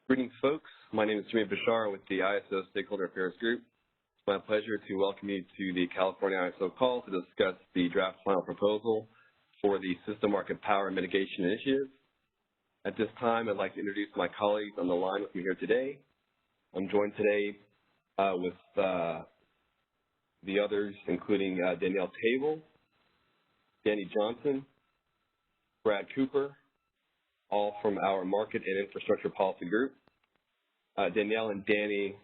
Greetings, folks. My name is Jimmy Bashar with the ISO Stakeholder Affairs Group. It's my pleasure to welcome you to the California ISO call to discuss the draft final proposal for the System Market Power Mitigation Initiative. At this time, I'd like to introduce my colleagues on the line with me here today. I'm joined today with the others, including Danielle Table, Danny Johnson, Brad Cooper, all from our Market and Infrastructure Policy Group. Danielle and Danny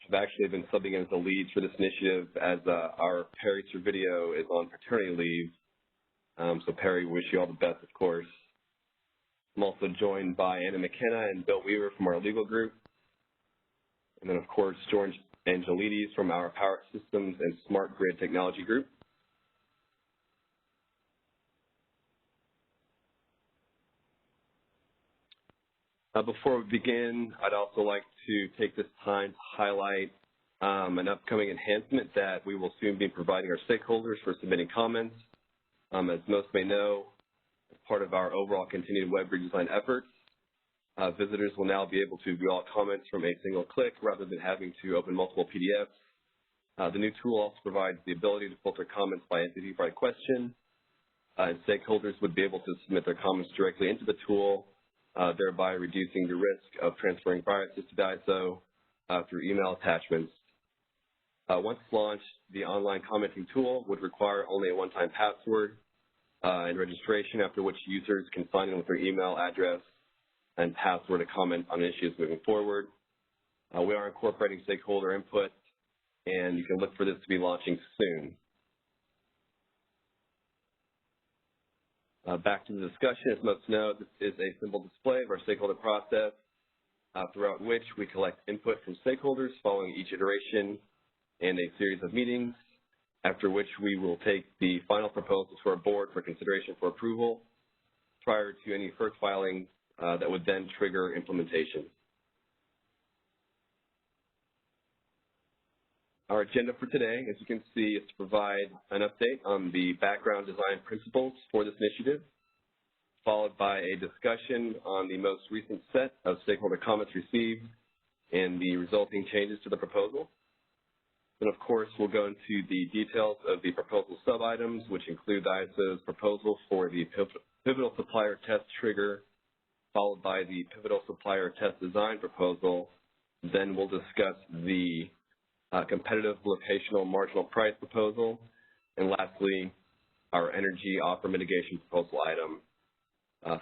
have actually been subbing in as the leads for this initiative as our Perry Servideo is on paternity leave. So Perry, wish you all the best, of course. I'm also joined by Anna McKenna and Bill Weaver from our legal group. And then, of course, George Angelides from our Power Systems and Smart Grid Technology Group. Before we begin, I'd also like to take this time to highlight an upcoming enhancement that we will soon be providing our stakeholders for submitting comments. As most may know, as part of our overall continued web redesign efforts, visitors will now be able to view all comments from a single click rather than having to open multiple PDFs. The new tool also provides the ability to filter comments by entity by question, and stakeholders would be able to submit their comments directly into the tool, thereby reducing the risk of transferring biases to ISO through email attachments. Once launched, the online commenting tool would require only a one-time password and registration, after which users can sign in with their email address and password to comment on issues moving forward. We are incorporating stakeholder input, and you can look for this to be launching soon. Back to the discussion. As most know, this is a simple display of our stakeholder process throughout which we collect input from stakeholders following each iteration and a series of meetings, after which we will take the final proposal to our board for consideration for approval prior to any FERC filing that would then trigger implementation. Our agenda for today, as you can see, is to provide an update on the background design principles for this initiative, followed by a discussion on the most recent set of stakeholder comments received and the resulting changes to the proposal. Then, of course, we'll go into the details of the proposal sub-items, which include the ISO's proposal for the pivotal supplier test trigger, followed by the pivotal supplier test design proposal. Then we'll discuss the competitive locational marginal price proposal, and lastly, our energy offer mitigation proposal item,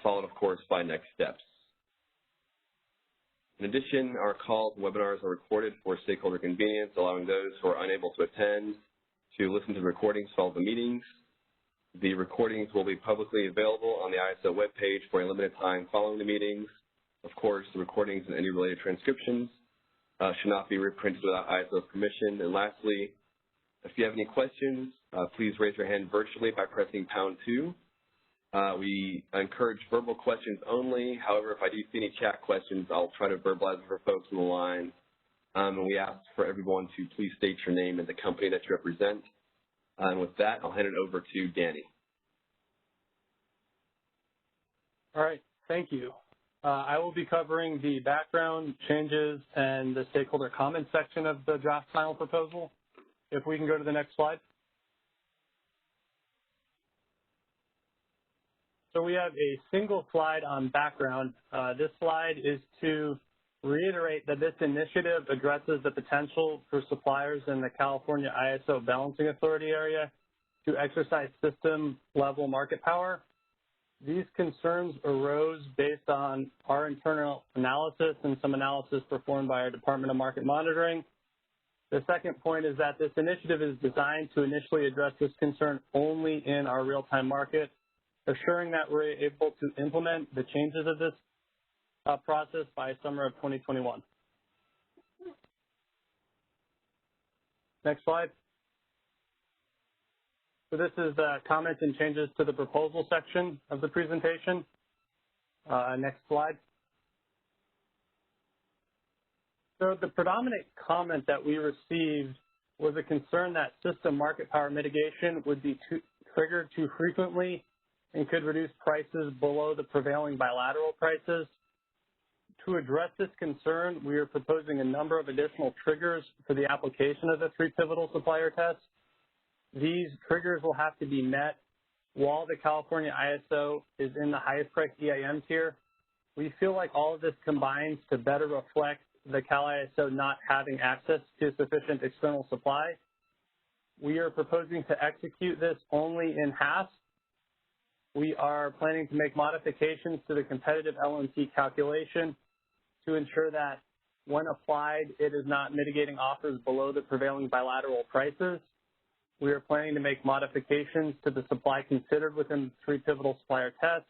followed, of course, by next steps. In addition, our calls and webinars are recorded for stakeholder convenience, allowing those who are unable to attend to listen to the recordings following the meetings. The recordings will be publicly available on the ISO webpage for a limited time following the meetings. Of course, the recordings and any related transcriptions should not be reprinted without ISO's permission. And lastly, if you have any questions, please raise your hand virtually by pressing #2. We encourage verbal questions only. However, if I do see any chat questions, I'll try to verbalize it for folks on the line. And we ask for everyone to please state your name and the company that you represent. And with that, I'll hand it over to Danny. All right, thank you. I will be covering the background changes and the stakeholder comment section of the draft final proposal. If we can go to the next slide. So we have a single slide on background. This slide is to reiterate that this initiative addresses the potential for suppliers in the California ISO Balancing Authority area to exercise system-level market power. These concerns arose based on our internal analysis and some analysis performed by our Department of Market Monitoring. The second point is that this initiative is designed to initially address this concern only in our real-time market, assuring that we're able to implement the changes of this process by summer of 2021. Next slide. So this is comments and changes to the proposal section of the presentation. Next slide. So the predominant comment that we received was a concern that system market power mitigation would be triggered too frequently and could reduce prices below the prevailing bilateral prices. to address this concern, we are proposing a number of additional triggers for the application of the 3 pivotal supplier tests. These triggers will have to be met while the California ISO is in the highest price EIM tier. We feel like all of this combines to better reflect the Cal ISO not having access to sufficient external supply. We are proposing to execute this only in HASS. We are planning to make modifications to the competitive LNC calculation to ensure that when applied, it is not mitigating offers below the prevailing bilateral prices. We are planning to make modifications to the supply considered within the 3 pivotal supplier tests.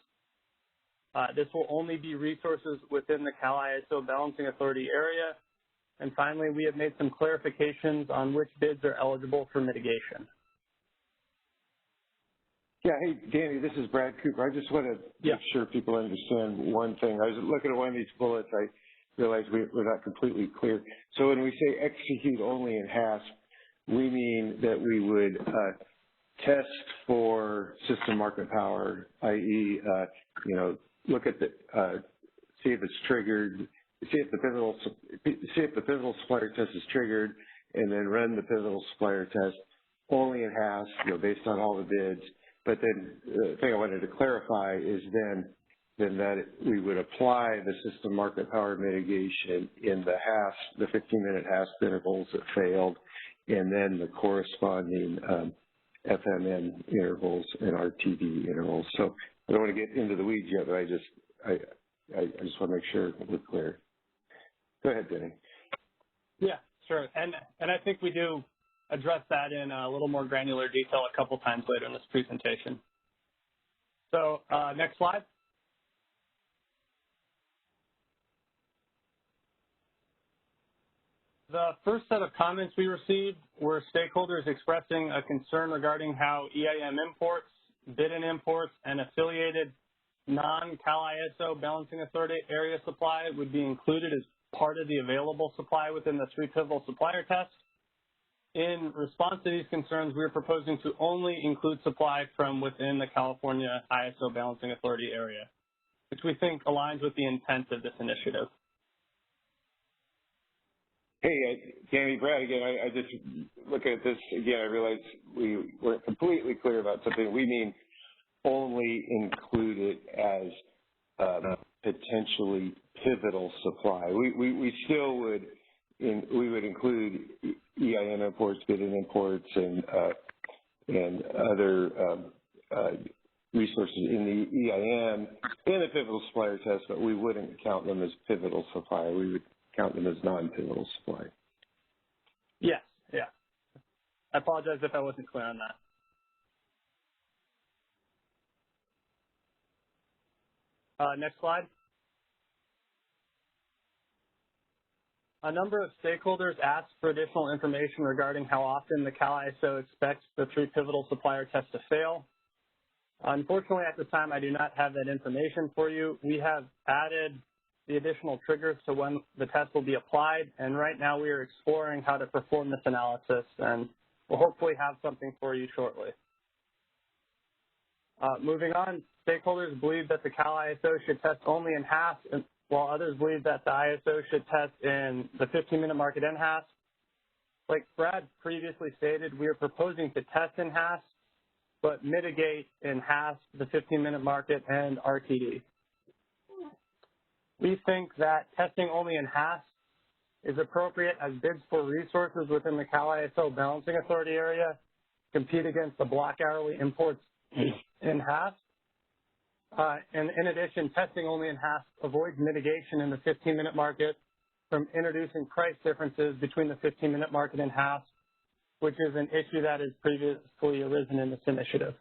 This will only be resources within the Cal ISO Balancing Authority area. And finally, we have made some clarifications on which bids are eligible for mitigation. Yeah, hey, Danny, this is Brad Cooper. I just want to make sure people understand one thing. I was looking at one of these bullets. I realized we're not completely clear. So when we say execute only in HASP, we mean that we would test for system market power, i.e., look at the, see if it's triggered, see if the pivotal supplier test is triggered, and then run the pivotal supplier test only in HASP, based on all the bids. But then the thing I wanted to clarify is then that we would apply the system market power mitigation in the HASP, the 15-minute HASP intervals that failed, and then the corresponding FMN intervals and RTD intervals. So I don't want to get into the weeds yet, but I just want to make sure we're clear. Go ahead, Denny. Yeah, sure. And I think we do address that in a little more granular detail a couple times later in this presentation. So next slide. The first set of comments we received were stakeholders expressing a concern regarding how EIM imports, bid-in imports, and affiliated non-Cal ISO Balancing Authority area supply would be included as part of the available supply within the 3 pivotal supplier test. In response to these concerns, we are proposing to only include supply from within the California ISO Balancing Authority area, which we think aligns with the intent of this initiative. Hey, Danny, Brad, again, I just looking at this again, I realized we weren't completely clear about something. We mean only include it as potentially pivotal supply. We still would, we would include EIM imports, bid-in imports, and other resources in the EIM in the pivotal supplier test, but we wouldn't count them as pivotal supply. We would count them as non-pivotal supply. Yes, yeah. I apologize if I wasn't clear on that. Next slide. A number of stakeholders asked for additional information regarding how often the Cal ISO expects the 3 pivotal supplier test to fail. Unfortunately, at this time, I do not have that information for you. We have added the additional triggers to when the test will be applied, and right now we are exploring how to perform this analysis, and we'll hopefully have something for you shortly. Moving on, stakeholders believe that the Cal ISO should test only in HASP, while others believe that the ISO should test in the 15-minute market in HASP. Like Brad previously stated, we are proposing to test in HASP, but mitigate in HASP, the 15-minute market, and RTD. We think that testing only in HASP is appropriate as bids for resources within the Cal ISO Balancing Authority area compete against the block hourly imports in HASP. And in addition, testing only in HASP avoids mitigation in the 15-minute market from introducing price differences between the 15-minute market and HASP, which is an issue that has previously arisen in this initiative.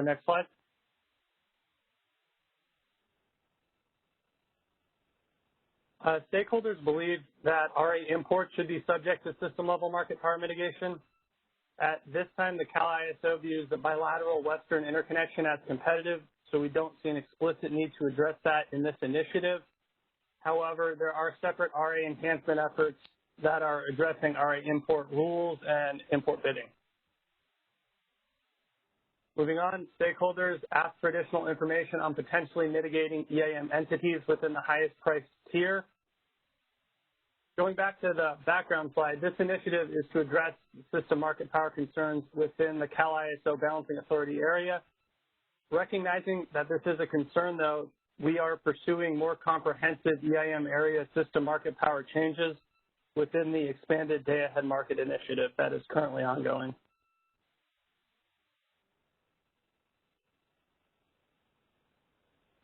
Next slide. Stakeholders believe that RA imports should be subject to system-level market power mitigation. At this time, the Cal ISO views the bilateral Western interconnection as competitive, so we don't see an explicit need to address that in this initiative. However, there are separate RA enhancement efforts that are addressing RA import rules and import bidding. Moving on, stakeholders ask for additional information on potentially mitigating EAM entities within the highest price tier. Going back to the background slide, this initiative is to address system market power concerns within the Cal ISO Balancing Authority area. Recognizing that this is a concern, though, we are pursuing more comprehensive EIM area system market power changes within the expanded day-ahead market initiative that is currently ongoing.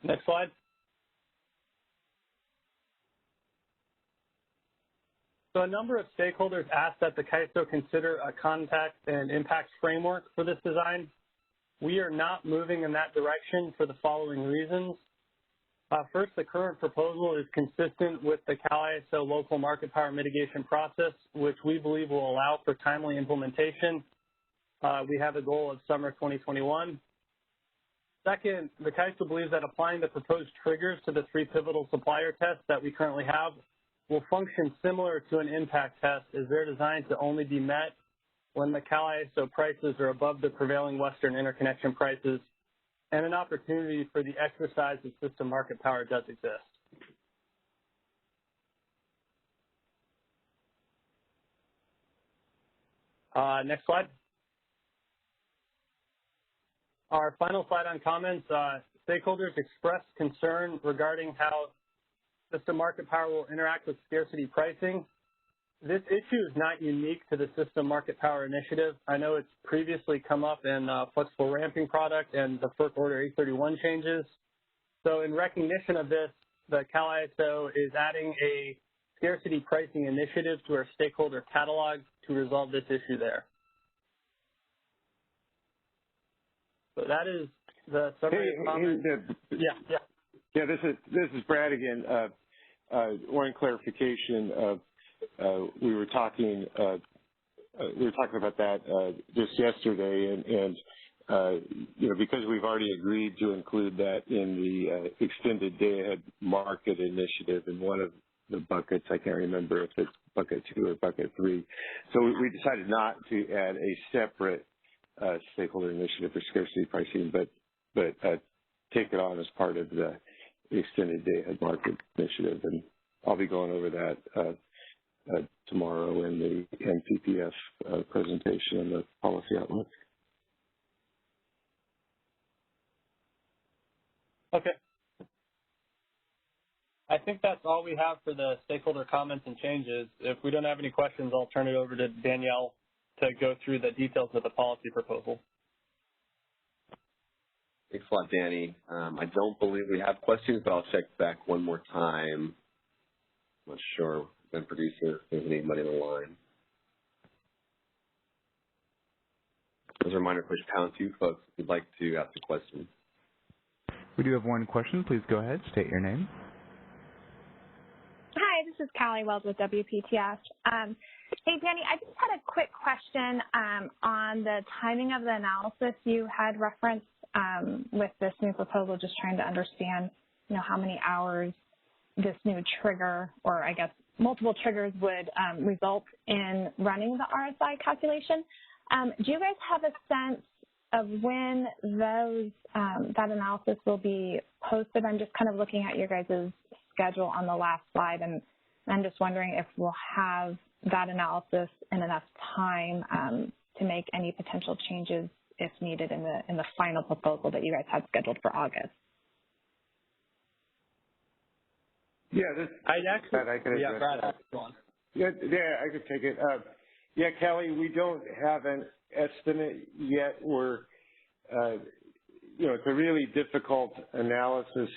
Next slide. So a number of stakeholders asked that the CAISO consider a contact and impact framework for this design. We are not moving in that direction for the following reasons. First, the current proposal is consistent with the Cal ISO local market power mitigation process, which we believe will allow for timely implementation. We have a goal of summer 2021. Second, the CAISO believes that applying the proposed triggers to the 3 pivotal supplier tests that we currently have will function similar to an impact test, as they're designed to only be met when the Cal ISO prices are above the prevailing Western interconnection prices, and an opportunity for the exercise of system market power does exist. Next slide. Our final slide on comments, stakeholders expressed concern regarding how system market power will interact with scarcity pricing. This issue is not unique to the System Market Power Initiative. I know it's previously come up in flexible ramping product and the FERC Order 831 changes. So in recognition of this, the Cal ISO is adding a scarcity pricing initiative to our stakeholder catalog to resolve this issue there. So that is the summary of comments. Yeah, this is Brad again. One clarification. We were talking about that just yesterday, and you know, because we've already agreed to include that in the extended day-ahead market initiative in one of the buckets. I can't remember if it's bucket 2 or bucket 3. So we decided not to add a separate stakeholder initiative for scarcity pricing, but take it on as part of the extended day-ahead market initiative, and I'll be going over that tomorrow in the NPPF presentation and the policy outlook. Okay. I think that's all we have for the stakeholder comments and changes. If we don't have any questions, I'll turn it over to Danielle to go through the details of the policy proposal. Thanks a lot, Danny. I don't believe we have questions, but I'll check back one more time. I'm not sure. Ben producer, if there's anybody on the line. As a reminder, push #2, folks, if you'd like to ask a question. We do have one question. Please go ahead. State your name. Hi, this is Callie Wells with WPTF. Hey, Danny, I just had a quick question on the timing of the analysis you had referenced with this new proposal, just trying to understand, you know, how many hours this new trigger, or I guess multiple triggers, would result in running the RSI calculation. Do you guys have a sense of when those that analysis will be posted? I'm just kind of looking at your guys' schedule on the last slide, and I'm just wondering if we'll have that analysis in enough time to make any potential changes if needed in the final proposal that you guys had scheduled for August. Yeah, I could take it. Yeah, Kelly, we don't have an estimate yet. We're, you know, it's a really difficult analysis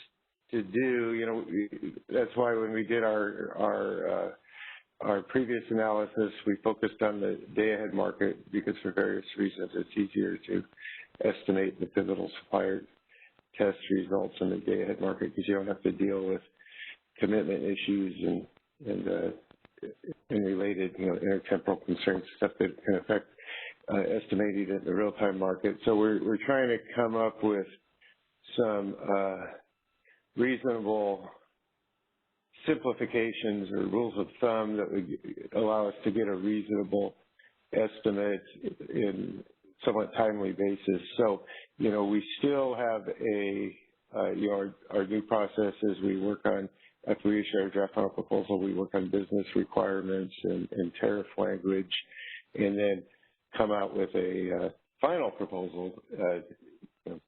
to do. You know, that's why when we did our previous analysis, we focused on the day-ahead market, because for various reasons it's easier to estimate the pivotal supplier test results in the day-ahead market, because you don't have to deal with commitment issues and related, you know, intertemporal concerns, stuff that can affect estimating in the real-time market. So we're trying to come up with some reasonable simplifications or rules of thumb that would allow us to get a reasonable estimate in somewhat timely basis. So, we still have our new processes. We work on, after we issue our draft final proposal, we work on business requirements and tariff language, and then come out with a final proposal.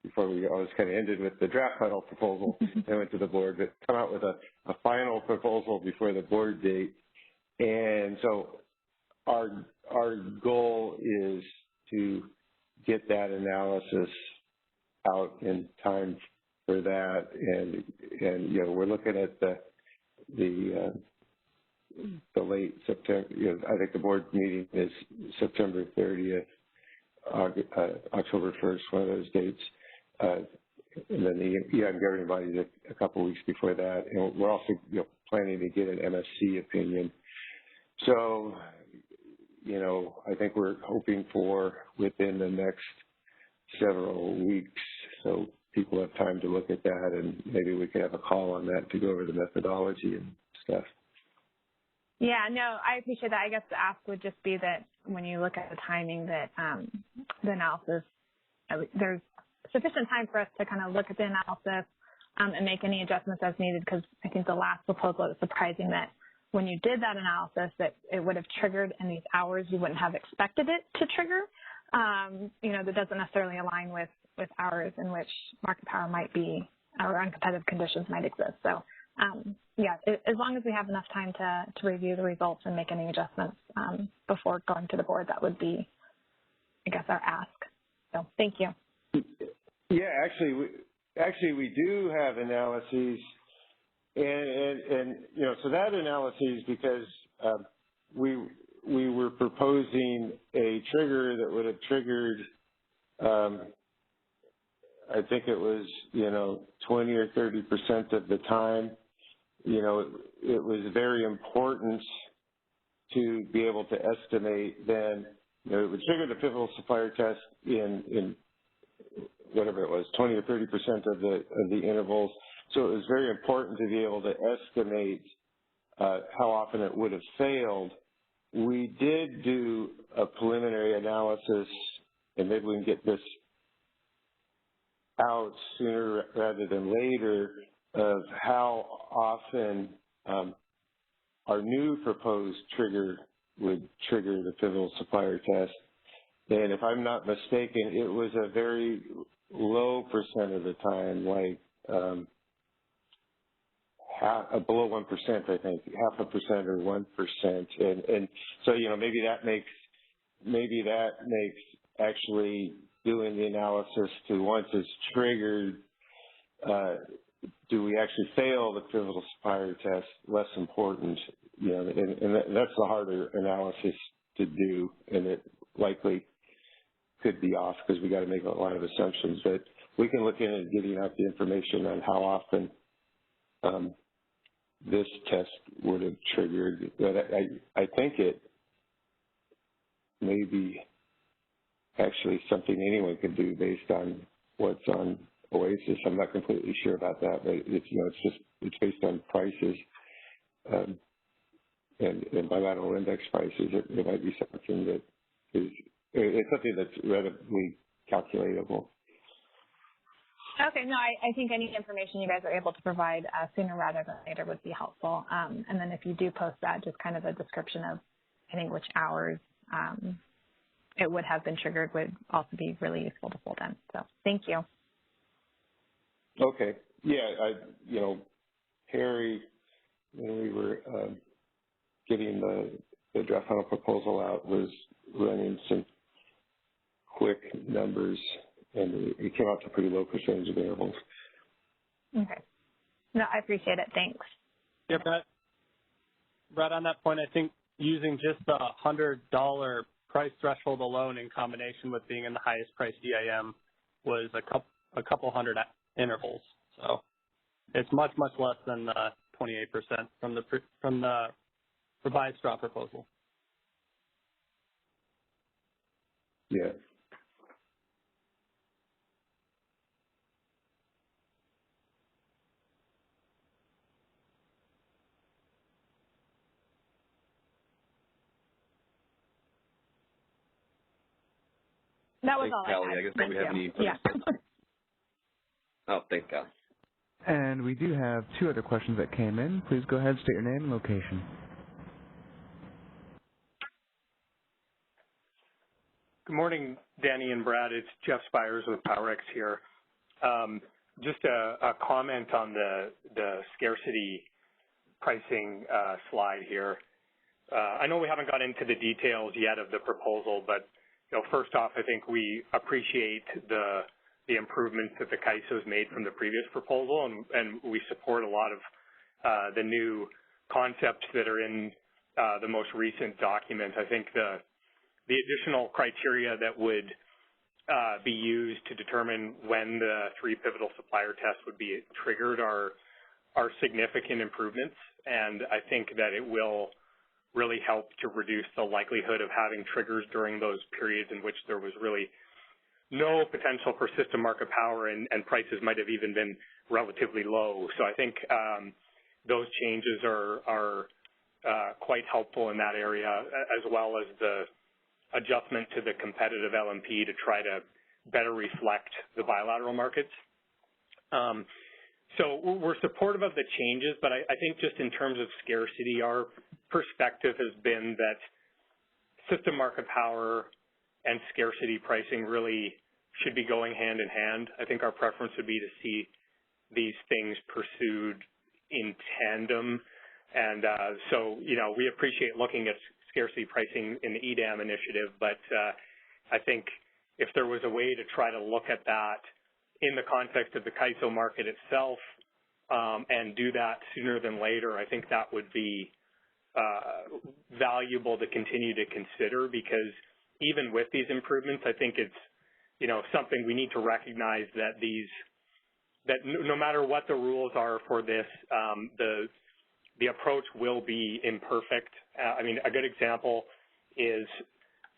Before we always kind of ended with the draft final proposal and went to the board, but come out with a final proposal before the board date. And so our goal is to get that analysis out in time for that, and we're looking at the late September. I think the board meeting is September 30th, October 1st, one of those dates, and then the EM governing body is a couple of weeks before that, and we're also planning to get an MSC opinion. So, I think we're hoping for within the next several weeks, so people have time to look at that, and maybe we could have a call on that to go over the methodology and stuff. Yeah, no, I appreciate that. I guess the ask would just be that when you look at the timing, that the analysis, there's sufficient time for us to kind of look at the analysis and make any adjustments as needed, because I think the last proposal, it was surprising that when you did that analysis, that it would have triggered in these hours you wouldn't have expected it to trigger. That doesn't necessarily align with hours in which market power might be, or uncompetitive conditions might exist. So, yeah, as long as we have enough time to review the results and make any adjustments before going to the board, that would be, I guess, our ask. So, thank you. Yeah, actually, we do have analyses, and so that analysis, because we were proposing a trigger that would have triggered, I think it was 20 or 30% of the time. It was very important to be able to estimate then. It would trigger the pivotal supplier test in whatever it was, 20 or 30% of the intervals. So it was very important to be able to estimate how often it would have failed. We did do a preliminary analysis, and maybe we can get this out sooner rather than later, of how often our new proposed trigger would trigger the pivotal supplier test. And if I'm not mistaken, it was a very low percent of the time, like below 1%, I think, 0.5% or 1%. And so, maybe that makes actually doing the analysis to, once it's triggered, do we actually fail the pivotal supplier test, less important, and that's the harder analysis to do, and it likely could be off because we got to make a lot of assumptions. But we can look in at getting out the information on how often this test would have triggered. But I think it may be actually something anyone could do based on what's on OASIS. I'm not completely sure about that, but it's based on prices and bilateral index prices. It might be something that it's something that's readily calculatable. Okay, no, I think any information you guys are able to provide sooner rather than later would be helpful. And then if you do post that, just kind of a description of, I think, which hours it would have been triggered would also be really useful to pull in. So thank you. Okay. Yeah, Harry, when we were getting the draft final proposal out, was running some quick numbers, and it came out to pretty low percentage of intervals. Okay. No, I appreciate it. Thanks. Yeah, Brad, on that point, I think using just the $100 price threshold alone in combination with being in the highest price DIM was a couple hundred intervals. So it's much, much less than the 28% from the revised straw proposal. Yeah. That was thanks, all Callie. I had. I guess Thank we have any yeah. Oh, thanks, Callie. And we do have 2 other questions that came in. Please go ahead, state your name and location. Good morning, Danny and Brad. It's Jeff Spires with PowerX here. Just a comment on the scarcity pricing slide here. I know we haven't got into the details yet of the proposal, but first off, I think we appreciate the improvements that the CAISO has made from the previous proposal, and we support a lot of the new concepts that are in the most recent document. I think the additional criteria that would be used to determine when the 3 pivotal supplier tests would be triggered are significant improvements, and I think that it will really help to reduce the likelihood of having triggers during those periods in which there was really no potential for system market power and prices might have even been relatively low. So I think those changes are quite helpful in that area, as well as the adjustment to the competitive LMP to try to better reflect the bilateral markets. So we're supportive of the changes, but I think just in terms of scarcity, our perspective has been that system market power and scarcity pricing really should be going hand in hand. I think our preference would be to see these things pursued in tandem. And so, we appreciate looking at scarcity pricing in the EDAM initiative, but I think if there was a way to try to look at that in the context of the CAISO market itself and do that sooner than later, I think that would be valuable to continue to consider, because even with these improvements, I think it's something we need to recognize that no matter what the rules are for this, the approach will be imperfect. I mean, a good example is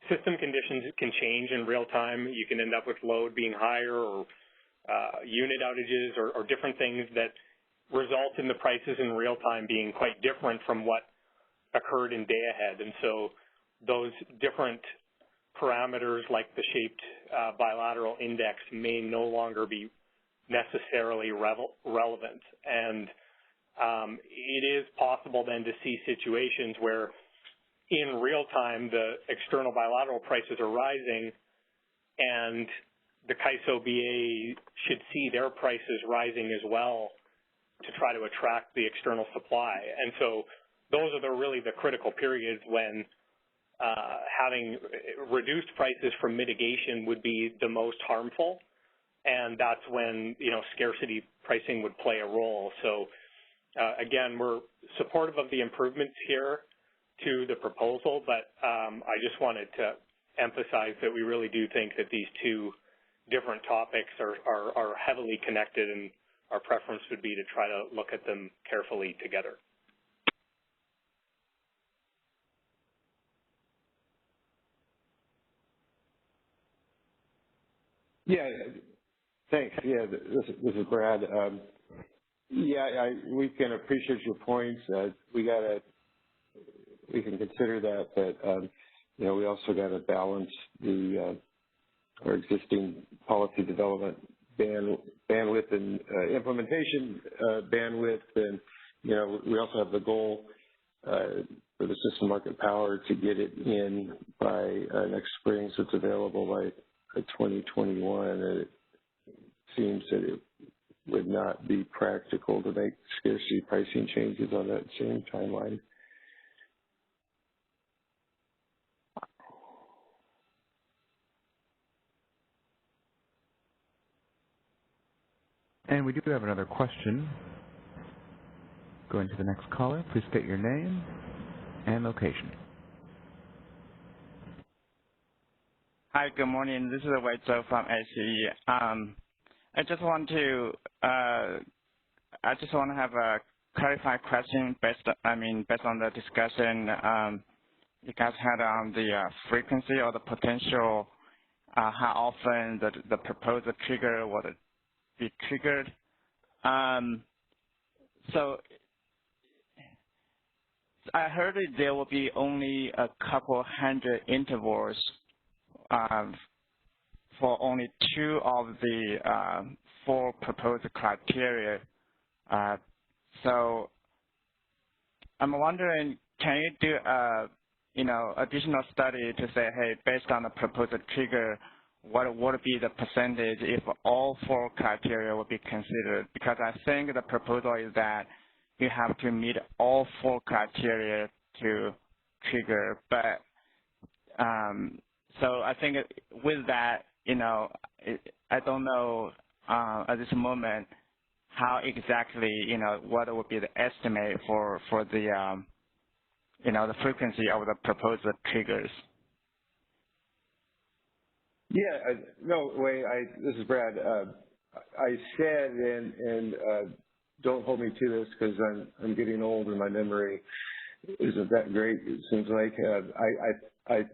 system conditions can change in real time. You can end up with load being higher or unit outages or different things that result in the prices in real time being quite different from what occurred in day ahead. And so those different parameters like the shaped bilateral index may no longer be necessarily relevant. And it is possible then to see situations where in real time the external bilateral prices are rising and the CAISO BA should see their prices rising as well to try to attract the external supply. And so those are really the critical periods when having reduced prices from mitigation would be the most harmful, and that's when scarcity pricing would play a role. So again, we're supportive of the improvements here to the proposal, but I just wanted to emphasize that we really do think that these 2 different topics are heavily connected, and our preference would be to try to look at them carefully together. Yeah, thanks. Yeah, this is Brad. We can appreciate your points. We can consider that, but we also got to balance our existing policy development bandwidth and implementation bandwidth, and we also have the goal for the system market power to get it in by next spring, so it's available by 2021. And it seems that it would not be practical to make scarcity pricing changes on that same timeline. And we do have another question. Going to the next caller, please state your name and location. Hi, good morning. This is Wei Zhou from ACE. I just want to have a clarified question based on the discussion you guys had on the frequency or the potential, how often the proposed trigger would be triggered. So I heard that there will be only a couple hundred intervals for only 2 of the 4 proposed criteria. So I'm wondering, can you do a additional study to say, hey, based on the proposed trigger, what would be the percentage if all 4 criteria would be considered? Because I think the proposal is that you have to meet all 4 criteria to trigger. But so I think with that, I don't know at this moment how exactly, what would be the estimate for the the frequency of the proposed triggers. Yeah, no, wait, this is Brad. I said, and don't hold me to this because I'm getting old and my memory isn't that great. It seems like I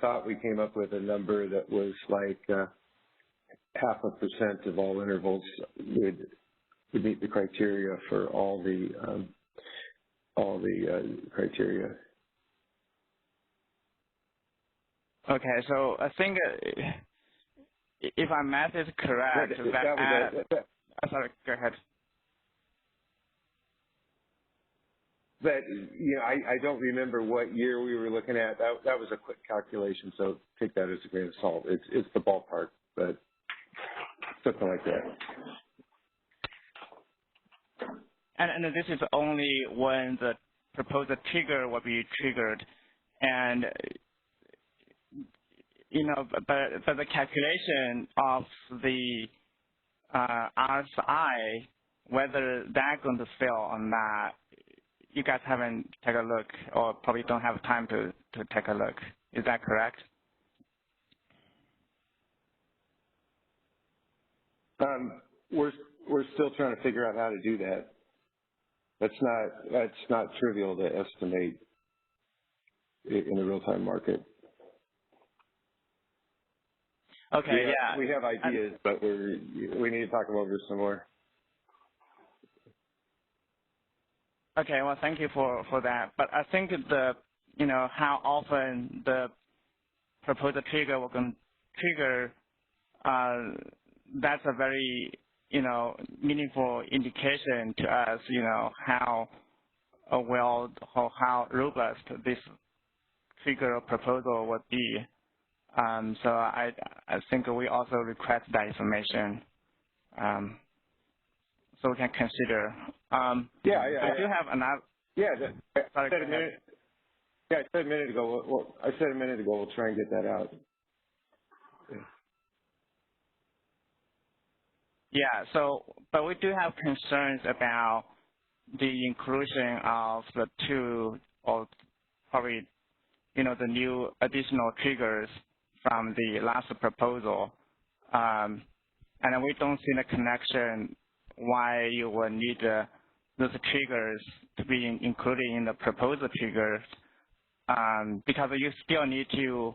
thought we came up with a number that was like 0.5% of all intervals would meet the criteria for all the criteria. Okay, so I think if my math is correct, sorry, go ahead. But I don't remember what year we were looking at. That was a quick calculation, so take that as a grain of salt. It's the ballpark, but something like that. And this is only when the proposed trigger will be triggered, and but the calculation of the RSI, whether that's going to fail or not, you guys haven't taken a look, or probably don't have time to take a look. Is that correct? We're still trying to figure out how to do that. That's not trivial to estimate in the real-time market. Okay, yeah. We have ideas, but we need to talk them over some more. Okay, well, thank you for that. But I think how often the proposed trigger will trigger, that's a very, meaningful indication to us, how well or how robust this trigger proposal would be. So I think we also request that information, so we can consider. I do have another. Yeah, sorry, I said a minute ago. We'll try and get that out. Yeah. So, but we do have concerns about the inclusion of the 2, or probably, the new additional triggers from the last proposal, and we don't see the connection why you would need those triggers to be included in the proposed triggers, because you still need to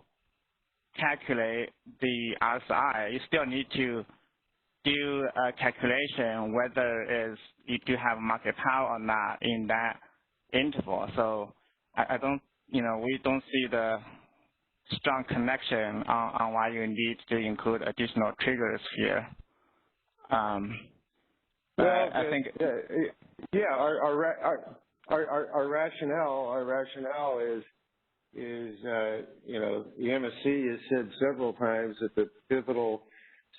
calculate the RSI. You still need to do a calculation whether you do have market power or not in that interval. So I don't, we don't see the strong connection on why you need to include additional triggers here. Well, I think our rationale is the MSC has said several times that the pivotal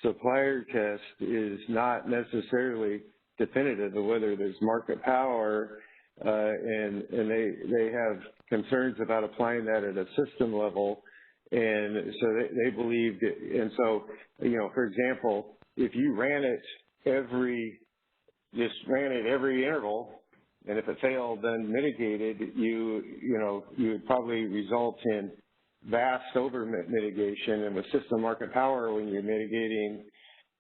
supplier test is not necessarily definitive of whether there's market power, and they have concerns about applying that at a system level, and so they believe that, and so for example, if you ran it every interval, and if it failed, then mitigated, you would probably result in vast over mitigation. And with system market power, when you're mitigating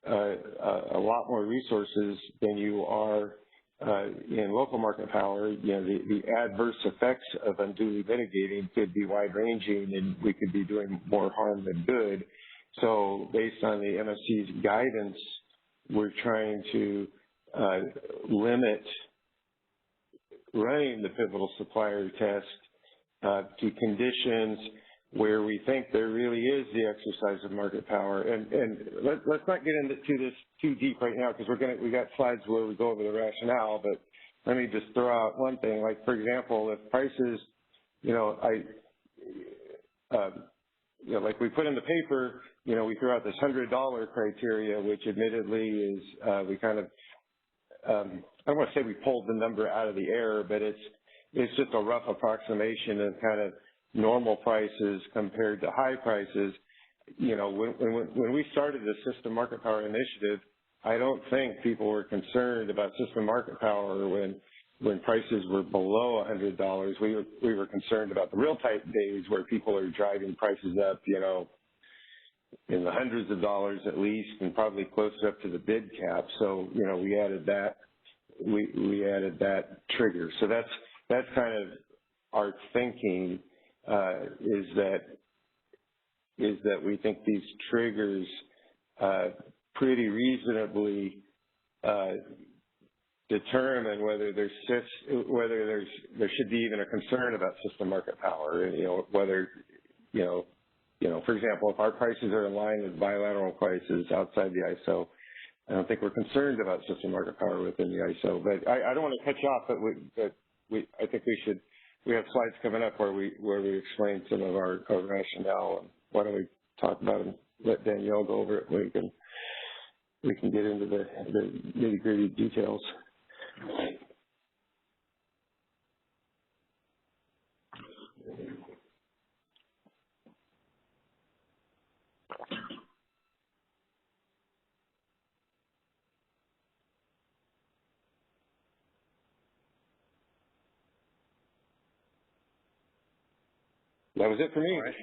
a lot more resources than you are in local market power, the adverse effects of unduly mitigating could be wide-ranging, and we could be doing more harm than good. So based on the MSC's guidance, we're trying to limit running the pivotal supplier test to conditions where we think there really is the exercise of market power. And let's not get into this too deep right now, because we got slides where we go over the rationale, but let me just throw out one thing. Like, for example, if prices, like we put in the paper, we threw out this $100 criteria, which admittedly is, we kind of, I don't want to say we pulled the number out of the air, but it's just a rough approximation of kind of normal prices compared to high prices. When we started the System Market Power Initiative, I don't think people were concerned about system market power when prices were below $100. We were concerned about the real tight days where people are driving prices up, in the hundreds of dollars at least, and probably close up to the bid cap. So, we added that. We added that trigger. So that's kind of our thinking. Is that we think these triggers pretty reasonably determine whether there should be even a concern about system market power. Whether for example, if our prices are in line with bilateral prices outside the ISO, I don't think we're concerned about system market power within the ISO. But I don't want to cut you off, but I think we should. We have slides coming up where we explain some of our rationale. And why don't we talk about it and let Danielle go over it? We can get into the nitty-gritty details. That was it for me. All right.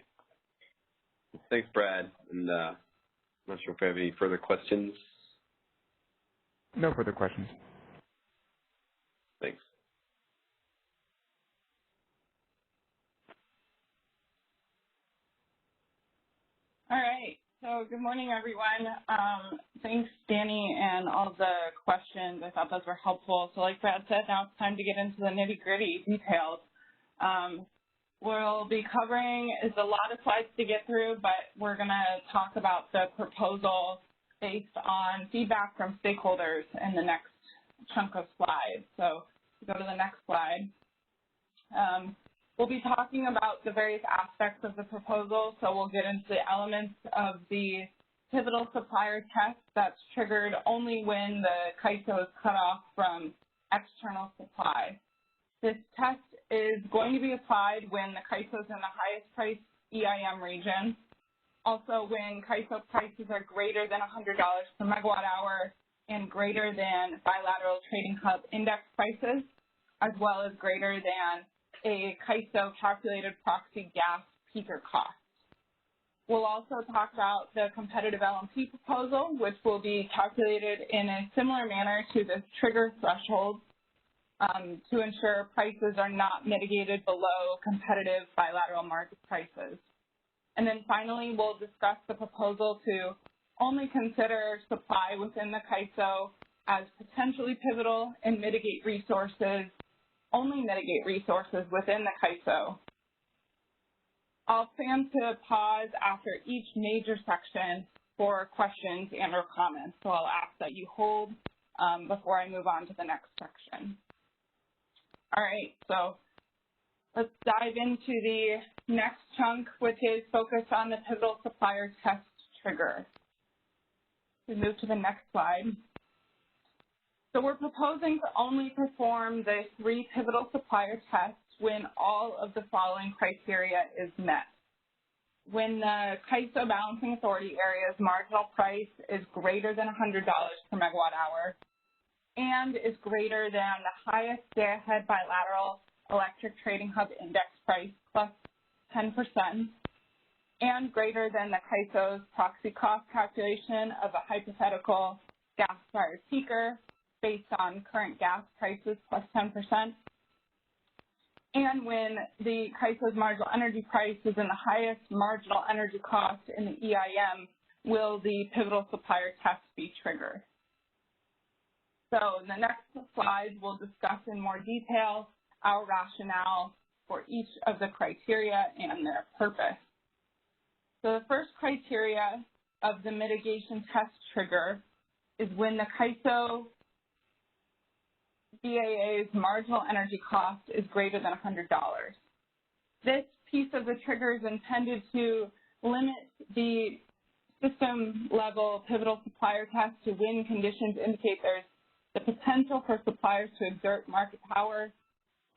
Thanks, Brad. And I'm not sure if we have any further questions. No further questions. Thanks. All right. So good morning, everyone. Thanks, Danny, and all the questions. I thought those were helpful. So like Brad said, now it's time to get into the nitty-gritty details. We'll be covering is a lot of slides to get through, but we're going to talk about the proposal based on feedback from stakeholders in the next chunk of slides. So go to the next slide. We'll be talking about the various aspects of the proposal. So we'll get into the elements of the pivotal supplier test that's triggered only when the CAISO is cut off from external supply. This test is going to be applied when the CAISO is in the highest price EIM region. Also, when CAISO prices are greater than $100 per megawatt hour and greater than bilateral trading hub index prices, as well as greater than a CAISO calculated proxy gas peaker cost. We'll also talk about the competitive LMP proposal, which will be calculated in a similar manner to the trigger threshold to ensure prices are not mitigated below competitive bilateral market prices. And then finally, we'll discuss the proposal to only consider supply within the CAISO as potentially pivotal and only mitigate resources within the CAISO. I'll plan to pause after each major section for questions and or comments, so I'll ask that you hold before I move on to the next section. All right, so let's dive into the next chunk, which is focused on the pivotal supplier test trigger. We move to the next slide. So we're proposing to only perform the 3 pivotal supplier tests when all of the following criteria is met. When the CAISO Balancing Authority area's marginal price is greater than $100 per megawatt hour, and is greater than the highest day-ahead bilateral electric trading hub index price plus 10%, and greater than the CAISO's proxy cost calculation of a hypothetical gas-fired peaker based on current gas prices plus 10%, and when the CAISO's marginal energy price is in the highest marginal energy cost in the EIM, will the pivotal supplier test be triggered. So in the next slides, we'll discuss in more detail our rationale for each of the criteria and their purpose. So the first criteria of the mitigation test trigger is when the CAISO BAA's marginal energy cost is greater than $100. This piece of the trigger is intended to limit the system-level pivotal supplier test to when conditions indicate there's the potential for suppliers to exert market power.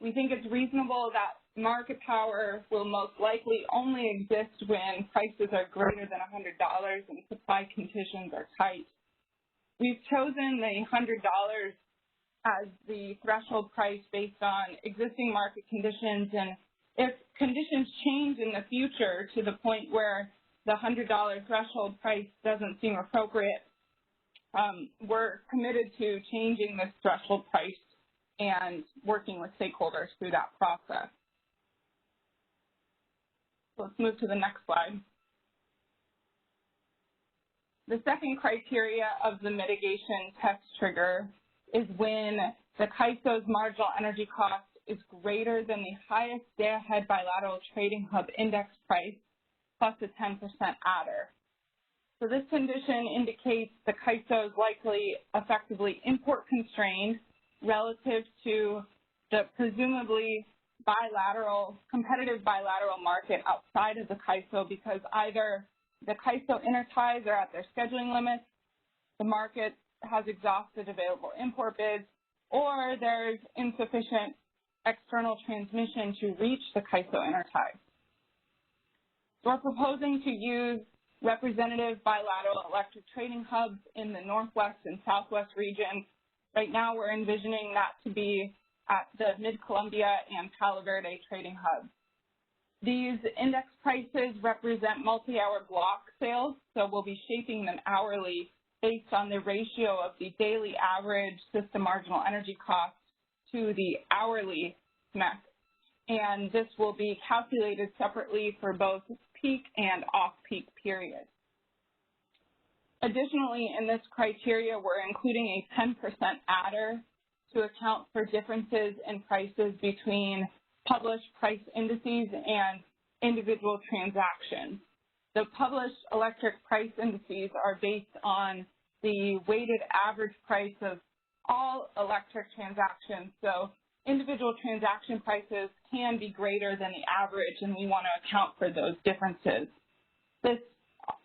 We think it's reasonable that market power will most likely only exist when prices are greater than $100 and supply conditions are tight. We've chosen the $100 as the threshold price based on existing market conditions, and if conditions change in the future to the point where the $100 threshold price doesn't seem appropriate, we're committed to changing this threshold price and working with stakeholders through that process. So let's move to the next slide. The second criteria of the mitigation test trigger is when the CAISO's marginal energy cost is greater than the highest day-ahead bilateral trading hub index price plus a 10% adder. So this condition indicates the CAISO is likely effectively import constrained relative to the presumably competitive bilateral market outside of the CAISO, because either the CAISO interties are at their scheduling limits, the market has exhausted available import bids, or there's insufficient external transmission to reach the CAISO intertie. So we're proposing to use representative bilateral electric trading hubs in the Northwest and Southwest regions. Right now we're envisioning that to be at the Mid-Columbia and Palo Verde trading hubs. These index prices represent multi-hour block sales, so we'll be shaping them hourly based on the ratio of the daily average system marginal energy cost to the hourly SMEC. And this will be calculated separately for both peak and off-peak periods. Additionally, in this criteria, we're including a 10% adder to account for differences in prices between published price indices and individual transactions. The published electric price indices are based on the weighted average price of all electric transactions. So individual transaction prices can be greater than the average, and we want to account for those differences. This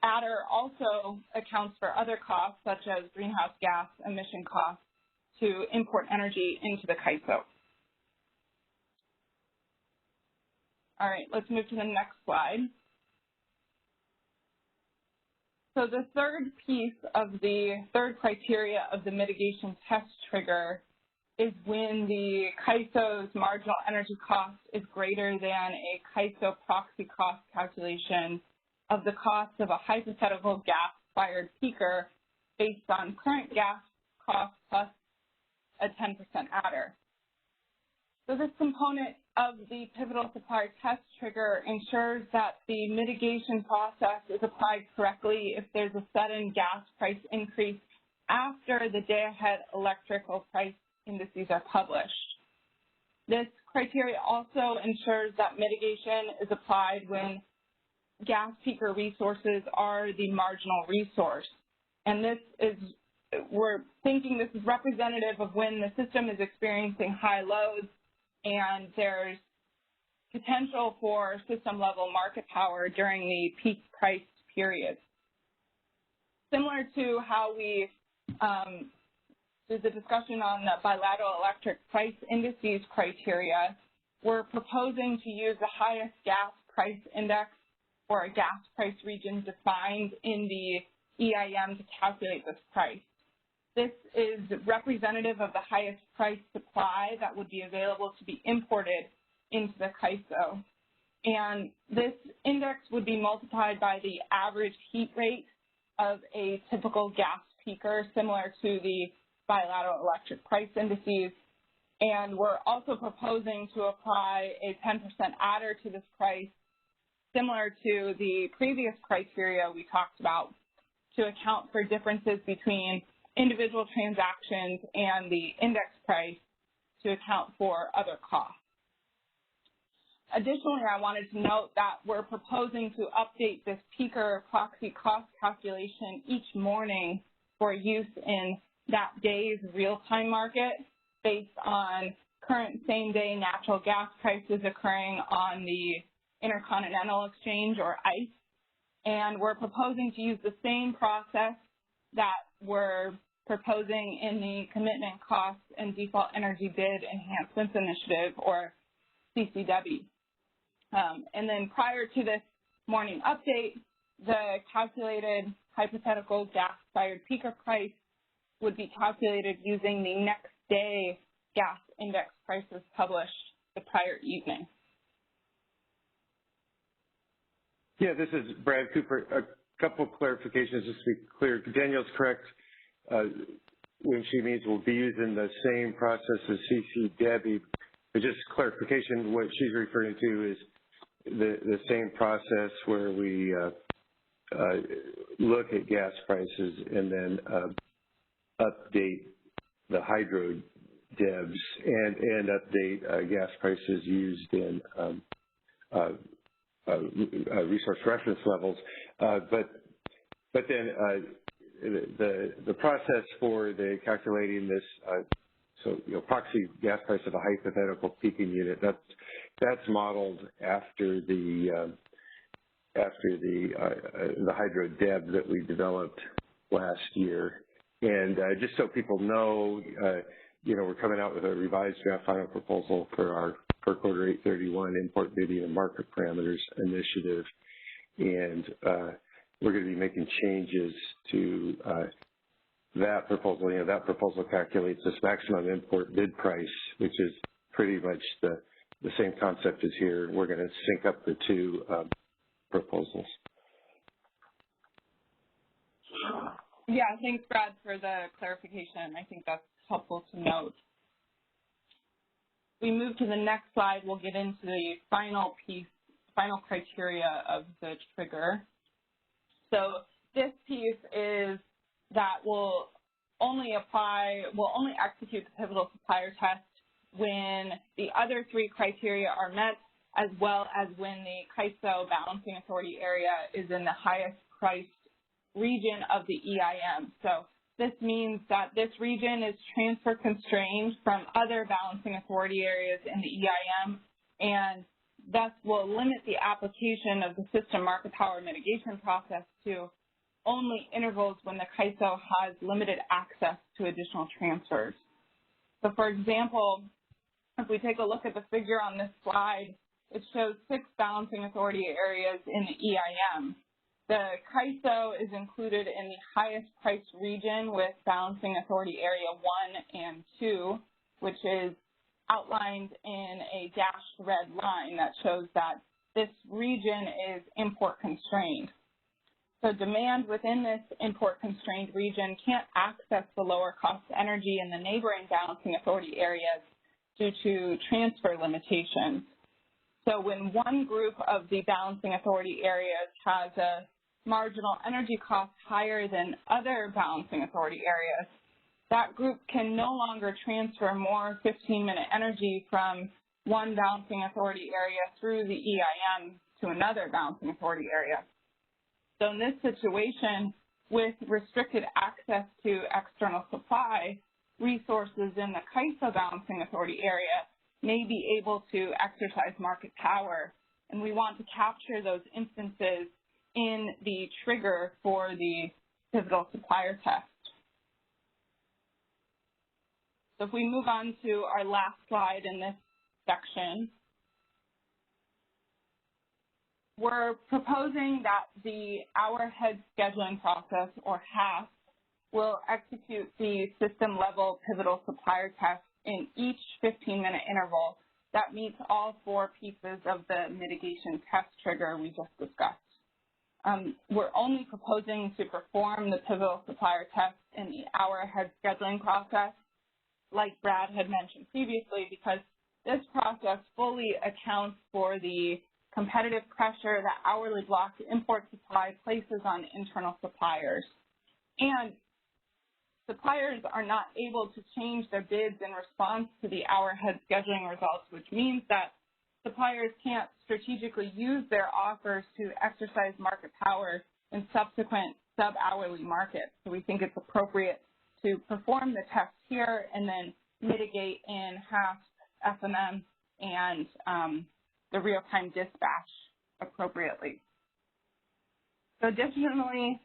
adder also accounts for other costs, such as greenhouse gas emission costs, to import energy into the CAISO. All right, let's move to the next slide. So the third piece of the third criteria of the mitigation test trigger is when the CAISO's marginal energy cost is greater than a CAISO proxy cost calculation of the cost of a hypothetical gas-fired peaker based on current gas cost plus a 10% adder. So this component of the pivotal supplier test trigger ensures that the mitigation process is applied correctly if there's a sudden gas price increase after the day-ahead electrical price indices are published. This criteria also ensures that mitigation is applied when gas peaker resources are the marginal resource. And this is, we're thinking this is representative of when the system is experiencing high loads and there's potential for system-level market power during the peak price periods. Similar to how we did the discussion on the bilateral electric price indices criteria, we're proposing to use the highest gas price index or a gas price region defined in the EIM to calculate this price. This is representative of the highest price supply that would be available to be imported into the CAISO. And this index would be multiplied by the average heat rate of a typical gas peaker, similar to the bilateral electric price indices. And we're also proposing to apply a 10% adder to this price, similar to the previous criteria we talked about, to account for differences between individual transactions and the index price to account for other costs. Additionally, I wanted to note that we're proposing to update this peaker proxy cost calculation each morning for use in that day's real-time market based on current same-day natural gas prices occurring on the Intercontinental Exchange, or ICE. And we're proposing to use the same process that we're proposing in the Commitment Cost and Default Energy Bid Enhancements Initiative, or CCW. And then prior to this morning update, the calculated hypothetical gas-fired peaker price would be calculated using the next day gas index prices published the prior evening. Yeah, this is Brad Cooper. A couple of clarifications just to be clear. Danielle's correct when she means we'll be using the same process as CCW. But just clarification, what she's referring to is the same process where we look at gas prices and then update the hydro devs and update gas prices used in resource reference levels. But then the process for the calculating this so, proxy gas price of a hypothetical peaking unit, that's modeled after the hydro deb that we developed last year. And just so people know, we're coming out with a revised draft final proposal for our per quarter 831 import duty and market parameters initiative. And we're going to be making changes to that proposal. That proposal calculates this maximum import bid price, which is pretty much the same concept as here. We're going to sync up the two proposals. Yeah, thanks, Brad, for the clarification. I think that's helpful to note. We move to the next slide. We'll get into the final criteria of the trigger. So this piece is that we'll only execute the pivotal supplier test when the other three criteria are met, as well as when the CAISO balancing authority area is in the highest priced region of the EIM. So this means that this region is transfer constrained from other balancing authority areas in the EIM, and thus will limit the application of the system market power mitigation process to only intervals when the CAISO has limited access to additional transfers. So for example, if we take a look at the figure on this slide, it shows 6 balancing authority areas in the EIM. The CAISO is included in the highest priced region with balancing authority area 1 and 2, which is outlined in a dashed red line that shows that this region is import constrained. So demand within this import constrained region can't access the lower cost energy in the neighboring balancing authority areas due to transfer limitations. So when one group of the balancing authority areas has a marginal energy cost higher than other balancing authority areas, that group can no longer transfer more 15-minute energy from one balancing authority area through the EIM to another balancing authority area. So in this situation, with restricted access to external supply, resources in the CAISO balancing authority area may be able to exercise market power, and we want to capture those instances in the trigger for the pivotal supplier test. So if we move on to our last slide in this section, we're proposing that the hour-ahead scheduling process, or HASS, will execute the system-level pivotal supplier test in each 15-minute interval that meets all 4 pieces of the mitigation test trigger we just discussed. We're only proposing to perform the pivotal supplier test in the hour-ahead scheduling process, like Brad had mentioned previously, because this process fully accounts for the competitive pressure that hourly block import supply places on internal suppliers. And suppliers are not able to change their bids in response to the hour-ahead scheduling results, which means that suppliers can't strategically use their offers to exercise market power in subsequent sub-hourly markets. So we think it's appropriate to perform the test here and then mitigate in HASP, FMM, and the real-time dispatch appropriately. So additionally,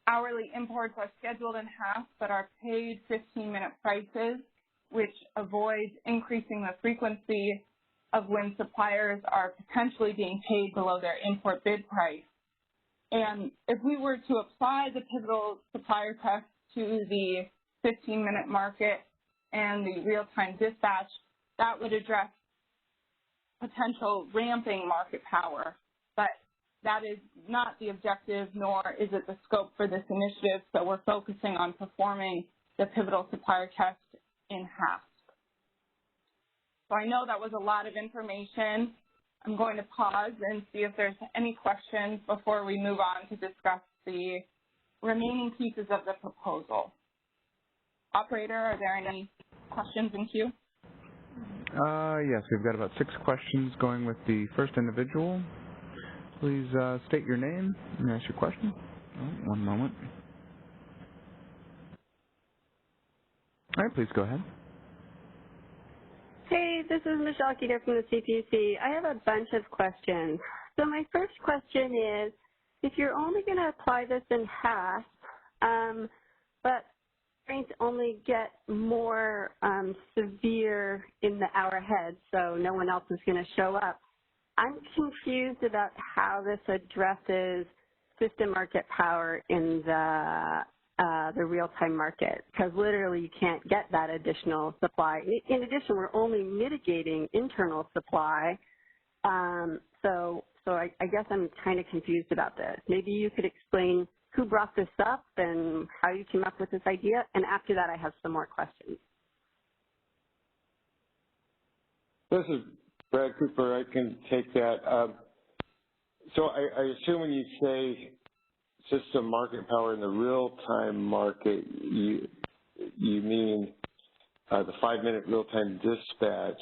hourly imports are scheduled in HASP but are paid 15-minute prices, which avoids increasing the frequency of when suppliers are potentially being paid below their import bid price. And if we were to apply the pivotal supplier test to the 15-minute market and the real-time dispatch, that would address potential ramping market power. But that is not the objective, nor is it the scope for this initiative, so we're focusing on performing the pivotal supplier test in HASP. So I know that was a lot of information. I'm going to pause and see if there's any questions before we move on to discuss the remaining pieces of the proposal. Operator, are there any questions in queue? Yes, we've got about 6 questions going with the first individual. Please state your name and ask your question. Oh, one moment. All right, please go ahead. Hey, this is Michelle Keeter from the CPC. I have a bunch of questions. So my first question is, if you're only going to apply this in HASP, but constraints only get more severe in the hour ahead, so no one else is going to show up, I'm confused about how this addresses system market power in the real-time market, because literally you can't get that additional supply. In addition, we're only mitigating internal supply. So I guess I'm kind of confused about this. Maybe you could explain who brought this up and how you came up with this idea, and after that I have some more questions. This is Brad Cooper. I can take that. So I assume when you say system market power in the real-time market, you mean the 5-minute real-time dispatch.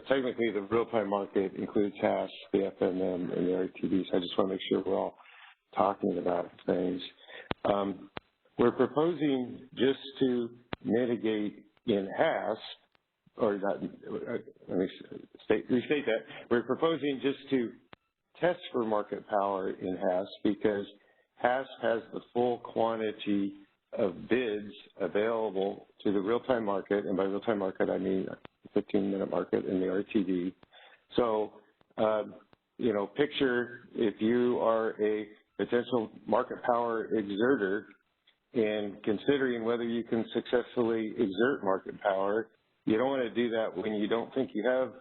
Technically the real-time market includes HASP, the FMM, and the RTD, so I just want to make sure we're all talking about things. We're proposing just to mitigate in HASP, or not, let me restate that. We're proposing just to test for market power in HASP because HASP has the full quantity of bids available to the real-time market, and by real-time market I mean the 15-minute market and the RTD. So, picture if you are a potential market power exerter and considering whether you can successfully exert market power. You don't want to do that when you don't think you have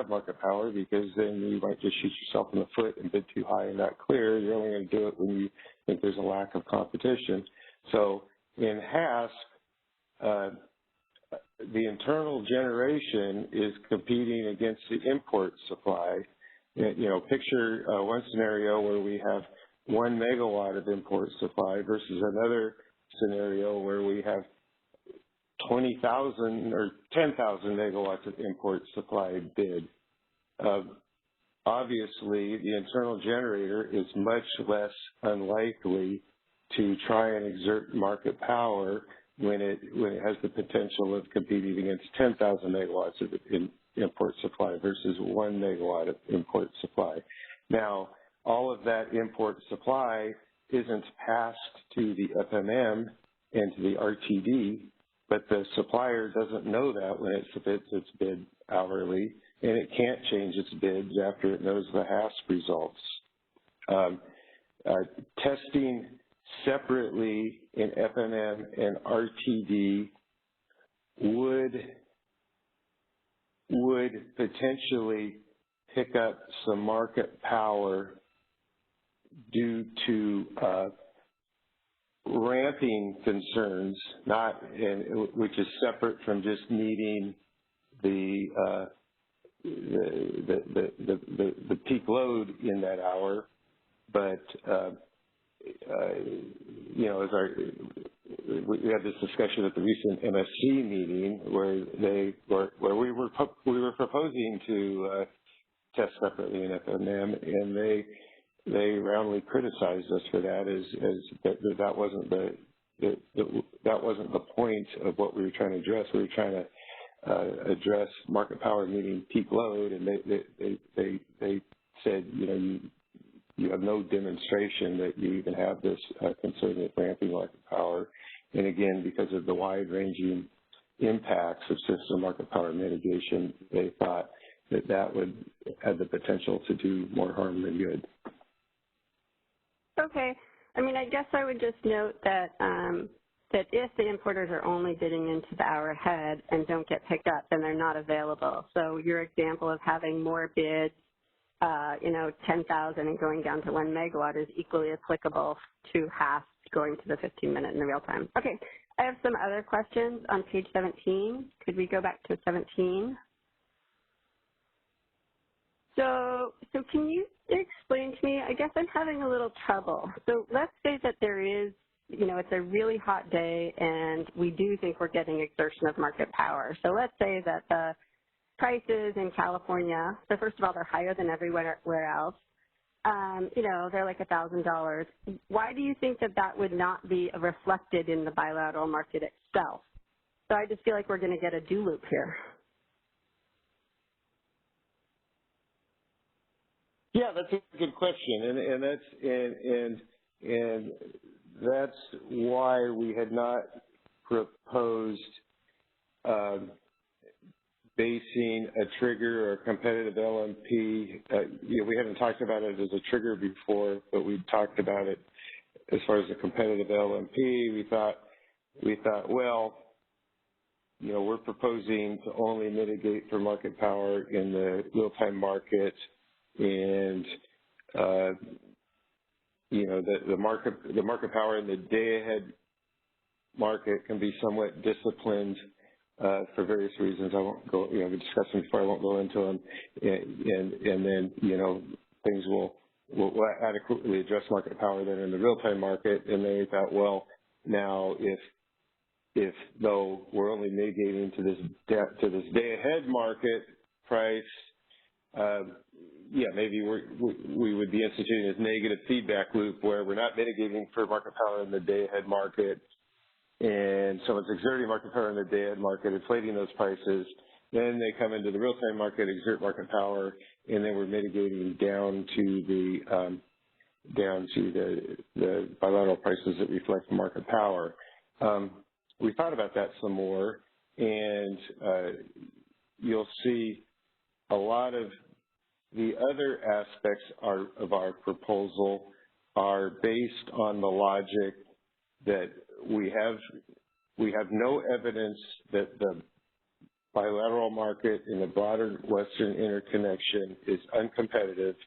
market power, because then you might just shoot yourself in the foot and bid too high and not clear. You're only going to do it when you think there's a lack of competition. So in HASP, the internal generation is competing against the import supply. Picture one scenario where we have 1 megawatt of import supply versus another scenario where we have 20,000 or 10,000 megawatts of import supply bid. Obviously, the internal generator is much less unlikely to try and exert market power when it has the potential of competing against 10,000 megawatts of import supply versus 1 megawatt of import supply. Now, all of that import supply isn't passed to the FMM and to the RTD, but the supplier doesn't know that when it submits its bid hourly, and it can't change its bids after it knows the HASP results. Testing separately in FMM and RTD would potentially pick up some market power due to ramping concerns, which is separate from just meeting the peak load in that hour, but you know, we had this discussion at the recent MSC meeting where we were proposing to test separately in FMM, and they roundly criticized us for that, as that wasn't that wasn't the point of what we were trying to address. We were trying to address market power meeting peak load, and they said, you know, you have no demonstration that you even have this concern with ramping market power. And again, because of the wide-ranging impacts of system market power mitigation, they thought that would have the potential to do more harm than good. Okay. I mean, I guess I would just note that that if the importers are only bidding into the hour ahead and don't get picked up, then they're not available. So your example of having more bids, you know, 10,000 and going down to 1 megawatt is equally applicable to half going to the 15-minute in the real time. Okay. I have some other questions on page 17. Could we go back to 17? So can you explain to me, I guess I'm having a little trouble. So let's say that there is, you know, it's a really hot day and we do think we're getting exertion of market power. So let's say that the prices in California, so first of all, they're higher than everywhere else. You know, they're like $1,000. Why do you think that that would not be reflected in the bilateral market itself? So I just feel like we're going to get a do loop here. Yeah, that's a good question, and that's why we had not proposed basing a trigger or competitive LMP. You know, we haven't talked about it as a trigger before, but we talked about it as far as the competitive LMP. We thought, well, you know, we're proposing to only mitigate for market power in the real-time market, and you know, the market power in the day-ahead market can be somewhat disciplined for various reasons. I won't go, you know, we discussed them before, I won't go into them, and then, you know, things will adequately address market power then in the real-time market. And they thought, well, now if though we're only mitigating to this day-ahead market price, yeah, maybe we would be instituting this negative feedback loop where we're not mitigating for market power in the day-ahead market, and so it's exerting market power in the day-ahead market, inflating those prices. Then they come into the real-time market, exert market power, and then we're mitigating down to the bilateral prices that reflect market power. We thought about that some more, and you'll see a lot of the other aspects of our proposal are based on the logic that we have no evidence that the bilateral market in the broader Western interconnection is uncompetitive.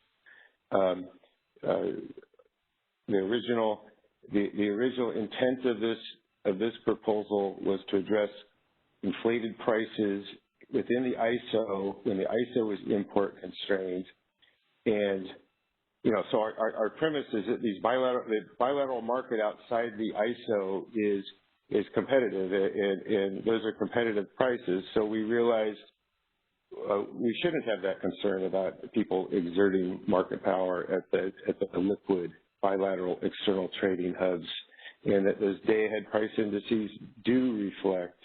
The original intent of this proposal was to address inflated prices within the ISO when the ISO is import constrained. And, you know, so our premise is that the bilateral market outside the ISO is competitive, and those are competitive prices. So we realized we shouldn't have that concern about people exerting market power at the liquid bilateral external trading hubs, and that those day-ahead price indices do reflect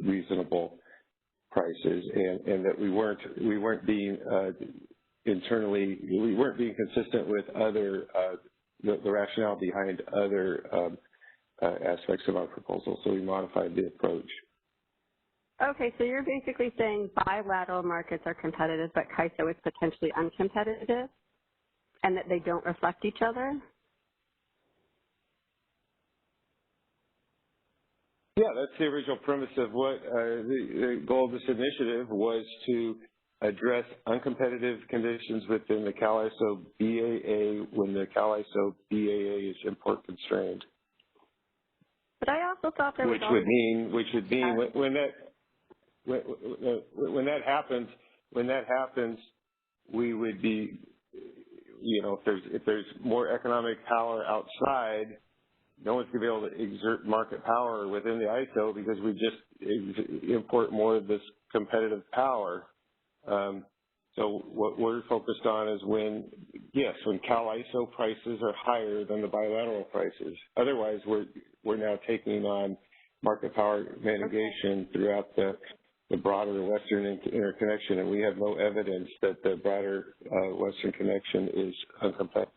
reasonable prices, and that we weren't being internally, we weren't being consistent with other the rationale behind other aspects of our proposal. So we modified the approach. Okay, so you're basically saying bilateral markets are competitive, but CAISO is potentially uncompetitive, and that they don't reflect each other? Yeah, that's the original premise of what the goal of this initiative was, to address uncompetitive conditions within the CAISO BAA when the CAISO BAA is import constrained. But I also thought there was which would mean when that happens, we would be if there's more economic power outside, no one's going to be able to exert market power within the ISO because we just import more of this competitive power. So what we're focused on is when Cal ISO prices are higher than the bilateral prices. Otherwise, we're now taking on market power mitigation throughout the broader Western interconnection, and we have no evidence that the broader Western connection is uncompetitive.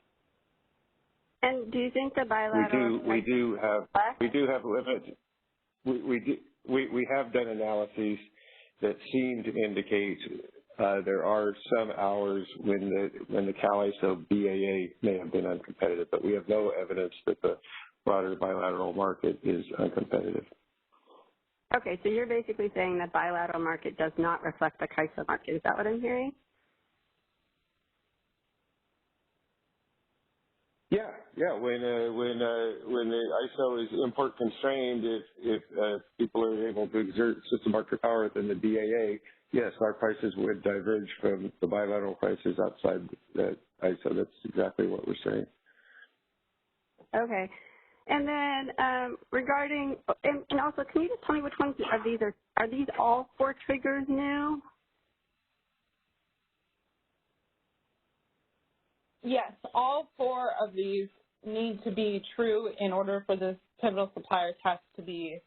And do you think the bilateral? We do have limits. We have done analyses that seem to indicate there are some hours when the Cal ISO BAA may have been uncompetitive, but we have no evidence that the broader bilateral market is uncompetitive. Okay, so you're basically saying that bilateral market does not reflect the CAISO market. Is that what I'm hearing? Yeah. When the ISO is import constrained, if people are able to exert system market power within the BAA, yes, our prices would diverge from the bilateral prices outside the ISO. That's exactly what we're saying. Okay. And then regarding, and also, can you just tell me which ones of these are these all 4 triggers new? Yes, all 4 of these need to be true in order for this pivotal supplier test to be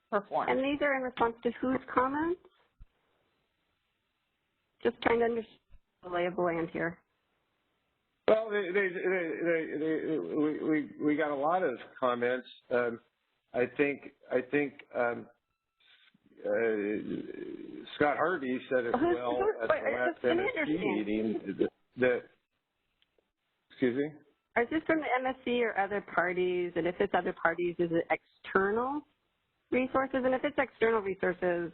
performed. And these are in response to whose comments? Just trying to understand the lay of the land here. Well, we got a lot of comments. I think Scott Harvey said it well at the last MSC meeting. Excuse me? Is this from the MSC or other parties? And if it's other parties, is it external resources? And if it's external resources,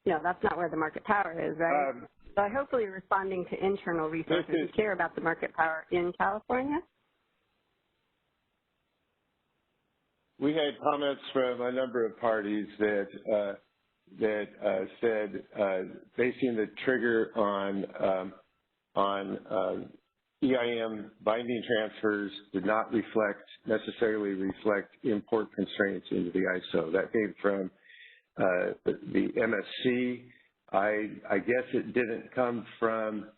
no, that's not where the market power is, right? So hopefully you're responding to internal resources who care about the market power in California. We had comments from a number of parties that said basing the trigger on EIM binding transfers did not necessarily reflect import constraints into the ISO. That came from the MSC. I guess it didn't come from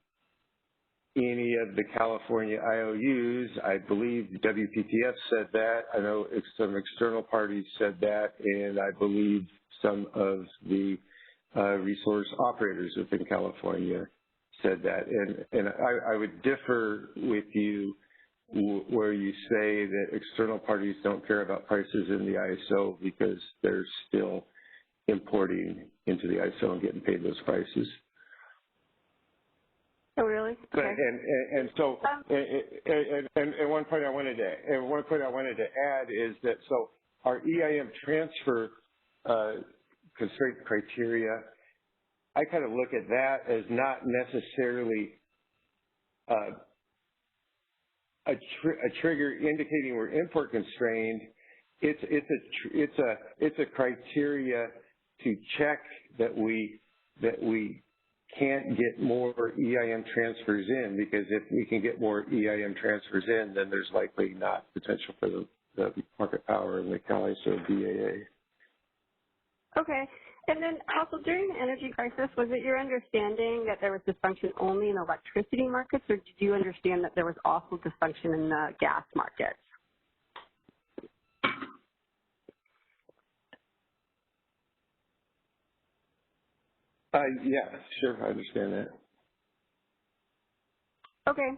any of the California IOUs. I believe WPTF said that. I know some external parties said that, and I believe some of the resource operators within California said that. And I would differ with you where you say that external parties don't care about prices in the ISO because they're still importing into the ISO and getting paid those prices. Oh, really? Okay. And so, one point I wanted to add is that our EIM transfer constraint criteria, I kind of look at that as not necessarily a trigger indicating we're import constrained. It's a criteria to check that we can't get more EIM transfers in, because if we can get more EIM transfers in, then there's likely not potential for the market power in the Cal ISO BAA. Okay. And then also during the energy crisis, was it your understanding that there was dysfunction only in electricity markets, or did you understand that there was also dysfunction in the gas markets? Yeah, sure, I understand that. Okay.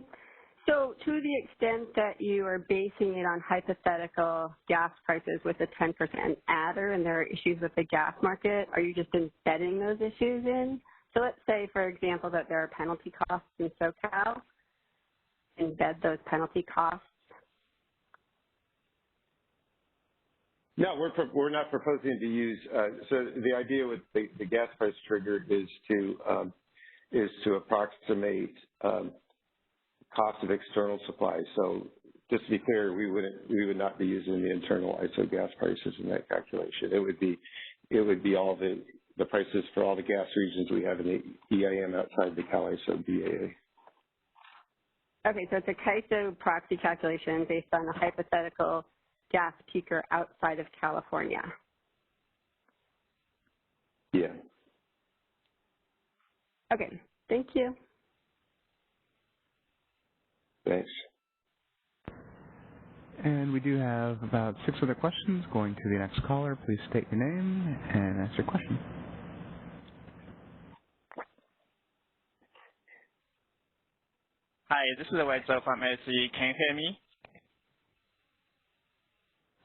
So to the extent that you are basing it on hypothetical gas prices with a 10% adder and there are issues with the gas market, are you just embedding those issues in? So let's say, for example, that there are penalty costs in SoCal. Embed those penalty costs. No, we're not proposing to use. So the idea with the gas price trigger is to approximate cost of external supply. So just to be clear, we would not be using the internal ISO gas prices in that calculation. It would be all the prices for all the gas regions we have in the EIM outside the Cal ISO BAA. Okay, so it's a CAISO proxy calculation based on a hypothetical gas peaker outside of California. Yeah. Okay, thank you. Thanks. And we do have about 6 other questions. Going to the next caller. Please state your name and ask your question. Hi, this is Weizhou from SE. Can you hear me?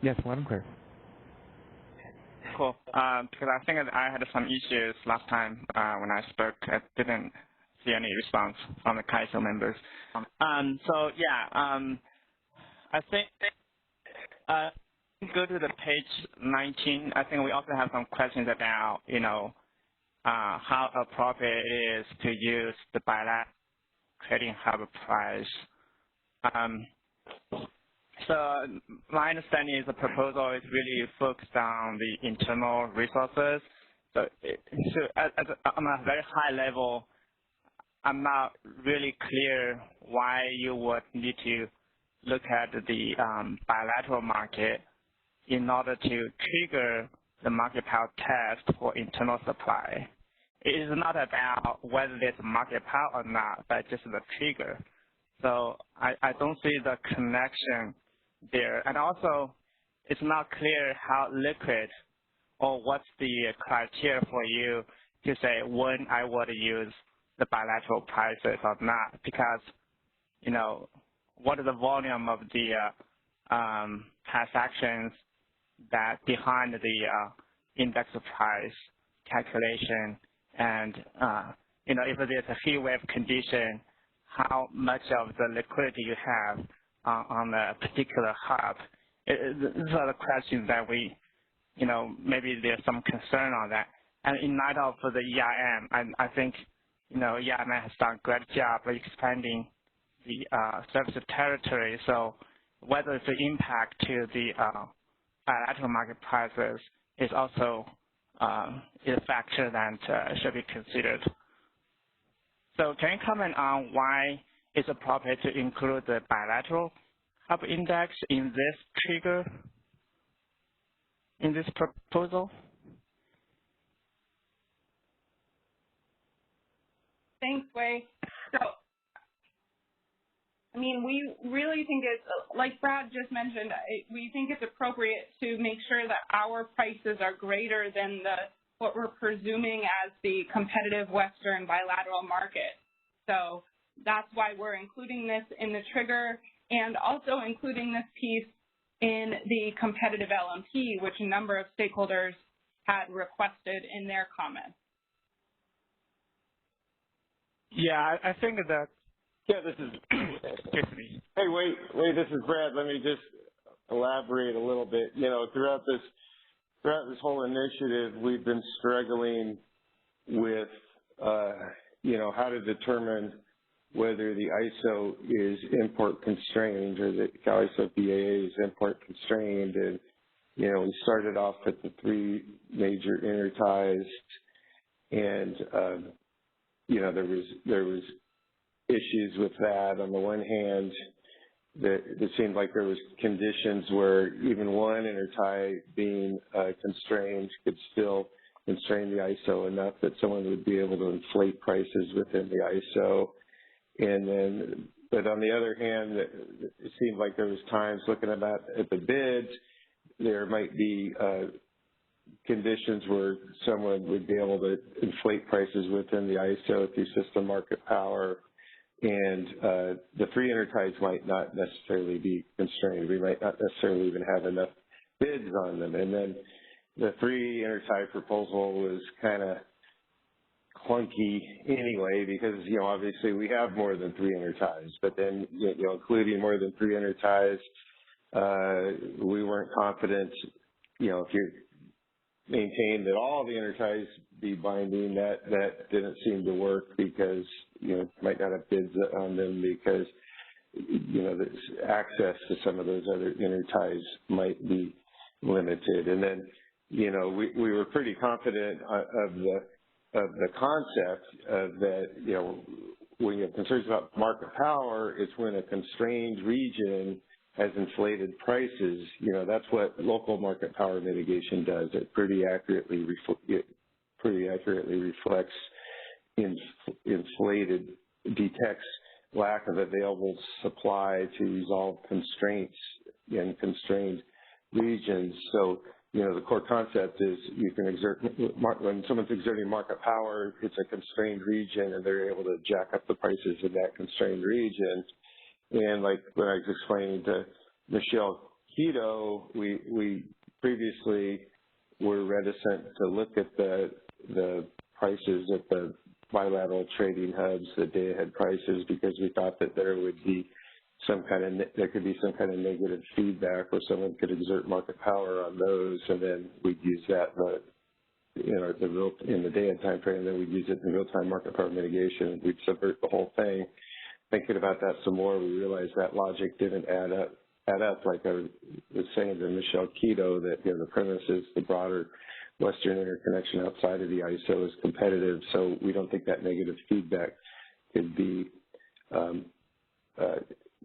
Yes, loud and clear. Cool. Because I think I had some issues last time when I spoke. I didn't see any response from the CAISO members. I think go to the page 19. I think we also have some questions about, how appropriate it is to use the bilateral trading hub price. So my understanding is the proposal is really focused on the internal resources. So on a very high level, I'm not really clear why you would need to look at the bilateral market in order to trigger the market power test for internal supply. It is not about whether there's market power or not, but just the trigger. So I don't see the connection there. And also, it's not clear how liquid or what's the criteria for you to say when I would use the bilateral prices or not, because, what is the volume of the transactions that behind the index price calculation, and if there's a heat wave condition, how much of the liquidity you have on a particular hub. These are the questions that we, maybe there's some concern on that. And in light of the EIM, I think, EIM has done a great job of expanding the service territory. So whether the impact to the bilateral market prices is also a factor that should be considered. So can you comment on why it's appropriate to include the bilateral hub index in this trigger, in this proposal? Thanks, Wei. So, we really think it's, like Brad just mentioned, we think it's appropriate to make sure that our prices are greater than what we're presuming as the competitive Western bilateral market. So that's why we're including this in the trigger and also including this piece in the competitive LMP, which a number of stakeholders had requested in their comments. Yeah, I think that. Yeah, this is. Hey, wait, this is Brad. Let me just elaborate a little bit. Throughout this whole initiative, we've been struggling with, how to determine whether the ISO is import constrained or the ISO BAA is import constrained. And, we started off with the 3 major interties, and, there was issues with that. On the one hand, it seemed like there was conditions where even one intertie being constrained could still constrain the ISO enough that someone would be able to inflate prices within the ISO. And then, but on the other hand, it seemed like there was times looking at the bids, there might be conditions where someone would be able to inflate prices within the ISO through system market power, and the 3 interties might not necessarily be constrained. We might not necessarily even have enough bids on them. And then the 3 intertie proposal was kind of clunky anyway, because, obviously we have more than 3 interties, but then, including more than 3 interties, we weren't confident, if you maintain that all the interties be binding, that didn't seem to work because, might not have bids on them because, there's access to some of those other interties might be limited. And then, we were pretty confident of the concept of that, when you have concerns about market power, it's when a constrained region has inflated prices. That's what local market power mitigation does. It pretty accurately reflects inflated, detects lack of available supply to resolve constraints in constrained regions. So, the core concept is you can exert, when someone's exerting market power, it's a constrained region and they're able to jack up the prices in that constrained region. And like when I was explaining to Michelle Keto, we previously were reticent to look at the prices at the bilateral trading hubs, the day-ahead prices, because we thought that there would be there could be some kind of negative feedback where someone could exert market power on those, and then we'd use that in the day-ahead time frame, and then we'd use it in real-time market power mitigation. We'd subvert the whole thing. Thinking about that some more, we realized that logic didn't add up. Like I was saying to Michelle Keto, that the premise is the broader Western interconnection outside of the ISO is competitive, so we don't think that negative feedback could be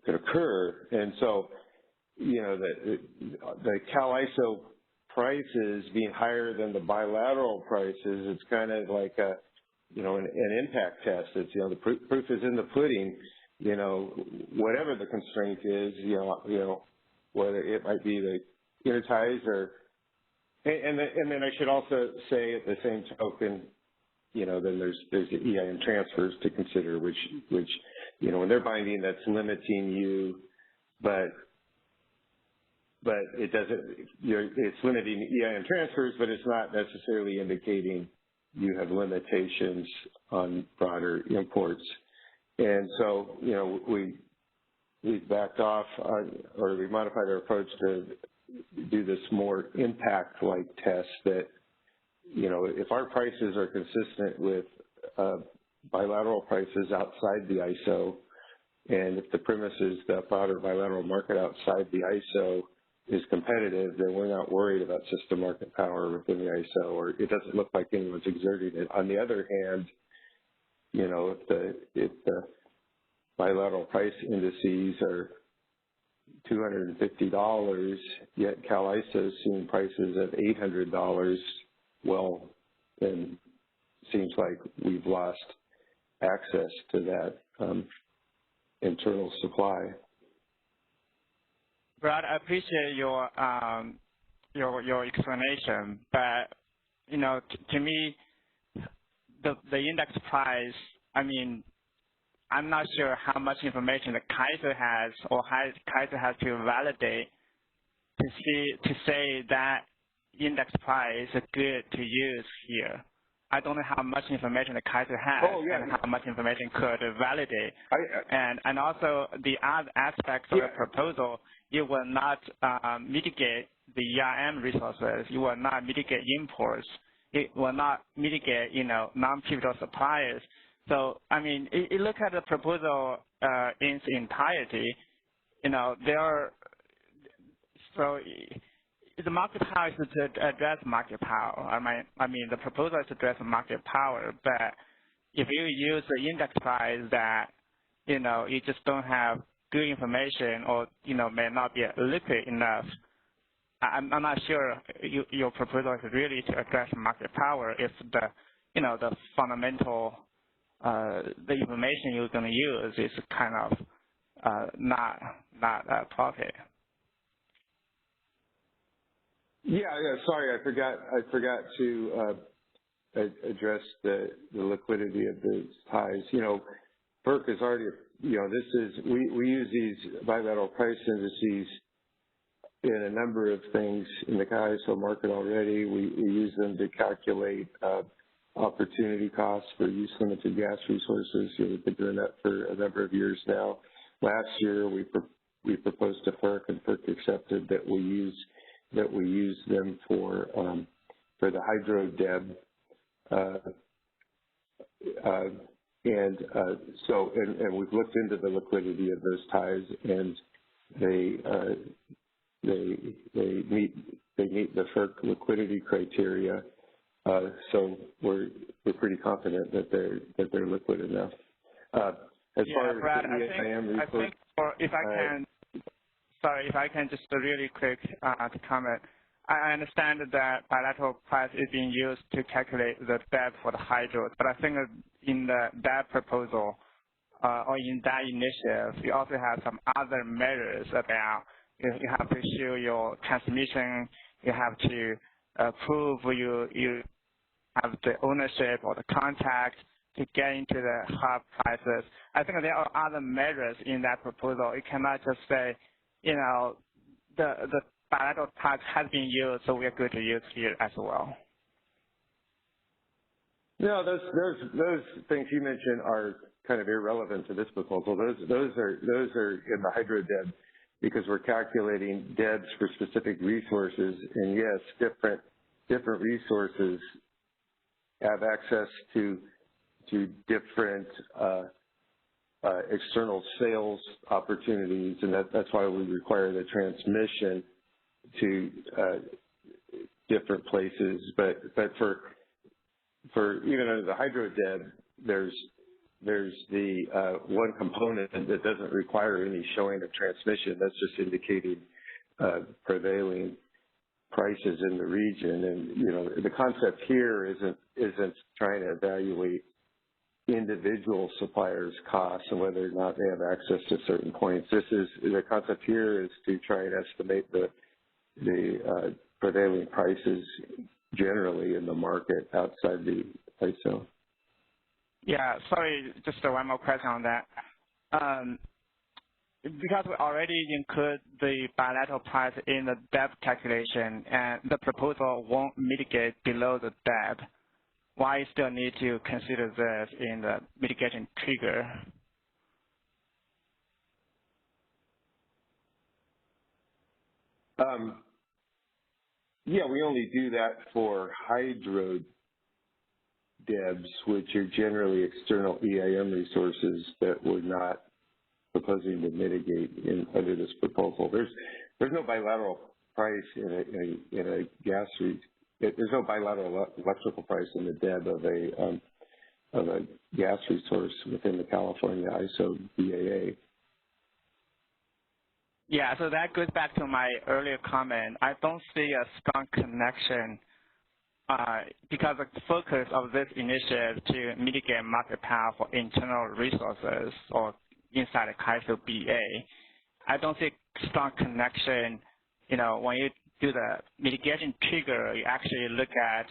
could occur. And so, the Cal ISO prices being higher than the bilateral prices, it's kind of like an impact test. It's the proof is in the pudding. Whatever the constraint is, whether it might be the interties or, and then I should also say at the same token, then there's the EIM transfers to consider, which when they're binding, that's limiting you, but it doesn't. It's limiting EIM transfers, but it's not necessarily indicating you have limitations on broader imports. And so, we backed off, or we modified our approach to do this more impact-like test that, if our prices are consistent with bilateral prices outside the ISO, and if the premise is that broader bilateral market outside the ISO is competitive, then we're not worried about system market power within the ISO, or it doesn't look like anyone's exerting it. On the other hand, if the bilateral price indices are $250, yet Cal ISO is seeing prices of $800, well, then it seems like we've lost access to that internal supply. Brad, I appreciate your explanation, but to me, the index price, I'm not sure how much information the Kaiser has or Kaiser has to validate to say that index price is good to use here. I don't know how much information the Kaiser has and how much information could validate. And also the other aspects of the proposal, you will not mitigate the ERM resources. You will not mitigate imports. It will not mitigate, non-pivotal suppliers. So, you look at the proposal in its entirety, the market power is to address market power. The proposal is to address market power, but if you use the index price that, you just don't have good information or, may not be liquid enough, I'm not sure your proposal is really to address market power if the fundamental, the information you're going to use is kind of not appropriate. Yeah. Sorry, I forgot to address the liquidity of the ties. FERC is already, we use these bilateral price indices in a number of things in the ISO market already. We use them to calculate opportunity costs for use-limited gas resources. We've been doing that for a number of years now. Last year, we proposed to FERC, and FERC accepted that we use them for the hydro DEB, and we've looked into the liquidity of those ties, and they meet the FERC liquidity criteria. So we're pretty confident that they're liquid enough. As far as Brad, the I think if I can just really quick comment. I understand that bilateral price is being used to calculate the debt for the hydros, but I think that in that proposal or in that initiative, you also have some other measures about you have to show your transmission, you have to prove you have the ownership or the contact to get into the hub prices. I think there are other measures in that proposal. You cannot just say, the bilateral price has been used, so we are going to use here as well. No, those things you mentioned are kind of irrelevant to this proposal. Those are in the hydro DEB because we're calculating DEBs for specific resources, and yes, different resources have access to different external sales opportunities, and that's why we require the transmission to different places. But for even under the hydro DEB, there's the one component that doesn't require any showing of transmission. That's just indicating prevailing prices in the region. And the concept here isn't trying to evaluate individual suppliers' costs and whether or not they have access to certain points. The concept here is to try and estimate the prevailing prices generally in the market outside the price zone. Yeah, sorry, just one more question on that. Because we already include the bilateral price in the DEB calculation and the proposal won't mitigate below the DEB, why you still need to consider this in the mitigation trigger? Yeah, we only do that for hydro DEBs, which are generally external EIM resources that we're not proposing to mitigate under this proposal. There's no bilateral price in a gas there's no bilateral electrical price in the DEB of a gas resource within the California ISO BAA. Yeah, so that goes back to my earlier comment. I don't see a strong connection because the focus of this initiative to mitigate market power for internal resources or inside the ISO BA. I don't see a strong connection. When you do the mitigation trigger, you actually look at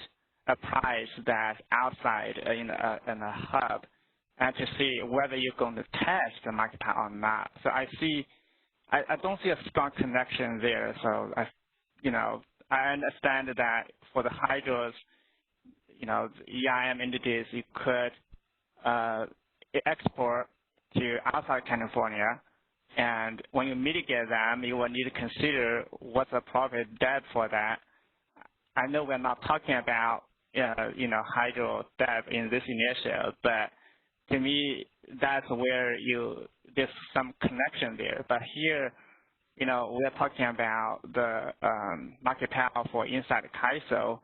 a price that's outside in a hub and to see whether you're going to test the market power or not. So I don't see a strong connection there. So I understand that for the hydros, EIM entities, you could export to outside California, and when you mitigate them, you will need to consider what's the appropriate DEB for that. I know we're not talking about hydro DEB in this initiative, but to me, that's where there's some connection there. But here, we're talking about the market power for inside the CAISO,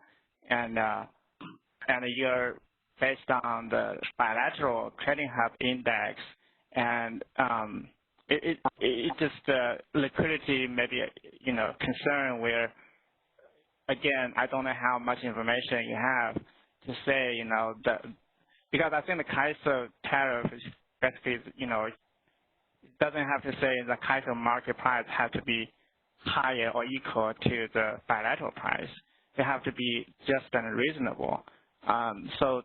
and you're based on the bilateral trading hub index, and it just liquidity may be concern where, again, I don't know how much information you have to say because I think the CAISO tariff is basically it doesn't have to say the CAISO market price has to be higher or equal to the bilateral price. They have to be just and reasonable. So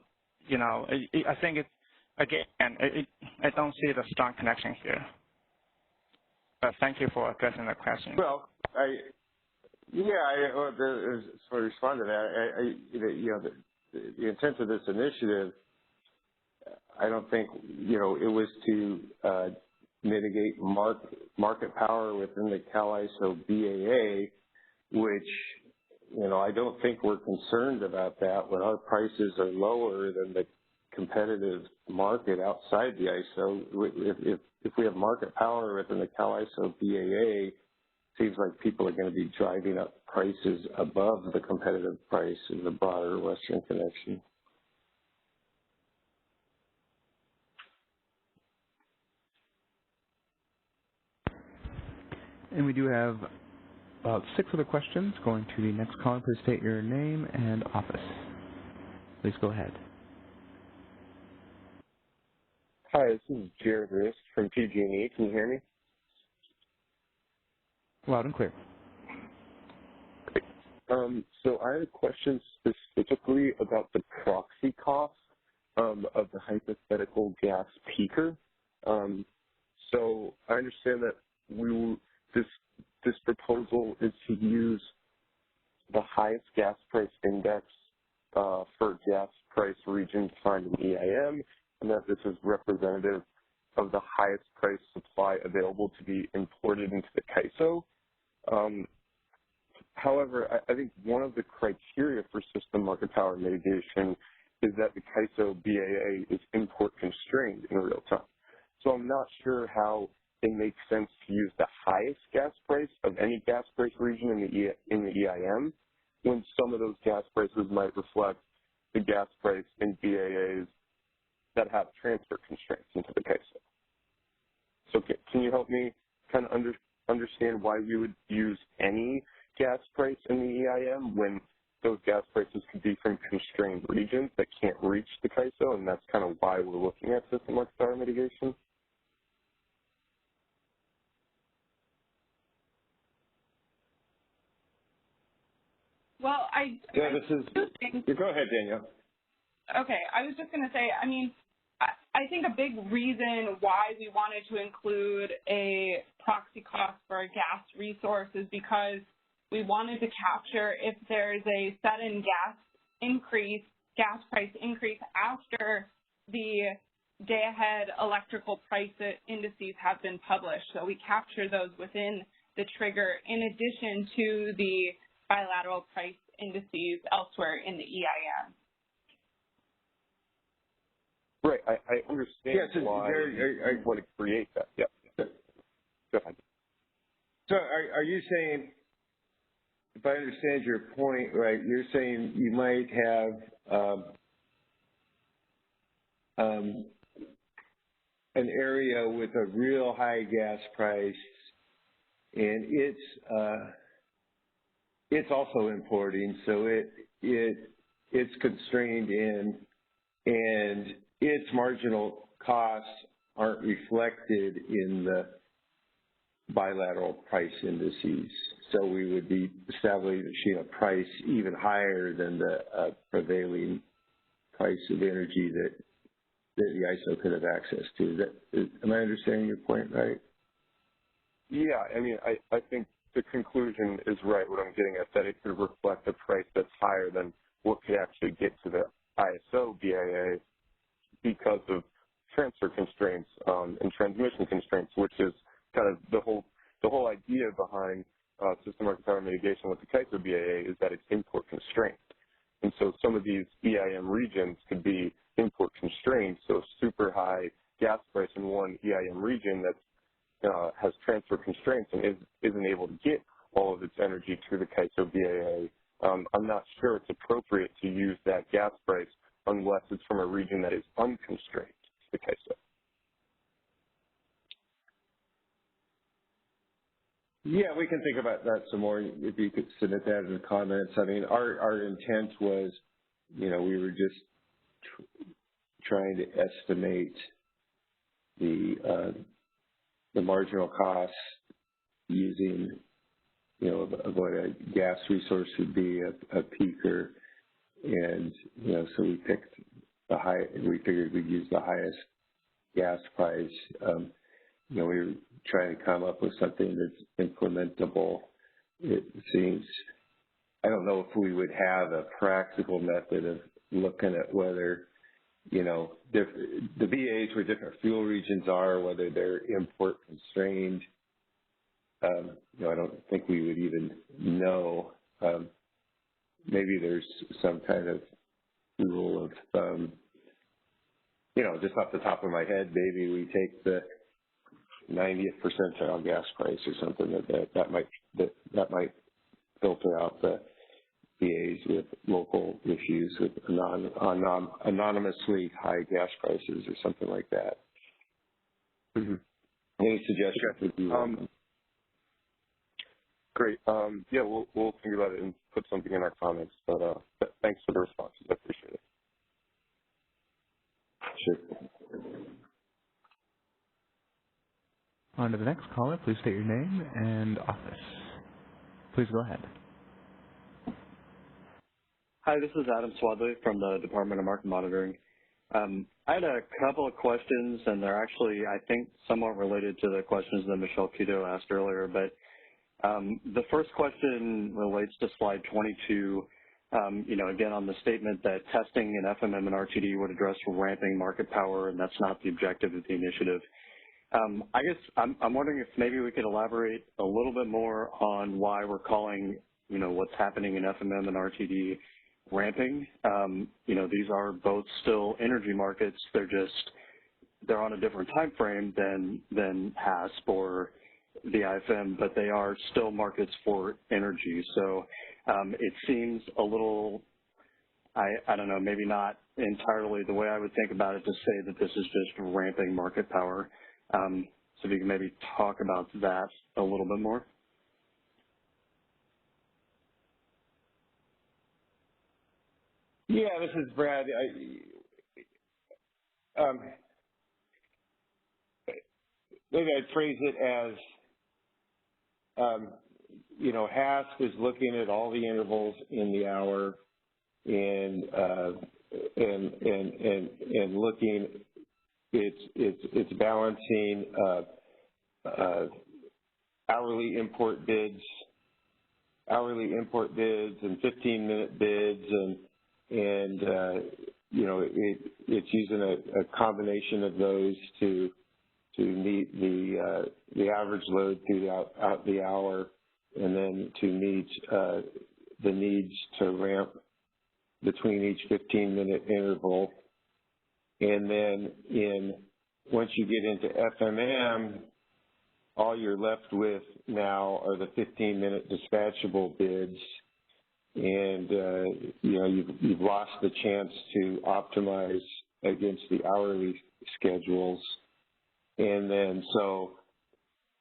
I think I don't see the strong connection here. But thank you for addressing the question. Well, to respond to that, the intent of this initiative, I don't think it was to mitigate market power within the CAISO BAA, which I don't think we're concerned about that when our prices are lower than the competitive market outside the ISO. If we have market power within the CAISO BAA, it seems like people are going to be driving up prices above the competitive price in the broader Western connection. And we do have about 6 other questions. Going to the next caller, please state your name and office. Please go ahead. Hi, this is Jared Risk from PG&E. Can you hear me? Loud and clear. Great. So I had a question specifically about the proxy cost of the hypothetical gas peaker. So I understand that this proposal is to use the highest gas price index for gas price region defined in EIM, and that this is representative of the highest price supply available to be imported into the CAISO. However, I think one of the criteria for system market power mitigation is that the CAISO BAA is import constrained in real time. So I'm not sure how it makes sense to use the highest gas price of any gas price region in the EIM when some of those gas prices might reflect the gas price in BAAs that have transfer constraints into the CAISO. So can you help me kind of understand why we would use any gas price in the EIM when those gas prices could be from constrained regions that can't reach the CAISO, and that's kind of why we're looking at system market power mitigation? Well, Go ahead, Danielle. Okay, I was just going to say, I mean, I think a big reason why we wanted to include a proxy cost for a gas resource is because we wanted to capture if there's a sudden gas price increase after the day-ahead electrical price indices have been published. So we capture those within the trigger in addition to the bilateral price indices elsewhere in the EIM. Right, I understand why you want to create that. Yeah. Go ahead. So are you saying, if I understand your point right, you're saying you might have an area with a real high gas price, and it's also importing, so it's constrained in, and its marginal costs aren't reflected in the bilateral price indices. So we would be establishing a price even higher than the prevailing price of energy that the ISO could have access to. Am I understanding your point right? Yeah, I mean, I think the conclusion is right. What I'm getting at, that it could reflect a price that's higher than what could actually get to the ISO BAA because of transfer constraints and transmission constraints, which is kind of the whole idea behind system market power mitigation with the CAISO BAA is that it's import constrained. And so some of these EIM regions could be import constrained, so super high gas price in one EIM region that has transfer constraints and isn't able to get all of its energy through the CAISO BAA. I'm not sure it's appropriate to use that gas price unless it's from a region that is unconstrained to the CAISO. Yeah, we can think about that some more. If you could submit that in the comments. I mean, our intent was, we were just trying to estimate the marginal costs using, of what a gas resource would be, a peaker, and so we picked we figured we'd use the highest gas price. We were trying to come up with something that's implementable. It seems, I don't know if we would have a practical method of looking at whether, the BAs where different fuel regions are, whether they're import constrained. I don't think we would even know. Maybe there's some kind of rule of thumb, just off the top of my head, maybe we take the 90th percentile gas price or something that might filter out the BAs with local issues with anonymously high gas prices or something like that. Mm-hmm. Any suggestions would be welcome. Great. Yeah, we'll think about it and put something in our comments. But thanks for the responses. I appreciate it. Sure. On to the next caller. Please state your name and office. Please go ahead. Hi, this is Adam Swadley from the Department of Market Monitoring. I had a couple of questions, and they're actually, I think, somewhat related to the questions that Michelle Quito asked earlier. But the first question relates to slide 22. Again, on the statement that testing in FMM and RTD would address ramping market power, and that's not the objective of the initiative. I guess I'm wondering if maybe we could elaborate a little bit more on why we're calling, what's happening in FMM and RTD ramping. These are both still energy markets. They're on a different time frame than HASP or the IFM, but they are still markets for energy. So it seems a little, I don't know, maybe not entirely the way I would think about it to say that this is just ramping market power. So if you can maybe talk about that a little bit more. Yeah, this is Brad. Maybe I'd phrase it as, HASP is looking at all the intervals in the hour and looking. It's balancing hourly import bids and 15-minute bids, and it's using a combination of those to meet the average load throughout the hour, and then to meet the needs to ramp between each 15-minute interval. And then once you get into FMM, all you're left with now are the 15-minute dispatchable bids, and you've lost the chance to optimize against the hourly schedules. And then so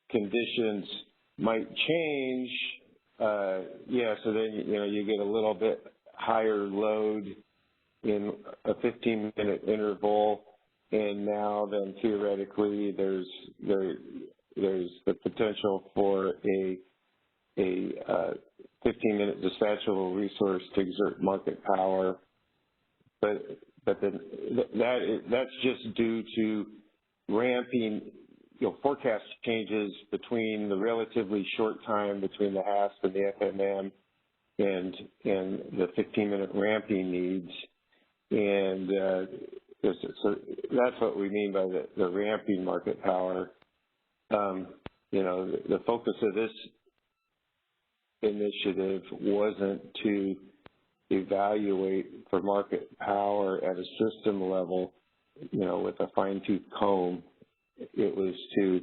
conditions might change. So then you get a little bit higher load in a 15-minute interval, and now then theoretically there's the potential for a 15-minute dispatchable resource to exert market power, but then that's just due to ramping, forecast changes between the relatively short time between the HASP and the FMM and the 15-minute ramping needs. And so that's what we mean by the ramping market power. The focus of this initiative wasn't to evaluate for market power at a system level, with a fine-tooth comb. It was to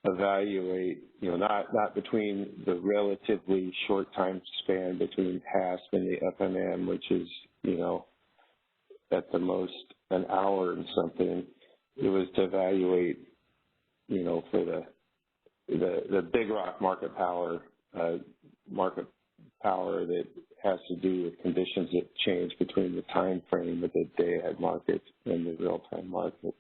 evaluate, not between the relatively short time span between HASP and the FMM, which is, at the most an hour and something. It was to evaluate, for the big rock market power that has to do with conditions that change between the time frame of the day-ahead market and the real-time market.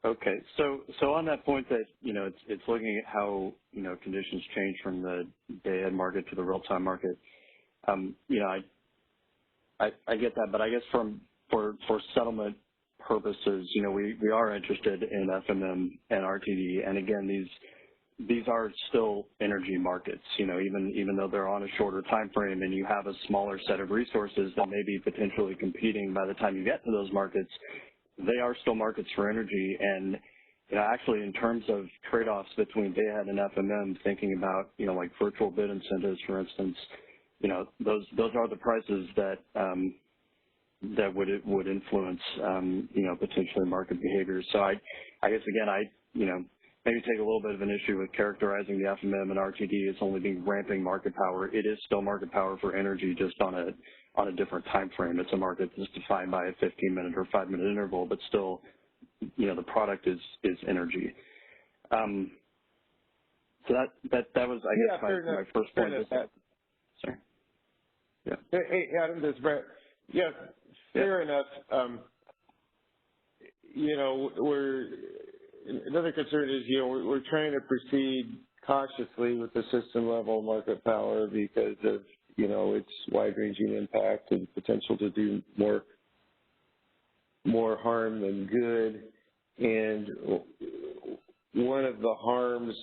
Okay, so on that point that, it's looking at how, conditions change from the day-ahead market to the real-time market, I get that, but I guess for settlement purposes, we are interested in FMM and RTD, and again, these are still energy markets, even though they're on a shorter time frame and you have a smaller set of resources that may be potentially competing by the time you get to those markets, they are still markets for energy. And actually in terms of trade-offs between day-ahead and FMM, thinking about, like virtual bid incentives, for instance, those are the prices that would influence, potentially market behavior. So I guess, again, maybe take a little bit of an issue with characterizing the FMM and RTD as only being ramping market power. It is still market power for energy, just on a different time frame. It's a market that's defined by a 15-minute or 5-minute interval, but still, the product is energy. So that was, I guess, my first point. Sorry. Yeah. Hey, Adam, this is Brett. Yeah, fair enough. You know, another concern is, you know, we're trying to proceed cautiously with the system level market power because of, you know, its wide-ranging impact and potential to do more harm than good. And one of the harms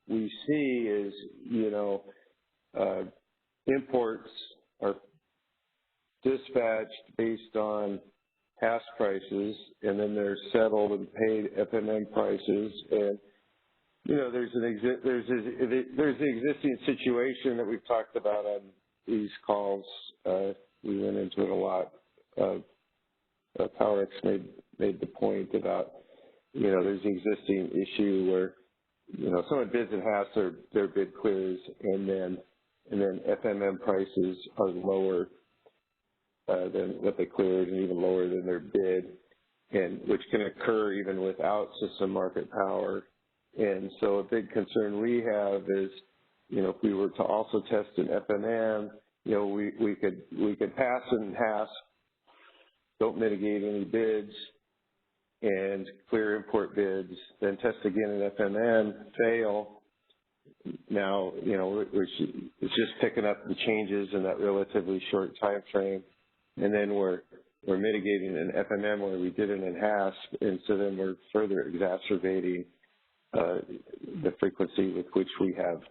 we see is, you know, imports are dispatched based on hash prices, and then they're settled and paid FMM prices. And you know, there's the existing situation that we've talked about on these calls. We went into it a lot. PowerX made the point about, you know, there's the existing issue where, you know, someone bids and has their bid clears, and then FMM prices are lower than what they cleared and even lower than their bid, and which can occur even without system market power. And so a big concern we have is, you know, if we were to also test an FMM, you know, we could pass and pass, don't mitigate any bids, and clear import bids, then test again an FMM, fail. Now, you know, it's just picking up the changes in that relatively short time frame, and then we're mitigating an FMM where we did an enhance, and so then we're further exacerbating the frequency with which we have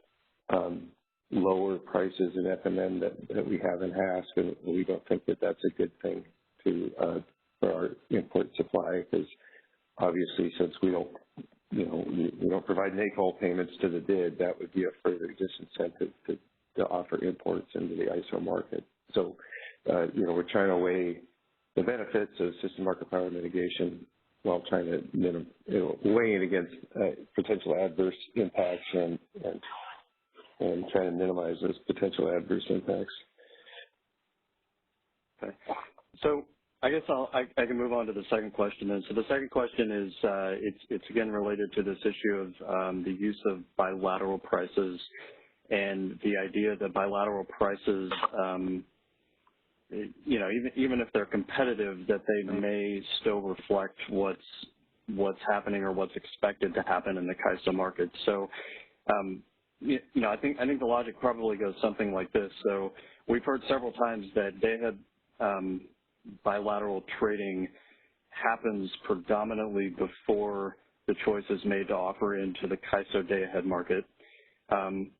lower prices in FMM that we have in HASC, and we don't think that that's a good thing for our import supply, because obviously since we don't, you know, we don't provide make-whole payments to the bid, that would be a further disincentive to offer imports into the ISO market. So, you know, we're trying to weigh the benefits of system market power mitigation while trying to weigh it against potential adverse impacts and trying to minimize those potential adverse impacts. Okay. So I guess I can move on to the second question. And so the second question is it's again related to this issue of the use of bilateral prices and the idea that bilateral prices, you know, even if they're competitive, that they may still reflect what's happening or what's expected to happen in the CAISO market. So, you know, I think the logic probably goes something like this. So we've heard several times that day-ahead bilateral trading happens predominantly before the choice is made to offer into the CAISO day-ahead market,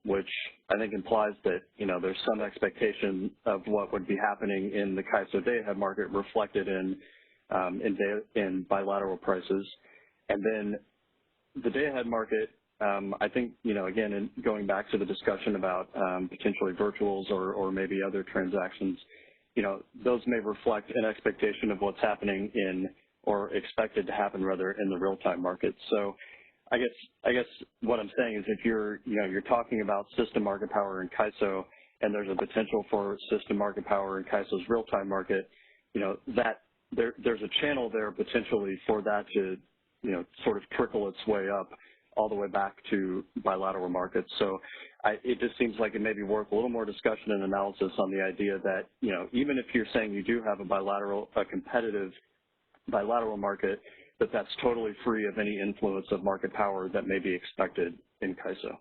which I think implies that, you know, there's some expectation of what would be happening in the CAISO day-ahead market reflected in bilateral prices. And then the day-ahead market, I think, you know, again, in going back to the discussion about potentially virtuals or maybe other transactions, you know, those may reflect an expectation of what's happening in, or expected to happen rather, in the real-time market. So I guess what I'm saying is if you're talking about system market power in CAISO and there's a potential for system market power in CAISO's real-time market, you know, that there's a channel there potentially for that to, you know, sort of trickle its way up all the way back to bilateral markets. So it just seems like it may be worth a little more discussion and analysis on the idea that, you know, even if you're saying you do have a competitive bilateral market, that's totally free of any influence of market power that may be expected in CAISO.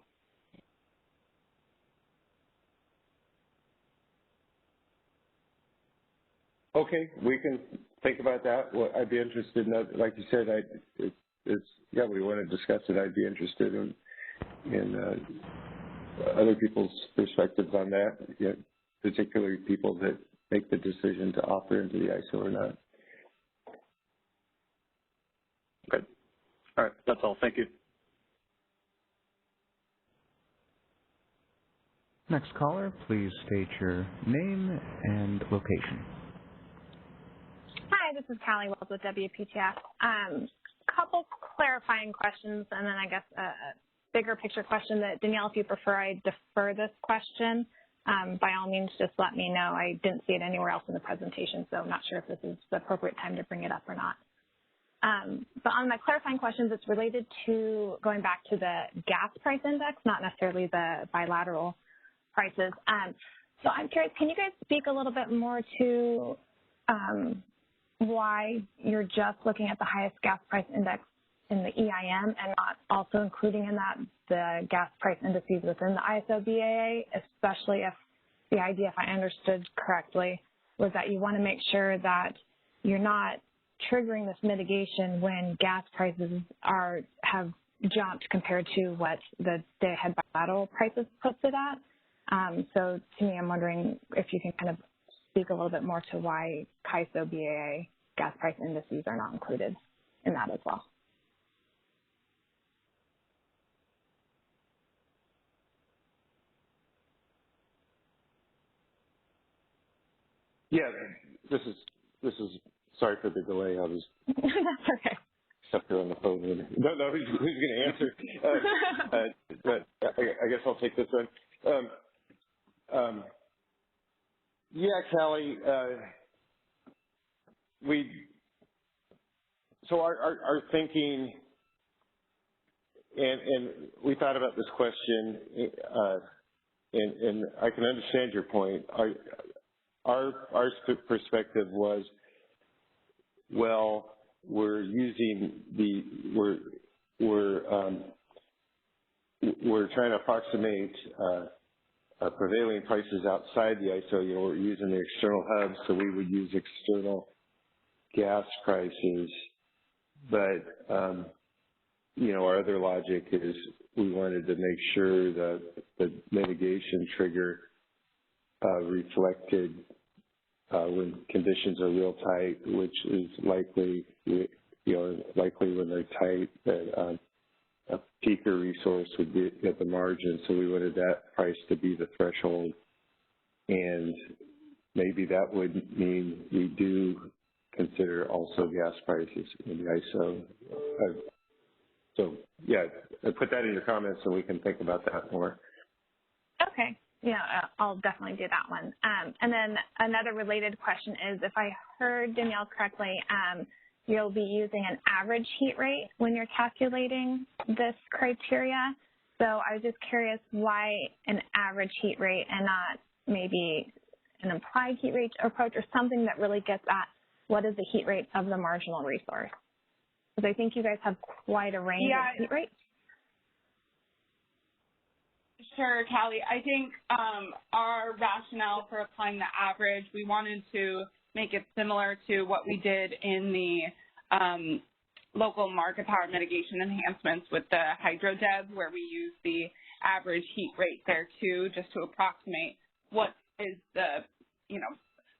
Okay, we can think about that. Well, I'd be interested in that. Like you said, yeah, we want to discuss it. I'd be interested in other people's perspectives on that, you know, particularly people that make the decision to offer into the ISO or not. Okay. All right. That's all. Thank you. Next caller, please state your name and location. Hi, this is Callie Wells with WPTF. Couple clarifying questions, and then I guess a bigger picture question that, Danielle, if you prefer, I defer this question. By all means, just let me know. I didn't see it anywhere else in the presentation, so I'm not sure if this is the appropriate time to bring it up or not. But on my clarifying questions, it's related to going back to the gas price index, not necessarily the bilateral prices. So I'm curious, can you guys speak a little bit more to why you're just looking at the highest gas price index in the EIM and not also including in that the gas price indices within the ISO BAA, especially if the idea, if I understood correctly, was that you want to make sure that you're not triggering this mitigation when gas prices have jumped compared to what the day-ahead bilateral prices puts it at. So to me, I'm wondering if you can kind of speak a little bit more to why ISO BAA gas price indices are not included in that as well. Yeah, this is sorry for the delay. I was That's okay. stuck here on the phone. Don't know who's going to answer, but I guess I'll take this one. Yeah, Callie, so our thinking, and we thought about this question, and I can understand your point. Our perspective was, well, we're trying to approximate prevailing prices outside the ISO. You know, we're using the external hubs, so we would use external gas prices. But you know, our other logic is we wanted to make sure that the mitigation trigger reflected when conditions are real tight, which is likely, likely when they're tight, that a peaker resource would be at the margin. So we wanted that price to be the threshold, and maybe that would mean we do consider also gas prices in the ISO. So yeah, put that in your comments so we can think about that more. Okay. Yeah, I'll definitely do that one. And then another related question is, if I heard Danielle correctly, you'll be using an average heat rate when you're calculating this criteria. So I was just curious why an average heat rate and not maybe an implied heat rate approach, or something that really gets at what is the heat rate of the marginal resource? Because I think you guys have quite a range of heat rates. Sure, Callie. I think our rationale for applying the average, we wanted to make it similar to what we did in the local market power mitigation enhancements with the hydro dev, where we use the average heat rate there too, just to approximate what is the,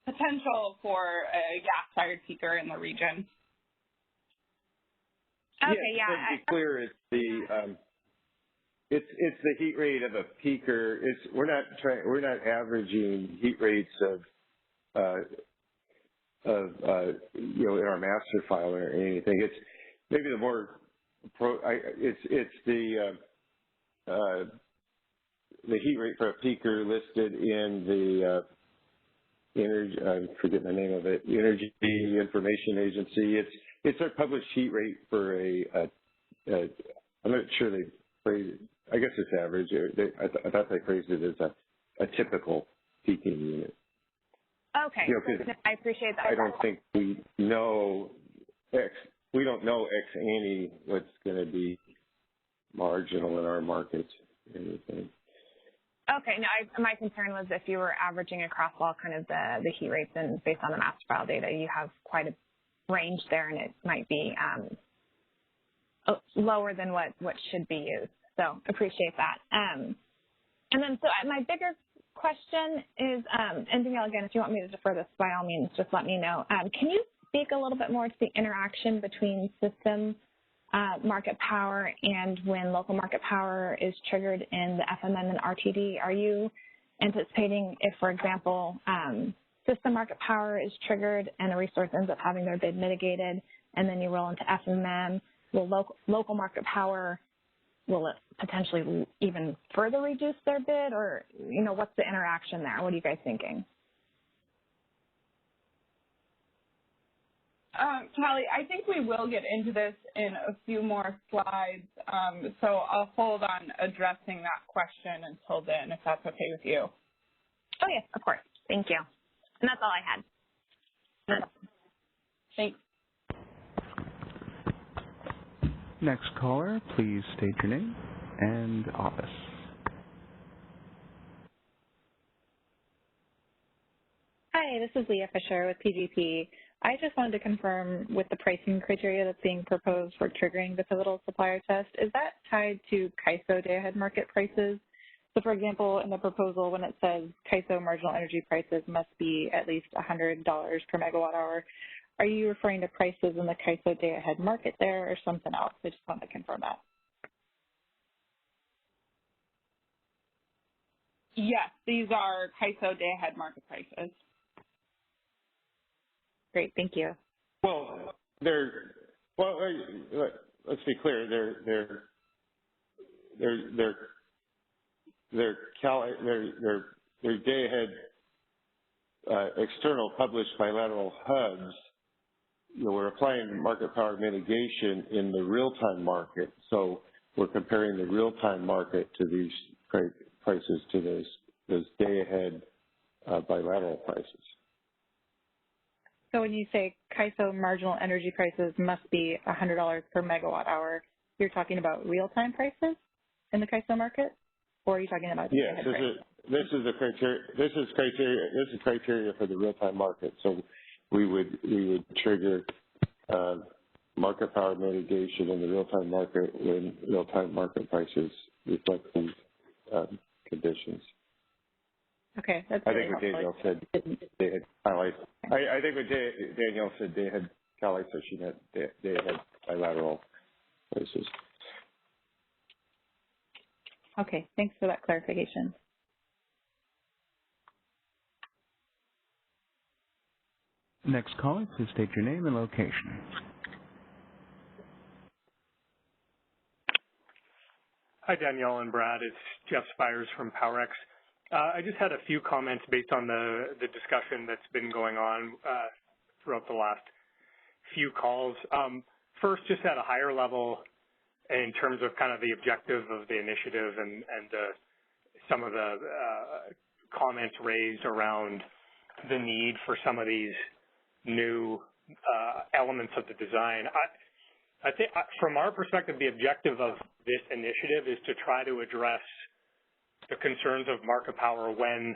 potential for a gas-fired peaker in the region. Okay, yeah. To be clear, it's the heat rate of a peaker. We're not averaging heat rates of in our master file or anything. It's maybe the more it's the heat rate for a peaker listed in the energy. I forget the name of it. Energy Information Agency. It's our published heat rate for I'm not sure they phrase it. I guess it's average. I thought they phrased it as a typical peaking unit. Okay, I appreciate that. I don't think we know we don't know ex ante what's going to be marginal in our markets or anything. Okay, no, my concern was if you were averaging across all kind of the heat rates, and based on the master file data, you have quite a range there, and it might be lower than what should be used. So appreciate that. And then, so my bigger question is, and Danielle, again, if you want me to defer this, by all means, just let me know. Can you speak a little bit more to the interaction between system market power and when local market power is triggered in the FMM and RTD? Are you anticipating if, for example, system market power is triggered and a resource ends up having their bid mitigated, and then you roll into FMM, will local market power, will it potentially even further reduce their bid, or, what's the interaction there? What are you guys thinking? Callie, I think we will get into this in a few more slides, so I'll hold on addressing that question until then, if that's okay with you. Oh, yes, of course. Thank you. And that's all I had. Thanks. Next caller, please state your name and office. Hi, this is Leah Fisher with PGP. I just wanted to confirm with the pricing criteria that's being proposed for triggering the pivotal supplier test, is that tied to CAISO day-ahead market prices? So, for example, in the proposal, when it says CAISO marginal energy prices must be at least $100 per megawatt hour, are you referring to prices in the CAISO day-ahead market there or something else? I just wanted to confirm that. Yes, these are CAISO day-ahead market prices. Great, thank you. Well, let's be clear. They're day-ahead external published bilateral hubs. You know, we're applying market power mitigation in the real-time market, so we're comparing the real-time market to these prices to those day-ahead bilateral prices. So when you say CAISO marginal energy prices must be $100 per megawatt hour, you're talking about real-time prices in the CAISO market, or are you talking about? Yes, this is criteria for the real-time market. So we would trigger market power mitigation in the real-time market when real-time market prices reflect these conditions. Okay, that's I think what Danielle said they had highlights. I think what Danielle said they had highlights, so she meant they had bilateral prices. Okay, thanks for that clarification. Next caller, please state your name and location. Hi, Danielle and Brad. It's Jeff Spires from PowerX. I just had a few comments based on the discussion that's been going on throughout the last few calls. First, just at a higher level, in terms of kind of the objective of the initiative and some of the comments raised around the need for some of these new elements of the design. I think from our perspective, the objective of this initiative is to try to address the concerns of market power when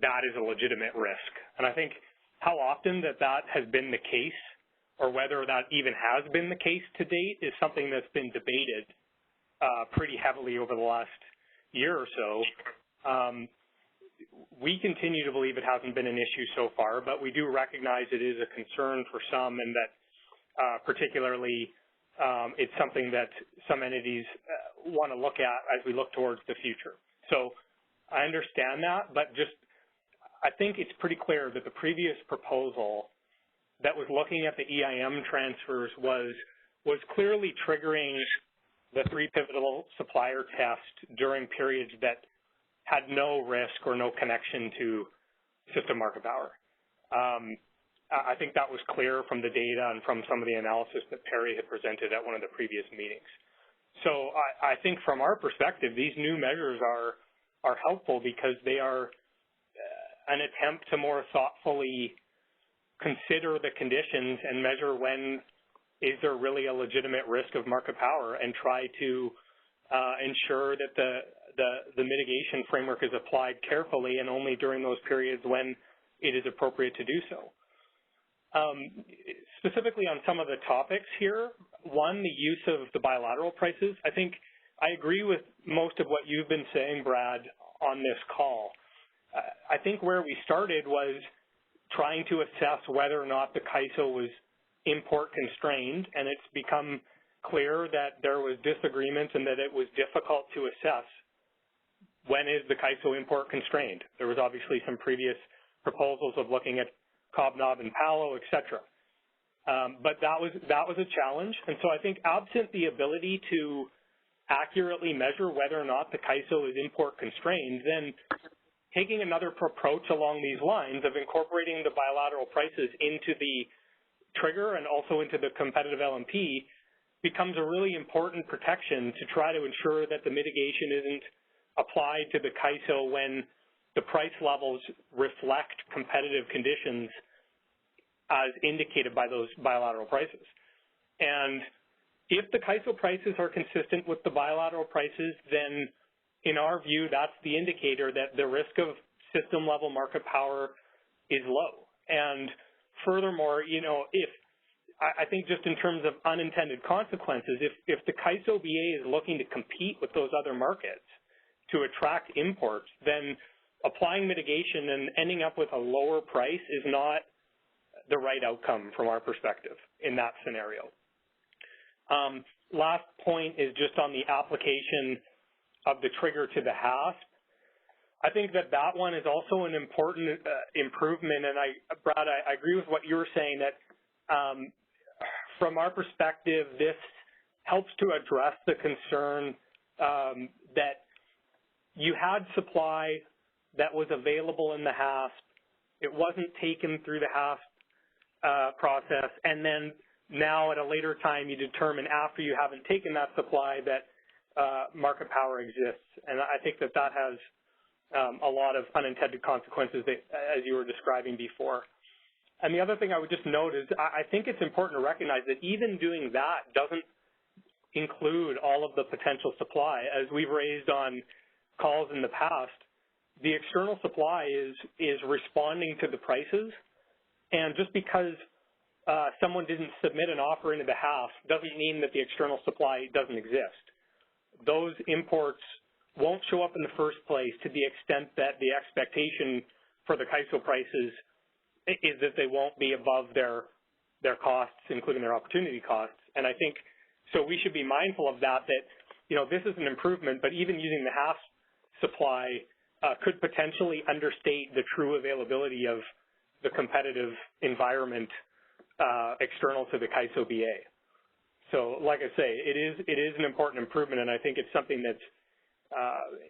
that is a legitimate risk. And I think how often that has been the case, or whether that even has been the case to date, is something that's been debated pretty heavily over the last year or so. We continue to believe it hasn't been an issue so far, but we do recognize it is a concern for some, and that particularly it's something that some entities want to look at as we look towards the future. So I understand that, but I think it's pretty clear that the previous proposal that was looking at the EIM transfers was clearly triggering the three pivotal supplier test during periods that had no risk or no connection to system market power. I think that was clear from the data and from some of the analysis that Perry had presented at one of the previous meetings. So I think from our perspective, these new measures are helpful because they are an attempt to more thoughtfully consider the conditions and measure when is there really a legitimate risk of market power, and try to ensure that the mitigation framework is applied carefully and only during those periods when it is appropriate to do so. Specifically on some of the topics here, one, the use of the bilateral prices. I think I agree with most of what you've been saying, Brad, on this call. I think where we started was trying to assess whether or not the CAISO was import constrained, and it's become clear that there was disagreements and that it was difficult to assess when is the CAISO import constrained. There was obviously some previous proposals of looking at Cobb, Knob, and Palo, et cetera. But that was a challenge. And so I think absent the ability to accurately measure whether or not the CAISO is import constrained, then taking another approach along these lines of incorporating the bilateral prices into the trigger and also into the competitive LMP becomes a really important protection to try to ensure that the mitigation isn't applied to the CAISO when the price levels reflect competitive conditions as indicated by those bilateral prices. And if the CAISO prices are consistent with the bilateral prices, then in our view, that's the indicator that the risk of system-level market power is low. And furthermore, you know, I think just in terms of unintended consequences, if the CAISO BA is looking to compete with those other markets to attract imports, then applying mitigation and ending up with a lower price is not the right outcome from our perspective in that scenario. Last point is just on the application of the trigger to the HASP. I think that that one is also an important improvement, and Brad, I agree with what you were saying, that from our perspective, this helps to address the concern that you had supply that was available in the HASP, it wasn't taken through the HASP process, and then now at a later time you determine after you haven't taken that supply that market power exists. And I think that that has a lot of unintended consequences that, as you were describing before. And the other thing I would just note is I think it's important to recognize that even doing that doesn't include all of the potential supply. As we've raised on calls in the past, the external supply is responding to the prices, and just because someone didn't submit an offer into the HASP doesn't mean that the external supply doesn't exist. Those imports won't show up in the first place to the extent that the expectation for the CAISO prices is that they won't be above their costs, including their opportunity costs. And I think, so we should be mindful of that, you know, this is an improvement, but even using the HASP supply could potentially understate the true availability of the competitive environment external to the CAISO BA. So like I say, it is an important improvement, and I think it's something that's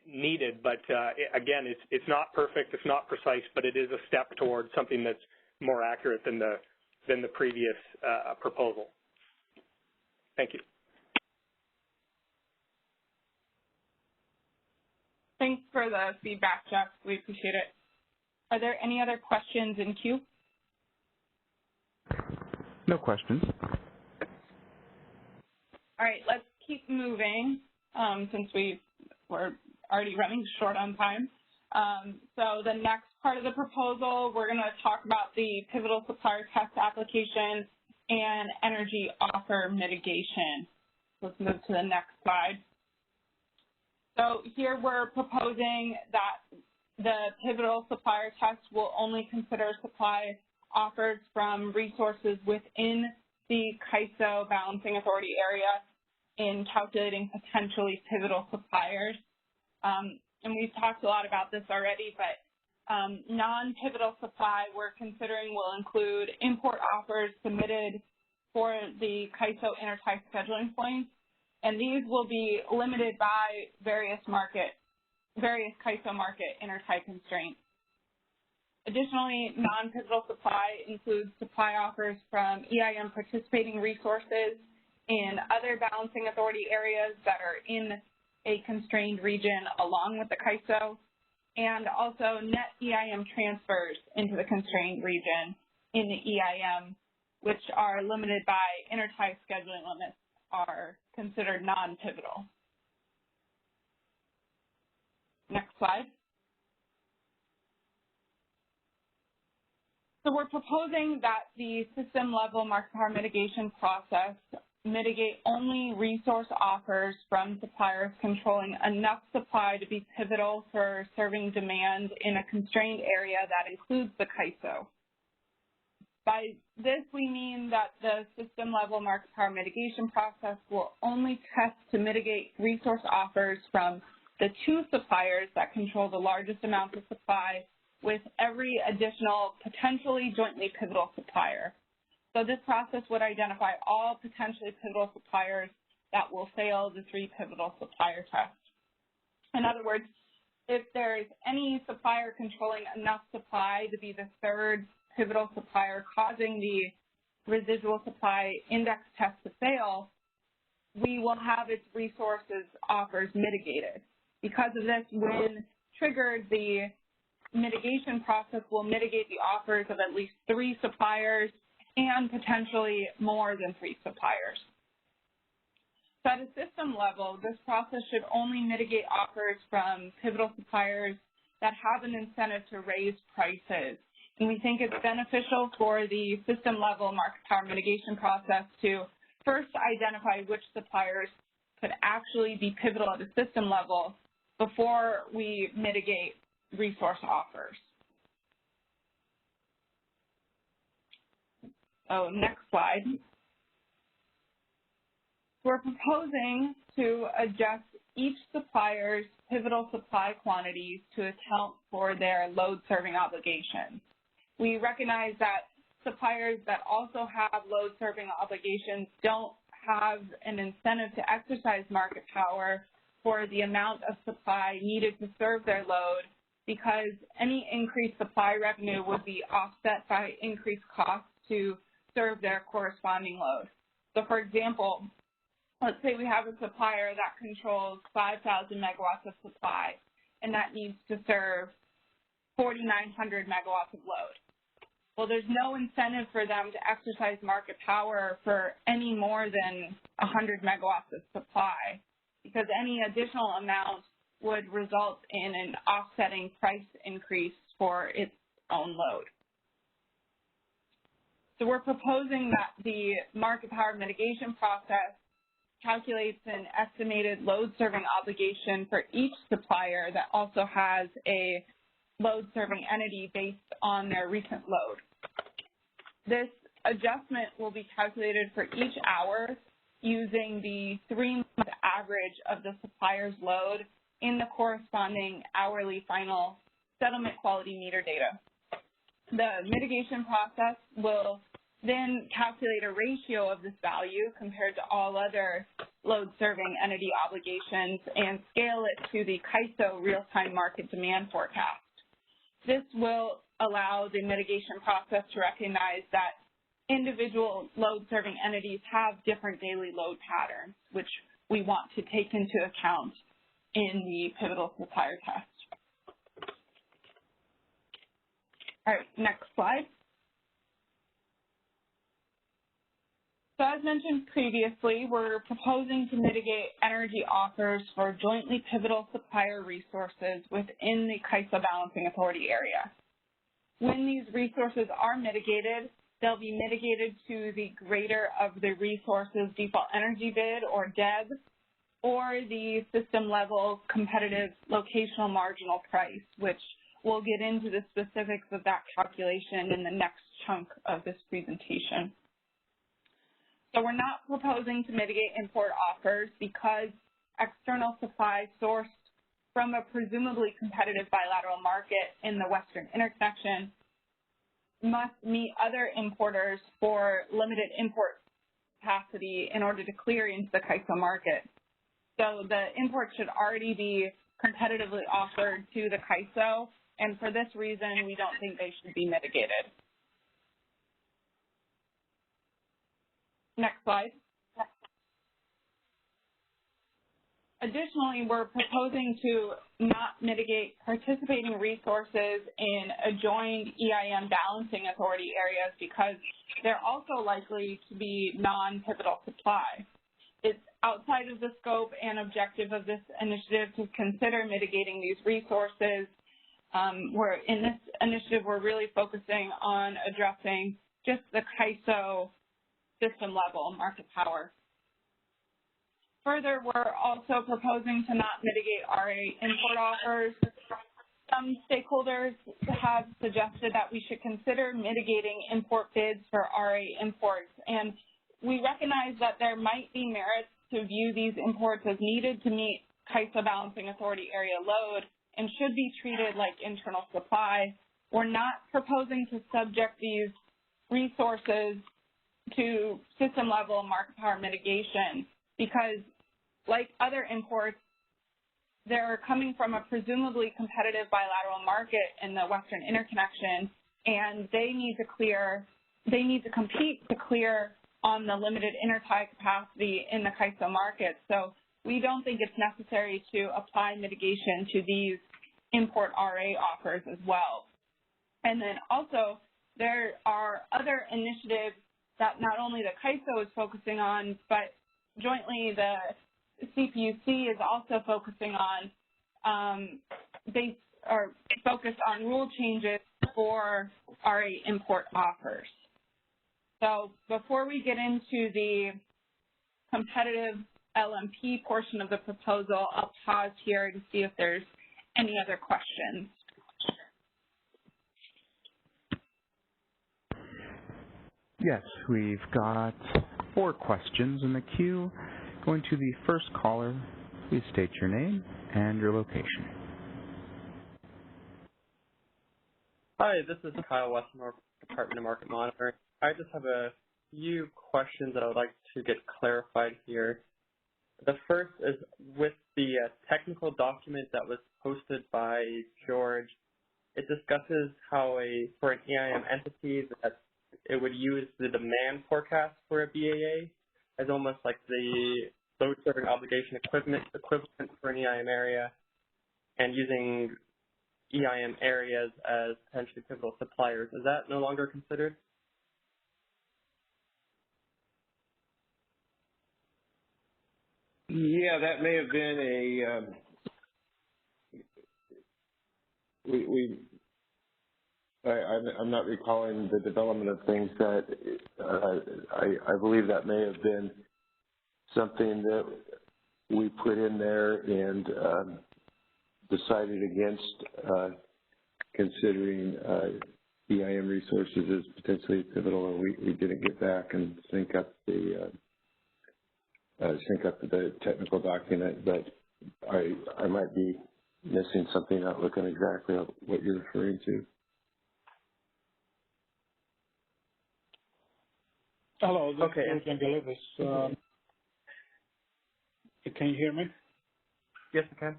needed, but again, it's not perfect, it's not precise, but it is a step towards something that's more accurate than the previous proposal. Thank you. Thanks for the feedback, Jeff. We appreciate it. Are there any other questions in queue? No questions. All right, let's keep moving since we're already running short on time. So the next part of the proposal, we're going to talk about the pivotal supplier test application and energy offer mitigation. Let's move to the next slide. So here we're proposing that the pivotal supplier test will only consider supply offers from resources within the CAISO balancing authority area in calculating potentially pivotal suppliers. And we've talked a lot about this already, but non-pivotal supply we're considering will include import offers submitted for the CAISO intertype scheduling points, and these will be limited by various CAISO market intertype constraints. Additionally, non-pivotal supply includes supply offers from EIM participating resources in other balancing authority areas that are in a constrained region along with the CAISO, and also net EIM transfers into the constrained region in the EIM, which are limited by intertype scheduling limits, are considered non-pivotal. Next slide. So we're proposing that the system-level market power mitigation process mitigate only resource offers from suppliers controlling enough supply to be pivotal for serving demand in a constrained area that includes the CAISO. By this, we mean that the system-level market power mitigation process will only test to mitigate resource offers from the two suppliers that control the largest amount of supply with every additional potentially jointly pivotal supplier. So this process would identify all potentially pivotal suppliers that will fail the three pivotal supplier test. In other words, if there's any supplier controlling enough supply to be the third pivotal supplier causing the residual supply index test to fail, we will have its resources offers mitigated. Because of this, when triggered, the mitigation process will mitigate the offers of at least 3 suppliers and potentially more than 3 suppliers. So at a system level, this process should only mitigate offers from pivotal suppliers that have an incentive to raise prices. And we think it's beneficial for the system level market power mitigation process to first identify which suppliers could actually be pivotal at the system level before we mitigate resource offers. So next slide. We're proposing to adjust each supplier's pivotal supply quantities to account for their load-serving obligations. We recognize that suppliers that also have load-serving obligations don't have an incentive to exercise market power for the amount of supply needed to serve their load, because any increased supply revenue would be offset by increased costs to serve their corresponding load. So for example, let's say we have a supplier that controls 5,000 megawatts of supply, and that needs to serve 4,900 megawatts of load. Well, there's no incentive for them to exercise market power for any more than 100 megawatts of supply, because any additional amount would result in an offsetting price increase for its own load. So we're proposing that the market power mitigation process calculates an estimated load-serving obligation for each supplier that also has a load-serving entity based on their recent load. This adjustment will be calculated for each hour using the 3-month average of the supplier's load in the corresponding hourly final settlement quality meter data. The mitigation process will then calculate a ratio of this value compared to all other load-serving entity obligations and scale it to the CAISO real-time market demand forecast. This will allow the mitigation process to recognize that individual load-serving entities have different daily load patterns, which we want to take into account in the pivotal supplier test. All right, next slide. So as mentioned previously, we're proposing to mitigate energy offers for jointly pivotal supplier resources within the CAISO Balancing Authority area. When these resources are mitigated, they'll be mitigated to the greater of the resource's default energy bid, or DEB, or the system-level competitive locational marginal price, which we'll get into the specifics of that calculation in the next chunk of this presentation. So we're not proposing to mitigate import offers because external supply sourced from a presumably competitive bilateral market in the Western interconnection must meet other importers for limited import capacity in order to clear into the CAISO market. So the imports should already be competitively offered to the CAISO, and for this reason, we don't think they should be mitigated. Next slide. Additionally, we're proposing to not mitigate participating resources in adjoined EIM balancing authority areas because they're also likely to be non-pivotal supply. It's outside of the scope and objective of this initiative to consider mitigating these resources. In this initiative, we're really focusing on addressing just the CAISO system level market power. Further, we're also proposing to not mitigate RA import offers. Some stakeholders have suggested that we should consider mitigating import bids for RA imports, and we recognize that there might be merits to view these imports as needed to meet CAISO Balancing Authority area load and should be treated like internal supply. We're not proposing to subject these resources to system-level market power mitigation because, like other imports, they're coming from a presumably competitive bilateral market in the Western interconnection, and they need to clear they need to compete to clear on the limited intertie capacity in the CAISO market. So we don't think it's necessary to apply mitigation to these import RA offers as well. And then also, there are other initiatives that not only the CAISO is focusing on, but jointly the CPUC is also focusing on, focused on rule changes for RA import offers. So before we get into the competitive LMP portion of the proposal, I'll pause here to see if there's any other questions. Yes, we've got 4 questions in the queue. Going to the first caller, please state your name and your location. Hi, this is Kyle Westmore, Department of Market Monitoring. I just have a few questions that I would like to get clarified here. The first is with the technical document that was posted by George. It discusses how for an EIM entity that it would use the demand forecast for a BAA as almost like the load serving obligation equivalent for an EIM area, and using EIM areas as potentially pivotal suppliers. Is that no longer considered? Yeah, that may have been I'm not recalling the development of things that I believe that may have been something that we put in there and decided against considering EIM resources as potentially pivotal, and we didn't get back and sync up the technical document, but I might be missing something, not looking exactly at what you're referring to. Hello, this is Angelides. Can you hear me? Yes, I can.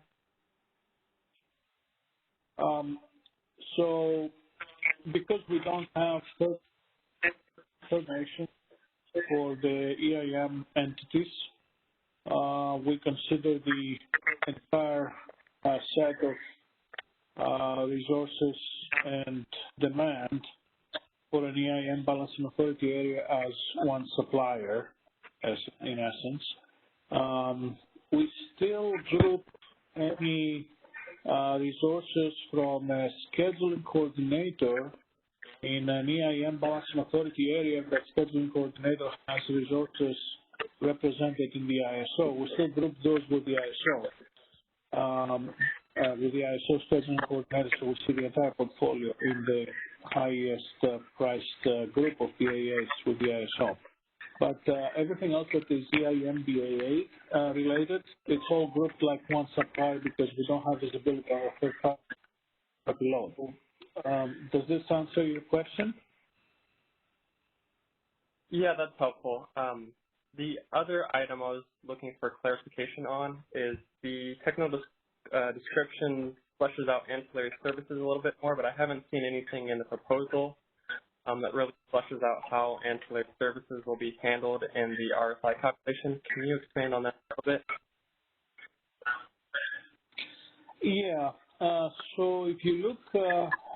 So, because we don't have information for the EIM entities, we consider the entire set of resources and demand for an EIM balancing authority area as one supplier, as in essence. We still group any resources from a scheduling coordinator in an EIM balancing authority area. That scheduling coordinator has resources represented in the ISO. We still group those with the ISO. With the ISO scheduling coordinator, so we see the entire portfolio in the highest priced group of BAAs with the ISO. But everything else that is EIM BAA related, it's all grouped like one supplier because we don't have visibility on our third-party load. Does this answer your question? Yeah, that's helpful. The other item I was looking for clarification on is the technical description fleshes out ancillary services a little bit more, but I haven't seen anything in the proposal that really fleshes out how ancillary services will be handled in the RFI calculation. Can you expand on that a little bit? Yeah. So if you look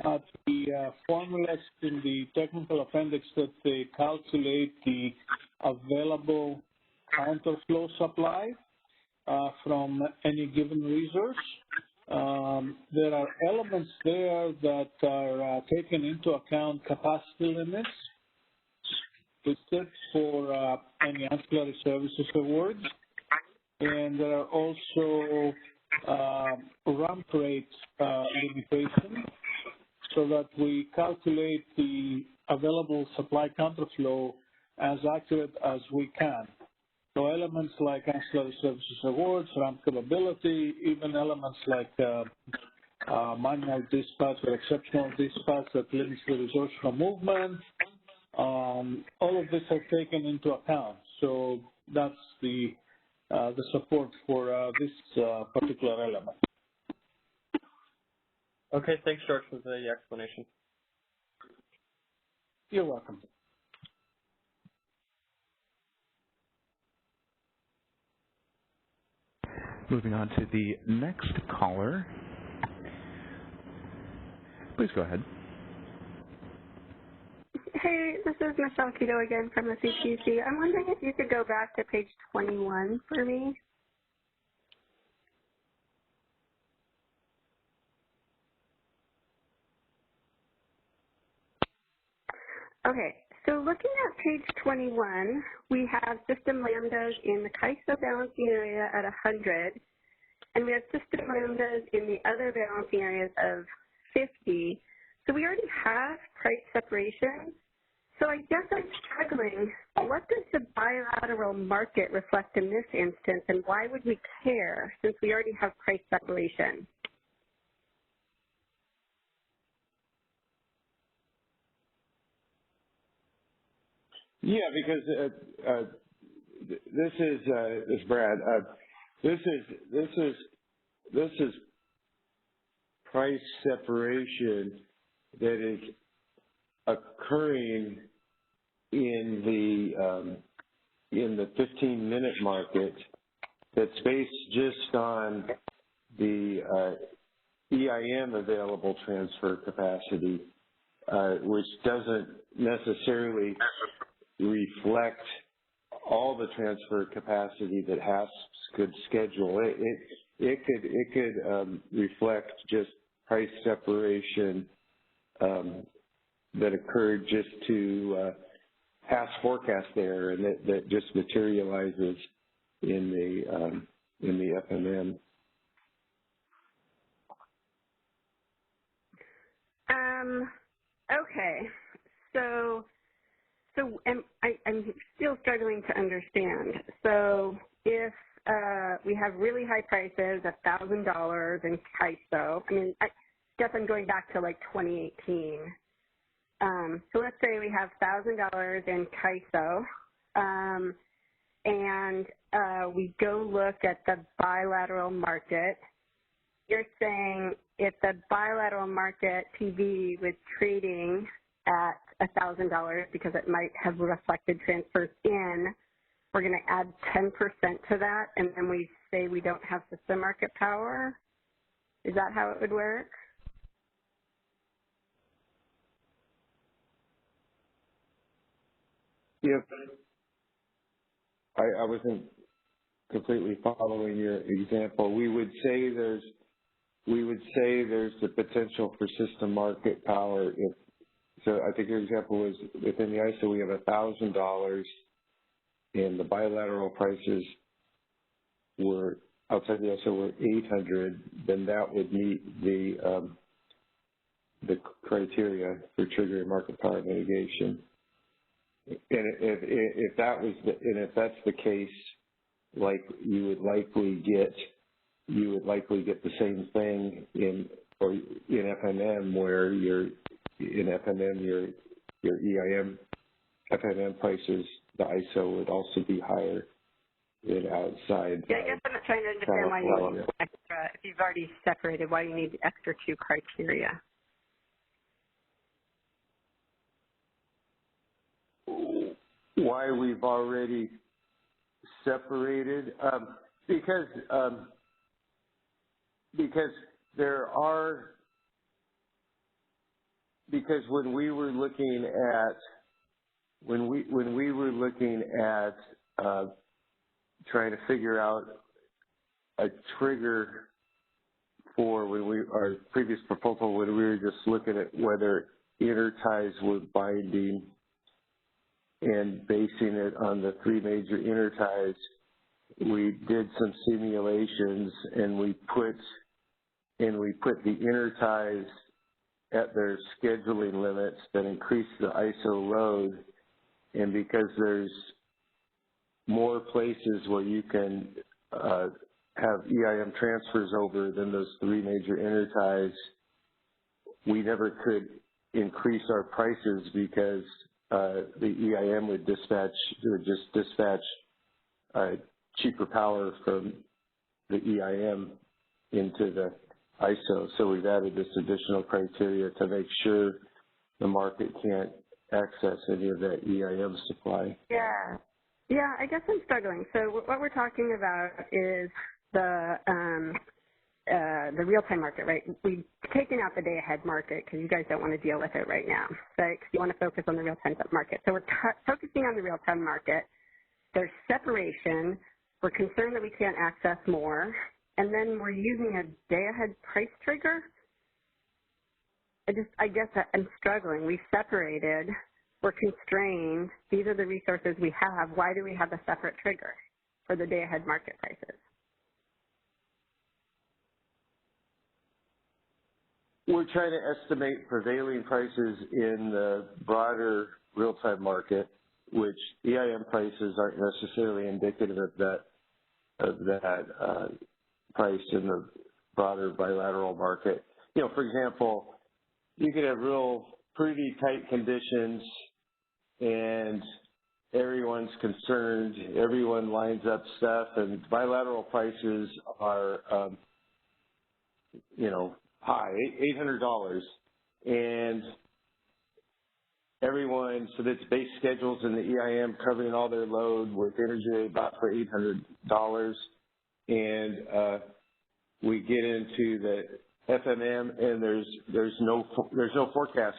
at the formulas in the technical appendix that they calculate the available counterflow supply from any given resource, there are elements there that are taken into account capacity limits listed for any ancillary services awards, and there are also ramp rate limitations so that we calculate the available supply counterflow as accurate as we can. So elements like ancillary services awards, ramp capability, even elements like manual dispatch or exceptional dispatch that limits the resource from movement, all of this are taken into account. So that's the support for this particular element. Okay, thanks, George, for the explanation. You're welcome. Moving on to the next caller. Please go ahead. Hey, this is Michelle Keto again from the CPC. I'm wondering if you could go back to page 21 for me. Okay, so looking at page 21, we have system lambdas in the CAISO balancing area at 100, and we have system lambdas in the other balancing areas of 50. So we already have price separation. So I guess I'm struggling. What does the bilateral market reflect in this instance, and why would we care since we already have price separation? Yeah, because this is Brad. This is price separation that is occurring in the 15-minute market that's based just on the EIM available transfer capacity, which doesn't necessarily reflect all the transfer capacity that HASP could schedule. It could reflect just price separation that occurred just to past forecast error, and that just materializes in the FMM. Okay, so I'm still struggling to understand. So if we have really high prices, $1,000 in CAISO, I mean, I guess I'm going back to like 2018. So let's say we have $1,000 in CAISO, and we go look at the bilateral market. You're saying if the bilateral market PV was trading at $1,000 because it might have reflected transfers in, we're going to add 10% to that, and then we say we don't have system market power? Is that how it would work? Yep. I wasn't completely following your example. We would say there's the potential for system market power if. So I think your example was within the ISO we have $1,000 and the bilateral prices were outside the ISO were 800, then that would meet the criteria for triggering market power mitigation. And if that's the case, like you would likely get the same thing in FMM where your EIM FMM prices, the ISO would also be higher than outside. Yeah, I guess I'm trying to understand why you need extra. If you've already separated, why you need the extra two criteria. Why we've already separated? Because when we were looking at trying to figure out a trigger for our previous proposal, when we were just looking at whether interties were binding and basing it on the three major interties, we did some simulations and we put the interties at their scheduling limits that increase the ISO load, and because there's more places where you can have EIM transfers over than those three major interties, we never could increase our prices because the EIM would just dispatch cheaper power from the EIM into the ISO. So we've added this additional criteria to make sure the market can't access any of that EIM supply. Yeah, I guess I'm struggling. So what we're talking about is real-time market, right? We've taken out the day-ahead market because you guys don't want to deal with it right now, right? Because you want to focus on the real-time market. So we're focusing on the real-time market. There's separation. We're concerned that we can't access more. And then we're using a day-ahead price trigger. I guess I'm struggling. We've separated. We're constrained. These are the resources we have. Why do we have a separate trigger for the day-ahead market prices? We're trying to estimate prevailing prices in the broader real-time market, which EIM prices aren't necessarily indicative of that price in the broader bilateral market. You know, for example, you could have real pretty tight conditions and everyone's concerned, everyone lines up stuff, and bilateral prices are, you know, high, $800, and everyone, so that's base schedules in the EIM covering all their load with energy about for $800, and we get into the FMM, and there's no forecast.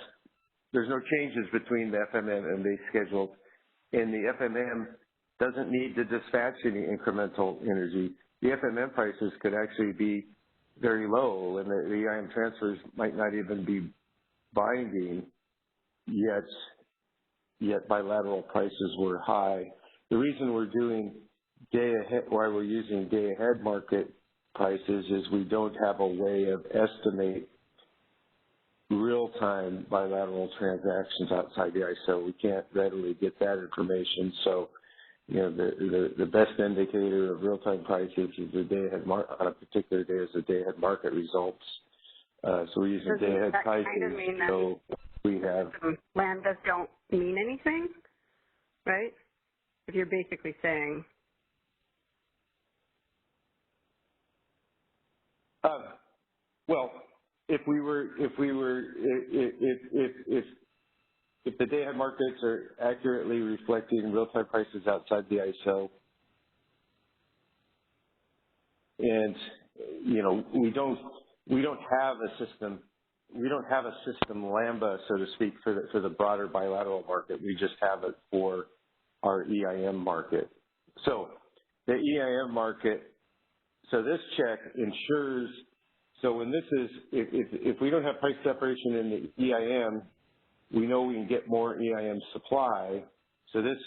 There's no changes between the FMM and base schedules, and the FMM doesn't need to dispatch any incremental energy. The FMM prices could actually be very low, and the EIM transfers might not even be binding, yet bilateral prices were high. The reason we're doing day-ahead, why we're using day-ahead market prices is we don't have a way of estimate real-time bilateral transactions outside the ISO. We can't readily get that information. So, you know, the best indicator of real-time prices is the day-ahead on a particular day is the day-ahead market results. So we're using day-ahead prices. Kind of mean that so we have lambdas don't mean anything, right? If you're basically saying. Well, if the day-ahead markets are accurately reflecting real-time prices outside the ISO, and you know we don't have a system lambda, so to speak, for the broader bilateral market. We just have it for our EIM market. So the EIM market. So this check ensures. So when this is, if we don't have price separation in the EIM, we know we can get more EIM supply. So this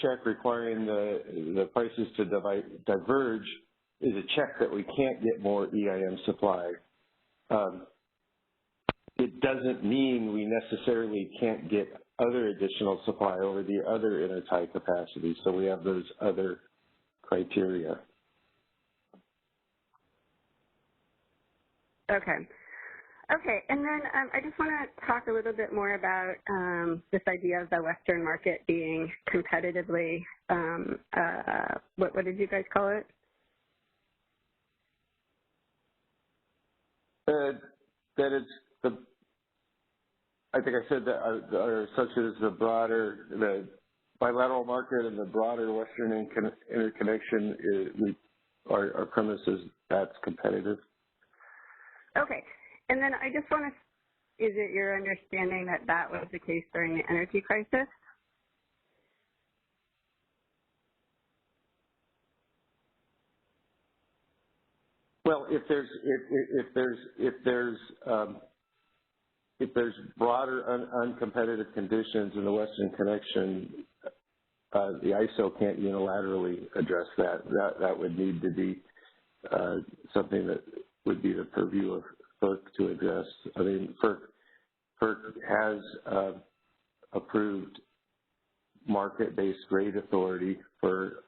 check requiring the prices to diverge is a check that we can't get more EIM supply. It doesn't mean we necessarily can't get other additional supply over the other intertie capacity. So we have those other criteria. Okay. Okay, and then I just want to talk a little bit more about this idea of the Western market being competitively, what did you guys call it? That it's the, I think I said that our assumption is the bilateral market and the broader Western interconnection, our premise is that's competitive. Okay. And then I just want to, is it your understanding that that was the case during the energy crisis? Well, if there's broader uncompetitive conditions in the Western connection, the ISO can't unilaterally address that. That would need to be something that would be the purview of FERC to address. I mean, FERC has approved market-based rate authority for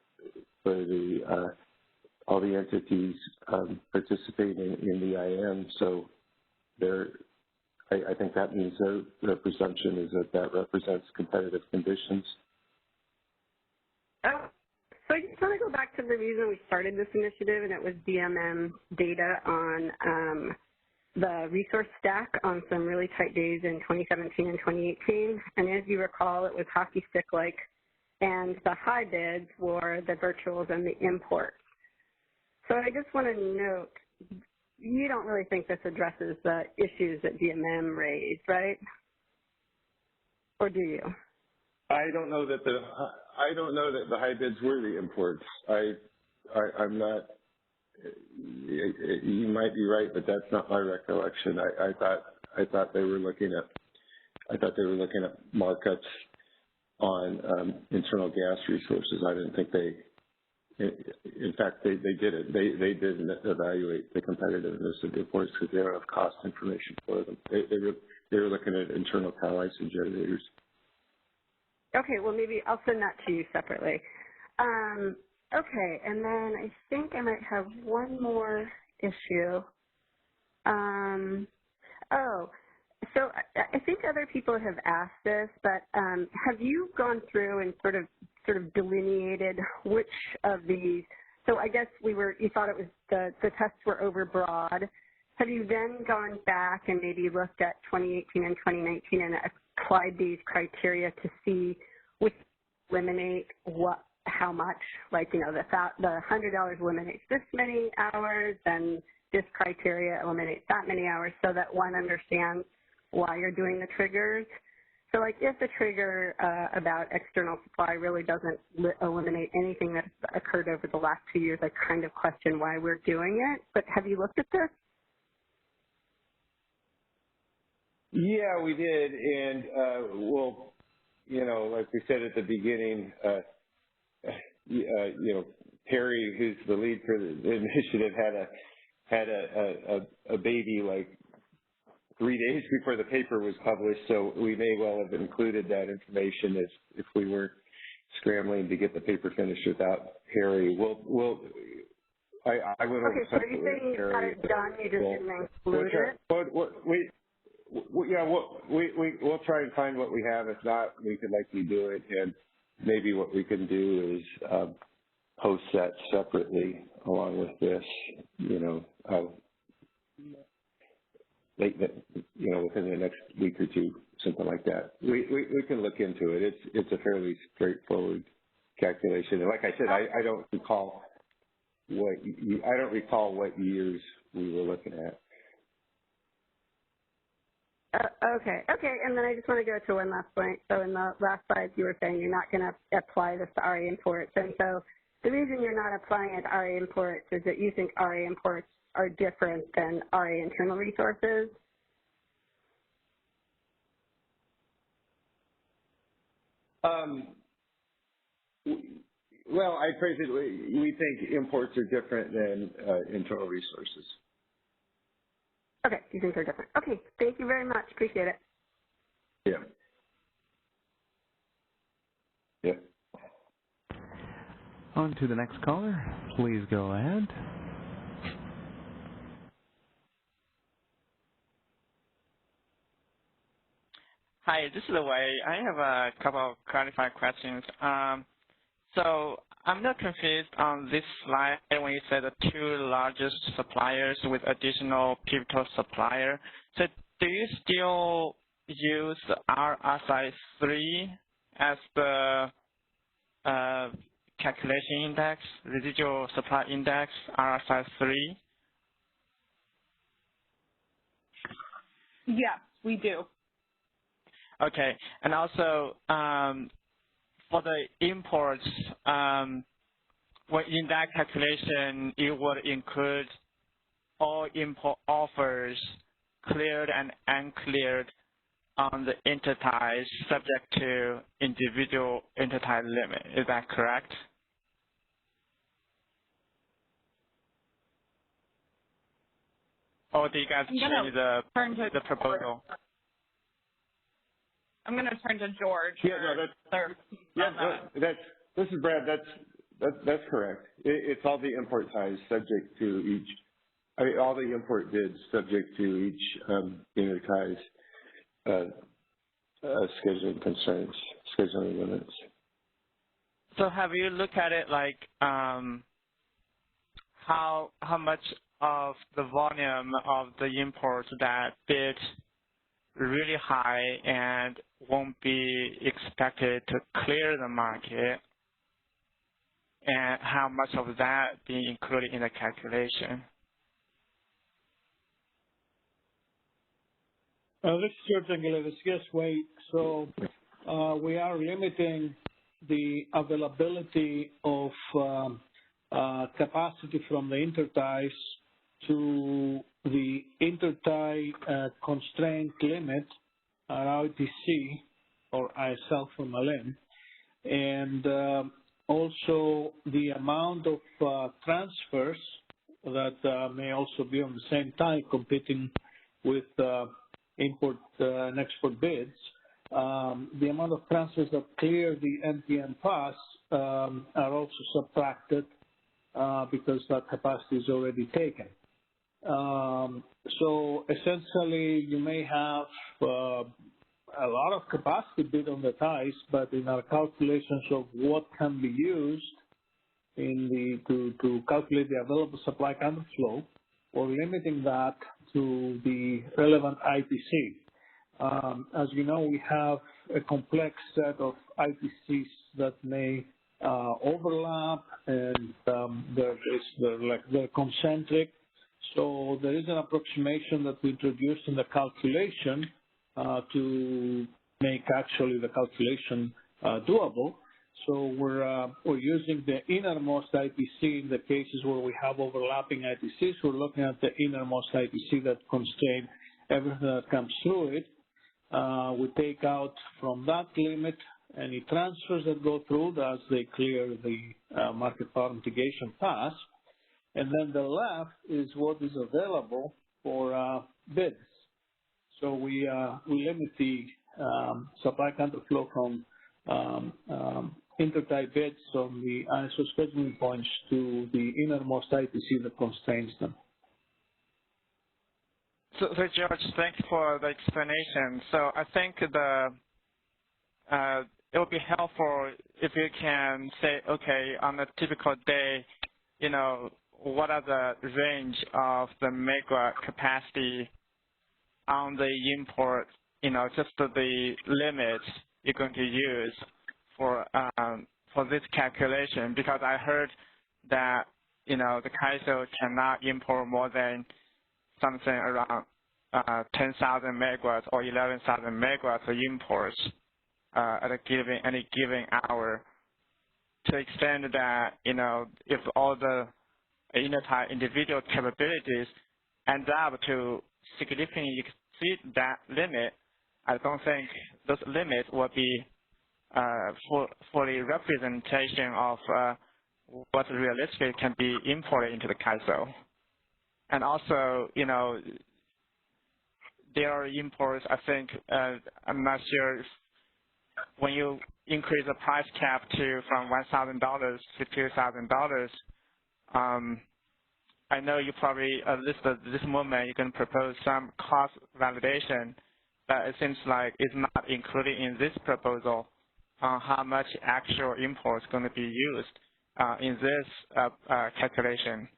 all the entities participating in the IM. So I think that means their presumption is that represents competitive conditions. Oh. So I just want to go back to the reason we started this initiative, and it was DMM data on the resource stack on some really tight days in 2017 and 2018. And as you recall, it was hockey stick-like, and the high bids were the virtuals and the imports. So I just want to note, you don't really think this addresses the issues that DMM raised, right? Or do you? I don't know that the high bids were the imports. I'm not. You might be right, but that's not my recollection. I thought they were looking at markups on internal gas resources. I didn't think they. In fact, they did it. They didn't evaluate the competitiveness of the imports because they don't have cost information for them. They were looking at internal power isolation generators. Okay, well maybe I'll send that to you separately. Okay, and then I think I might have one more issue. So I think other people have asked this, but have you gone through and sort of delineated which of these? So I guess you thought it was the tests were overbroad. Have you then gone back and maybe looked at 2018 and 2019 and applied these criteria to see which eliminate how much? Like, you know, the $100 eliminates this many hours, and this criteria eliminates that many hours, so that one understands why you're doing the triggers. So, like, if the trigger about external supply really doesn't eliminate anything that's occurred over the last 2 years, I kind of question why we're doing it. But have you looked at this? Yeah, we did, and well, you know, like we said at the beginning, you know, Perry, who's the lead for the initiative, had a baby like 3 days before the paper was published, so we may well have included that information if we were scrambling to get the paper finished without Perry. I went over okay, so are you saying you got it done, you just didn't include it? We'll try and find what we have. If not, we could likely do it, and maybe what we can do is post that separately along with this, you know, within the next week or two, something like that. We can look into it. It's a fairly straightforward calculation. And like I said, I don't recall what years we were looking at. Okay, and then I just want to go to one last point. So in the last slide, you were saying you're not going to apply this to RA imports. And so the reason you're not applying it to RA imports is that you think RA imports are different than RA internal resources. Well, I phrase it, we think imports are different than internal resources. Okay, you think they're different. Okay, thank you very much. Appreciate it. Yeah. Yeah. On to the next caller. Please go ahead. Hi, this is Wei. I have a couple of clarified questions. So I'm not confused on this slide when you said the two largest suppliers with additional pivotal supplier. So do you still use RSI3 as the calculation index, residual supply index, RSI3? Yes, we do. Okay, and also for the imports, when in that calculation, it would include all import offers cleared and uncleared on the entities subject to individual entity limit. Is that correct? Or do you guys change the proposal? I'm going to turn to George. This is Brad. That's correct. It's all the import ties subject to each. I mean, all the import bids subject to each ties scheduling concerns, scheduling limits. So have you looked at it like how much of the volume of the imports that bid really high and won't be expected to clear the market, and how much of that being included in the calculation? This is George Angelis. Yes, wait. So we are limiting the availability of capacity from the interties to the intertie constraint limit, RITC, or ISL for Malin, and also the amount of transfers that may also be on the same time competing with import and export bids. The amount of transfers that clear the NPN pass are also subtracted because that capacity is already taken. So essentially, you may have a lot of capacity bid on the ties, but in our calculations of what can be used to calculate the available supply counterflow, we're limiting that to the relevant ITC. As you know, we have a complex set of ITCs that may overlap, and they're concentric. So there is an approximation that we introduced in the calculation to make actually the calculation doable. So we're using the innermost ITC in the cases where we have overlapping ITCs. We're looking at the innermost ITC that constrains everything that comes through it. We take out from that limit any transfers that go through as they clear the market power mitigation pass. And then the left is what is available for bids. So we limit the supply counterflow from intertie bids on the ISO scheduling points to the innermost ITC that constrains them. So George, thanks for the explanation. So I think it would be helpful if you can say, okay, on a typical day, what are the range of the megawatt capacity on the import, just the limits you're going to use for this calculation, because I heard that, the CAISO cannot import more than something around 10,000 megawatts or 11,000 megawatts of imports at any given hour. To the extent that, if all the individual capabilities end up to significantly exceed that limit, I don't think those limits will be fully representation of what realistically can be imported into the CAISO. And also, there are imports, I think, I'm not sure if when you increase the price cap from $1,000 to $2,000, I know you probably, at least at this moment, you can propose some cost validation, but it seems like it's not included in this proposal on how much actual imports going to be used in this calculation.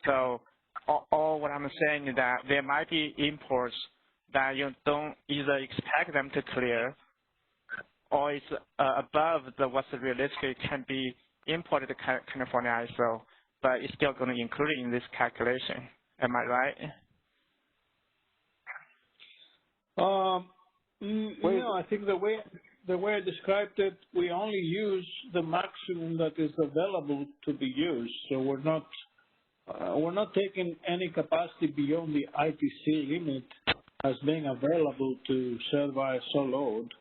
So all what I'm saying is that there might be imports that you don't either expect them to clear, or it's above what's realistically can be imported to California ISO, but it's still going to include it in this calculation. Am I right? No, I think the way I described it, we only use the maximum that is available to be used. So we're not taking any capacity beyond the ITC limit as being available to serve ISO load.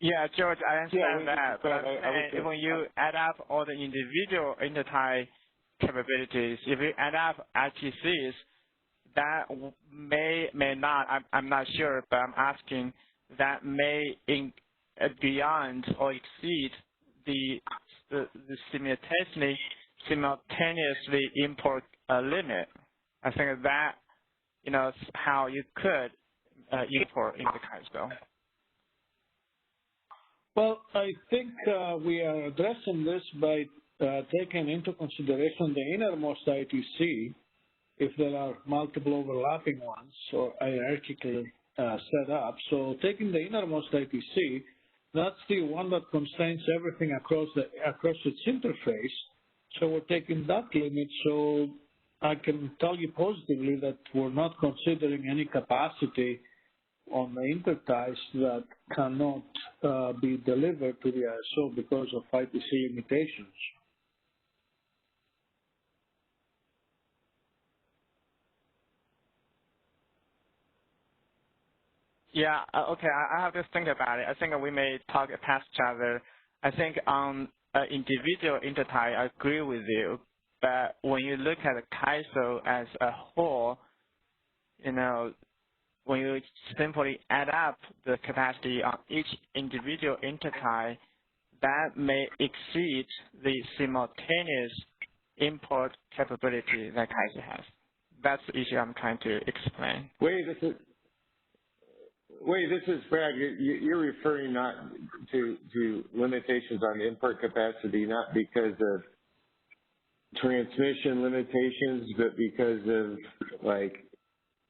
Yeah, George, I understand that, but when you add up all the individual intertie capabilities, if you add up ITCs, that may not, I'm not sure, but I'm asking, that may beyond or exceed the simultaneously import limit. I think that, is how you could import into CAISO. Well, I think we are addressing this by taking into consideration the innermost ITC, if there are multiple overlapping ones or hierarchically set up. So taking the innermost ITC That's the one that constrains everything across its interface. So we're taking that limit. So I can tell you positively that we're not considering any capacity on the interties that cannot be delivered to the ISO because of ITC limitations. Yeah, okay, I have to think about it. I think we may talk past each other. I think on individual intertie, I agree with you. But when you look at the CAISO as a whole, you know, when you simply add up the capacity on each individual intertie, that may exceed the simultaneous import capability that CAISO has. That's the issue I'm trying to explain. This is Brad. You're referring not to limitations on import capacity, not because of transmission limitations, but because of like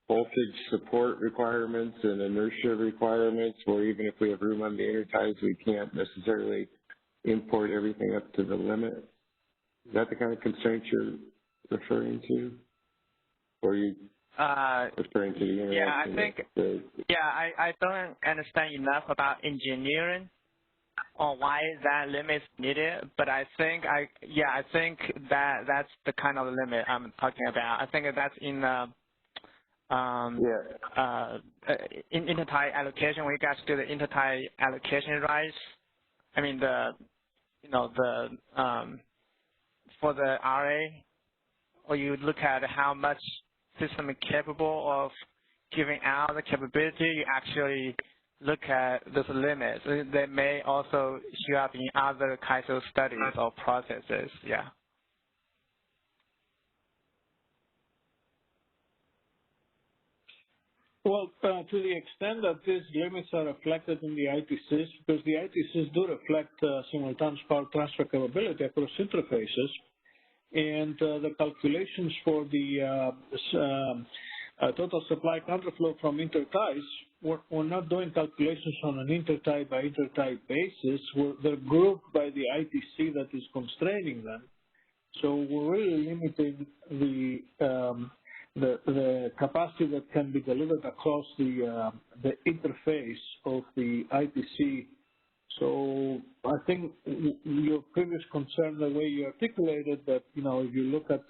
voltage support requirements and inertia requirements, where even if we have room on the interties, we can't necessarily import everything up to the limit. Is that the kind of constraints you're referring to? Or are you referring to the interaction? Yeah, I think, I don't understand enough about engineering or why that limit is needed, but I think that's the kind of limit I'm talking about. I think that's in the in intertie allocation, when you guys do the intertie allocation rights. I mean for the RA, or you look at how much system is capable of giving out the capability, you actually look at those limits. They may also show up in other CAISO studies or processes, yeah. Well, to the extent that these limits are reflected in the ITCs, because the ITCs do reflect simultaneous power transfer capability across interfaces, and the calculations for the total supply counterflow from interties, we're not doing calculations on an intertie by intertie basis. They're grouped by the ITC that is constraining them. So we're really limiting the capacity that can be delivered across the interface of the ITC. So I think your previous concern, the way you articulated that, you know, if you look at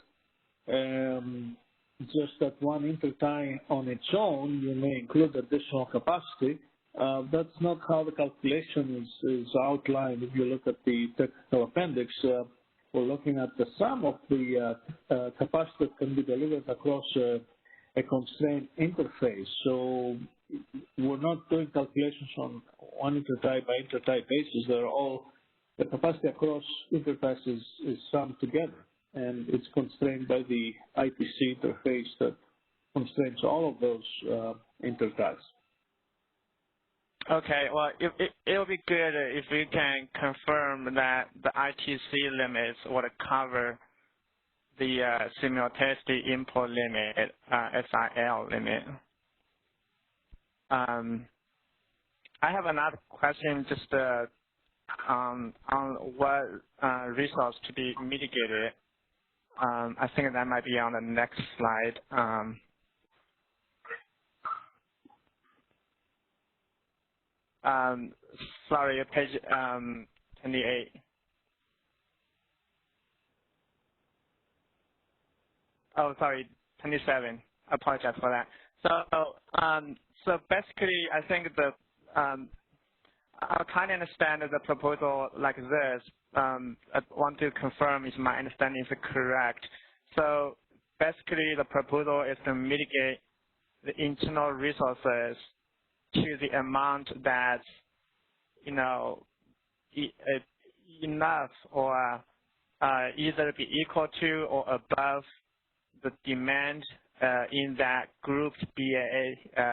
just that one intertie on its own, you may include additional capacity. That's not how the calculation is outlined. If you look at the technical appendix, we're looking at the sum of the capacity that can be delivered across a constrained interface. So we're not doing calculations on one intertie by intertie basis. They're all, the capacity across interfaces is summed together, and it's constrained by the ITC interface that constrains all of those interties. Okay, well, it'll be good if we can confirm that the ITC limits would cover the simultaneously import limit, SIL limit. I have another question just on what resource to be mitigated. I think that might be on the next slide. Sorry, page 28. Oh, sorry, 27. I apologize for that. So basically, I think I kind of understand the proposal like this. I want to confirm if my understanding is correct. So basically, the proposal is to mitigate the internal resources to the amount that's, you know, enough or either be equal to or above the demand in that grouped BAA,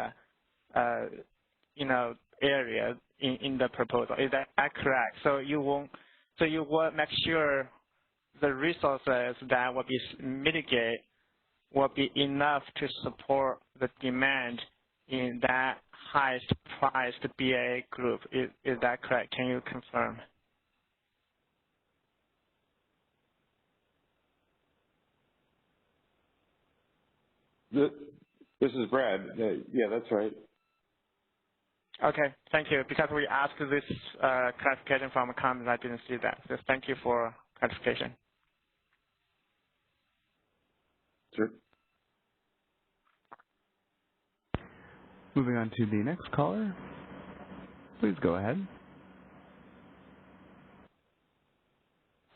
you know, area in the proposal. Is that correct? So you will make sure the resources that will be mitigated will be enough to support the demand in that highest priced BAA group. Is that correct? Can you confirm? This is Brad. Yeah, that's right. Okay, thank you. Because we asked this clarification from a comment, I didn't see that. So thank you for clarification. Sure. Moving on to the next caller. Please go ahead.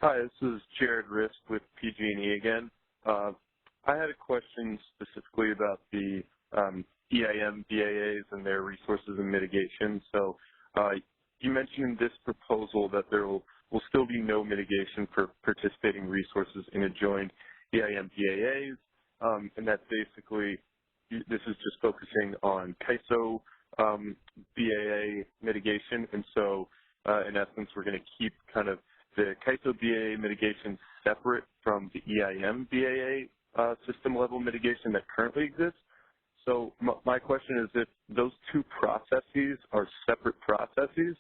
Hi, this is Jared Risk with PG&E again. I had a question specifically about the EIM BAAs and their resources and mitigation. So you mentioned in this proposal that there will still be no mitigation for participating resources in adjoined EIM BAAs, and that basically this is just focusing on CAISO BAA mitigation. And so in essence, we're going to keep kind of the CAISO BAA mitigation separate from the EIM BAA system level mitigation that currently exists. So my question is, if those two processes are separate processes,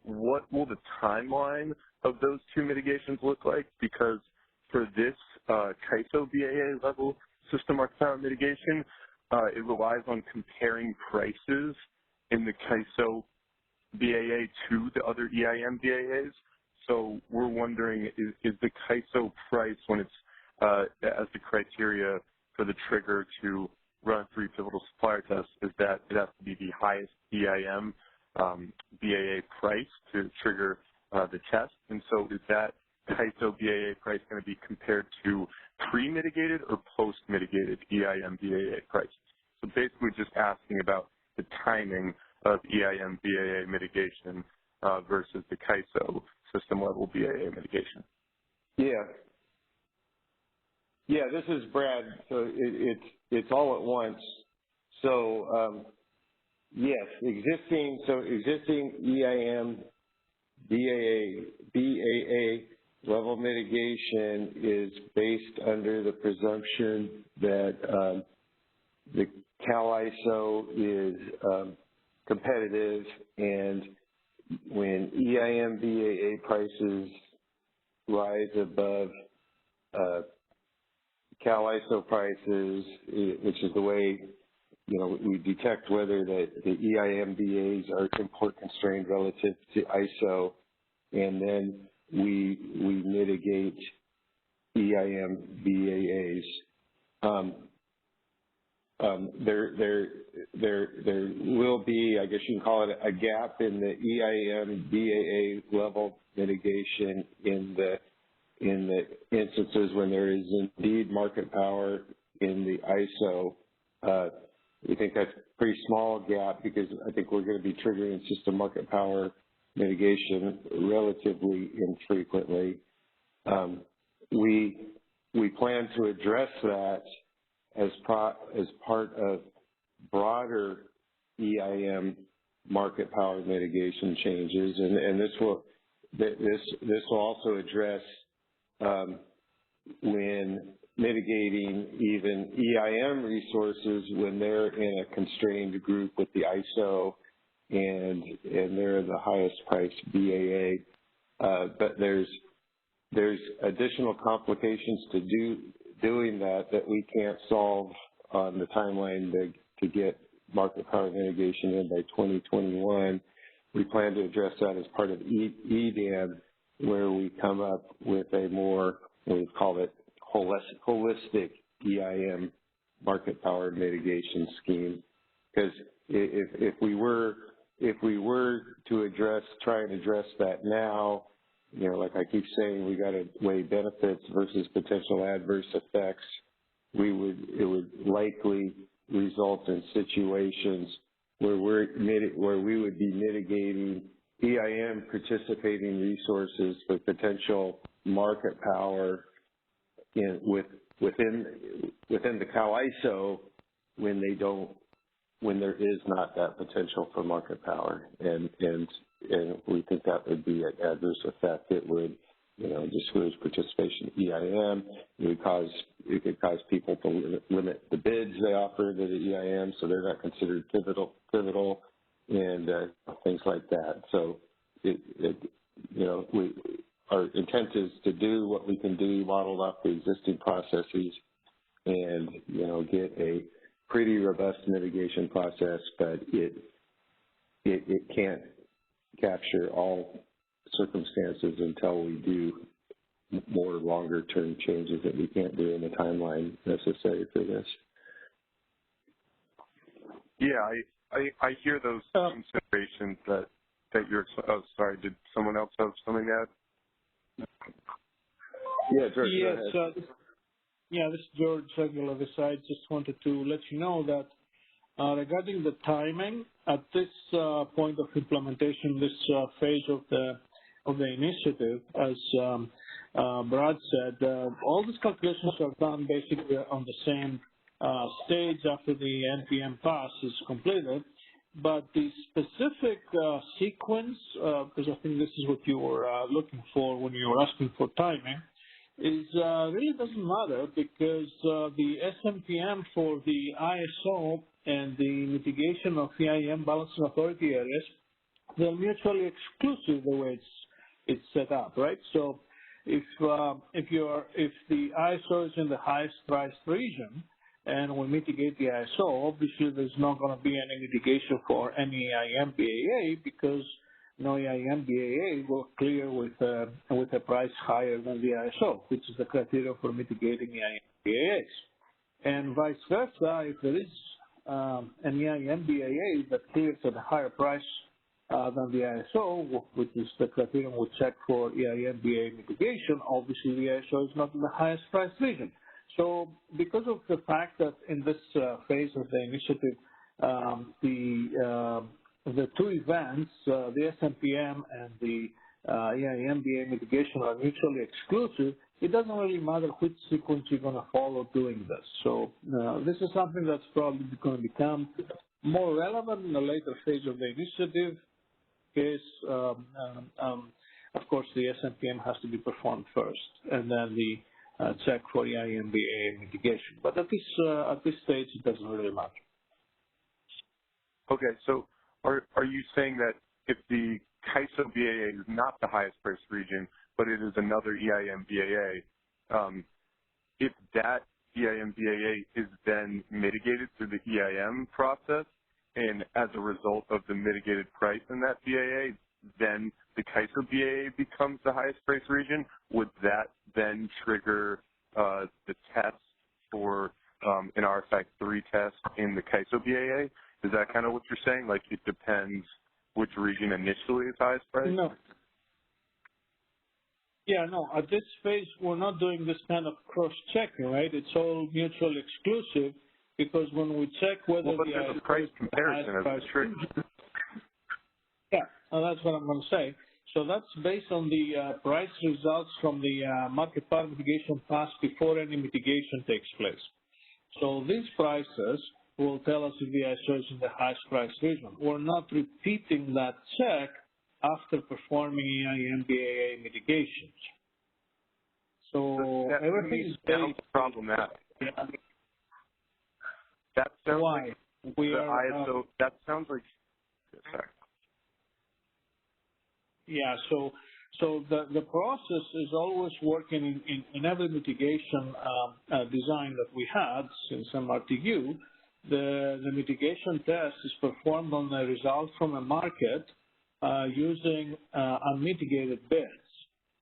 what will the timeline of those two mitigations look like? Because for this CAISO BAA level system market power mitigation, it relies on comparing prices in the CAISO BAA to the other EIM BAAs. So we're wondering, is the CAISO price, when it's as the criteria for the trigger to run 3 pivotal supplier tests, is that it has to be the highest EIM BAA price to trigger the test? And so is that CAISO BAA price going to be compared to pre-mitigated or post-mitigated EIM BAA prices? So basically just asking about the timing of EIM BAA mitigation versus the CAISO system level BAA mitigation. Yeah. Yeah, this is Brad. So it's all at once. So yes, existing EIM BAA level mitigation is based under the presumption that the CAISO is competitive, and when EIM BAA prices rise above CAISO prices, which is the way we detect whether the EIM BAs are import constrained relative to ISO, and then we mitigate EIM BAAs. There will be, I guess you can call it, a gap in the EIM BAA level mitigation in the instances when there is indeed market power in the ISO. We think that's a pretty small gap because I think we're going to be triggering system market power mitigation relatively infrequently. We plan to address that as part of broader EIM market power mitigation changes, and this will also address when mitigating even EIM resources when they're in a constrained group with the ISO and they're the highest price BAA. But there's additional complications to doing that we can't solve on the timeline to get market power mitigation in by 2021. We plan to address that as part of EDAM, where we come up with a more, we call it holistic EIM market power mitigation scheme. Because if we were to try and address that now, like I keep saying, we got to weigh benefits versus potential adverse effects. It would likely result in situations where we would be mitigating EIM participating resources for potential market power within the CAISO when there is not that potential for market power, and we think that would be an adverse effect. It would discourage participation in EIM. It could cause people to limit the bids they offer to the EIM, so they're not considered pivotal, and things like that. So our intent is to do what we can do, model up the existing processes, and get a pretty robust mitigation process, but it can't capture all circumstances until we do more longer-term changes that we can't do in the timeline necessary for this. Yeah, I hear those considerations that you're. Oh, sorry. Did someone else have something to add? Yeah, George. Yes. This is George Seguela. I just wanted to let you know that regarding the timing, at this point of implementation, this phase of the initiative, as Brad said, all these calculations are done basically on the same stage after the NPM pass is completed. But the specific sequence, because I think this is what you were looking for when you were asking for timing, is really doesn't matter, because the SMPM for the ISO and the mitigation of EIM balancing authority areas, they're mutually exclusive the way it's set up, right? So if the ISO is in the highest priced region and we mitigate the ISO, obviously there's not going to be any mitigation for any EIM BAA, because no EIM BAA will clear with a price higher than the ISO, which is the criteria for mitigating EIM BAAs. And vice versa, if there is an EIM BAA that clears at a higher price than the ISO, which is the criteria we check for EIM BAA mitigation, obviously the ISO is not in the highest price region. So because of the fact that in this phase of the initiative, the two events, the SMPM and the EIM BAA mitigation, are mutually exclusive, it doesn't really matter which sequence you're going to follow doing this. So this is something that's probably going to become more relevant in the later phase of the initiative, because, of course, the SMPM has to be performed first, and then the check for EIM BAA mitigation. But at this stage, it doesn't really matter. Okay, so are you saying that if the CAISO BAA is not the highest price region, but it is another EIM BAA, if that EIM BAA is then mitigated through the EIM process, and as a result of the mitigated price in that BAA, then the CAISO BAA becomes the highest price region, would that then trigger the test for an RFAC 3 test in the CAISO BAA? Is that kind of what you're saying? Like, it depends which region initially is highest price? No. Yeah, no. At this phase, we're not doing this kind of cross-checking, right? It's all mutually exclusive, because when we check whether there's a price comparison as a trigger. Yeah, that's what I'm going to say. So that's based on the price results from the market power mitigation pass before any mitigation takes place. So these prices will tell us if the ISO is in the highest price region. We're not repeating that check after performing EIM BAA mitigations. So everything is based. Problematic. That sounds Why? Like the ISO. That sounds like. Sorry. Yeah. So the process is always working in every mitigation design that we had since MRTU. The mitigation test is performed on the results from a market using unmitigated bids.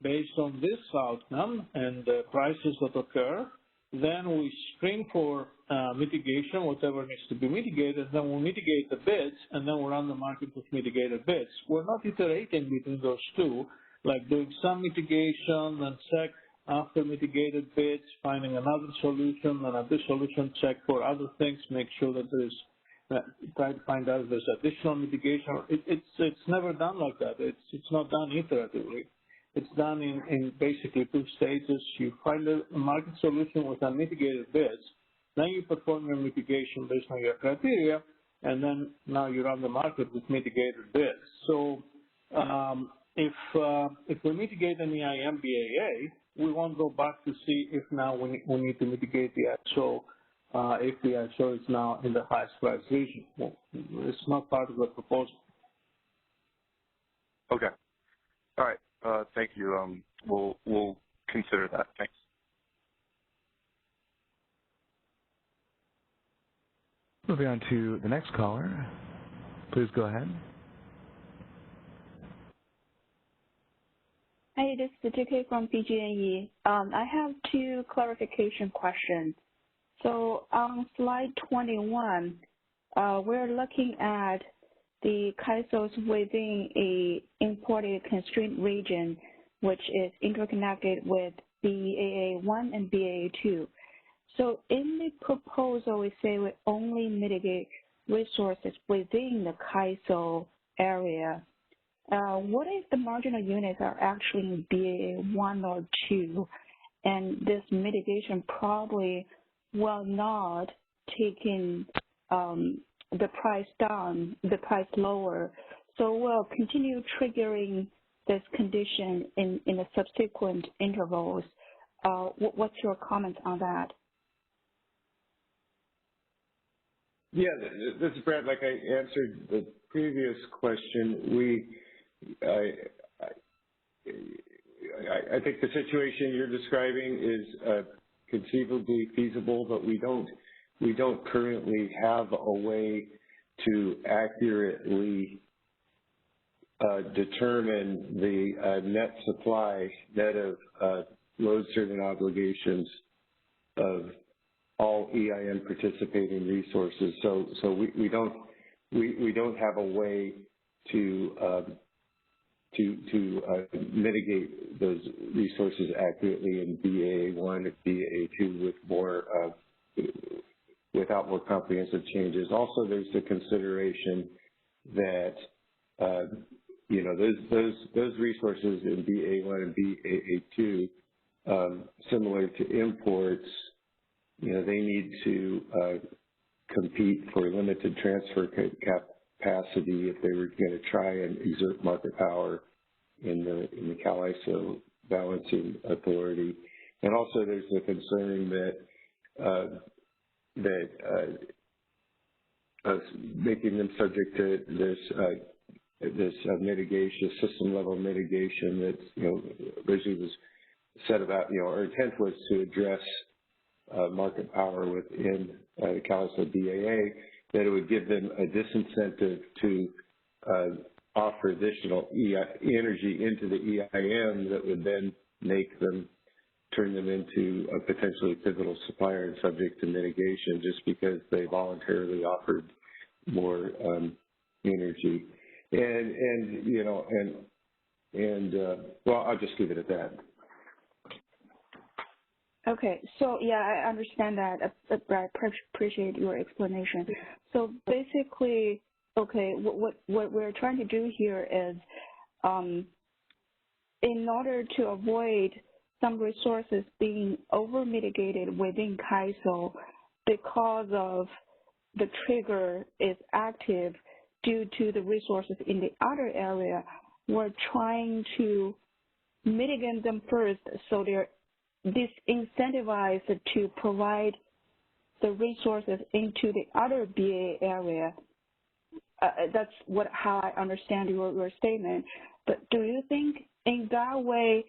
Based on this outcome and the prices that occur, then we screen for mitigation, whatever needs to be mitigated, then we'll mitigate the bids, and then we'll run the market with mitigated bids. We're not iterating between those two, like doing some mitigation, then check after mitigated bids, finding another solution, and this solution check for other things, make sure that there's, try to find out if there's additional mitigation. It's never done like that. It's not done iteratively. It's done in basically two stages. You find a market solution with unmitigated bids, then you perform your mitigation based on your criteria, and then now you run the market with mitigated bids. So if we mitigate an EIM BAA, we won't go back to see if now we need to mitigate the ISO if the ISO is now in the highest price region. Well, it's not part of the proposal. Okay. All right. Thank you. We'll consider that. Thanks. Moving on to the next caller. Please go ahead. Hi, this is JK from PG&E. I have two clarification questions. So on slide 21, we're looking at the CAISOs within a imported constraint region, which is interconnected with BAA1 and BAA2. So in the proposal, we say we only mitigate resources within the CAISO area. What if the marginal units are actually in BAA1 or 2, and this mitigation probably will not take in the price down, the price lower, so we'll continue triggering this condition in the subsequent intervals. What's your comment on that? Yeah, this is Brad. Like I answered the previous question, I think the situation you're describing is conceivably feasible, but we don't currently have a way to accurately determine the net supply, net of load serving obligations of all EIM participating resources. So we don't have a way to mitigate those resources accurately in BAA1 and BAA2 with without more comprehensive changes. Also, there's the consideration that those resources in BAA1 and BAA2, similar to imports, they need to compete for limited transfer capacity if they were going to try and exert market power in the CAISO balancing authority. And also there's the concern that making them subject to this mitigation, system level mitigation that originally was said about, our intent was to address market power within the CAISO BAA, that it would give them a disincentive to offer additional energy into the EIM that would then turn them into a potentially pivotal supplier and subject to mitigation just because they voluntarily offered more energy. Well, I'll just leave it at that. Okay, so yeah, I understand that. I appreciate your explanation. So basically, okay, what we're trying to do here is, in order to avoid some resources being over-mitigated within CAISO because of the trigger is active due to the resources in the other area, we're trying to mitigate them first so they're disincentivized to provide the resources into the other BA area. That's how I understand your statement. But do you think in that way,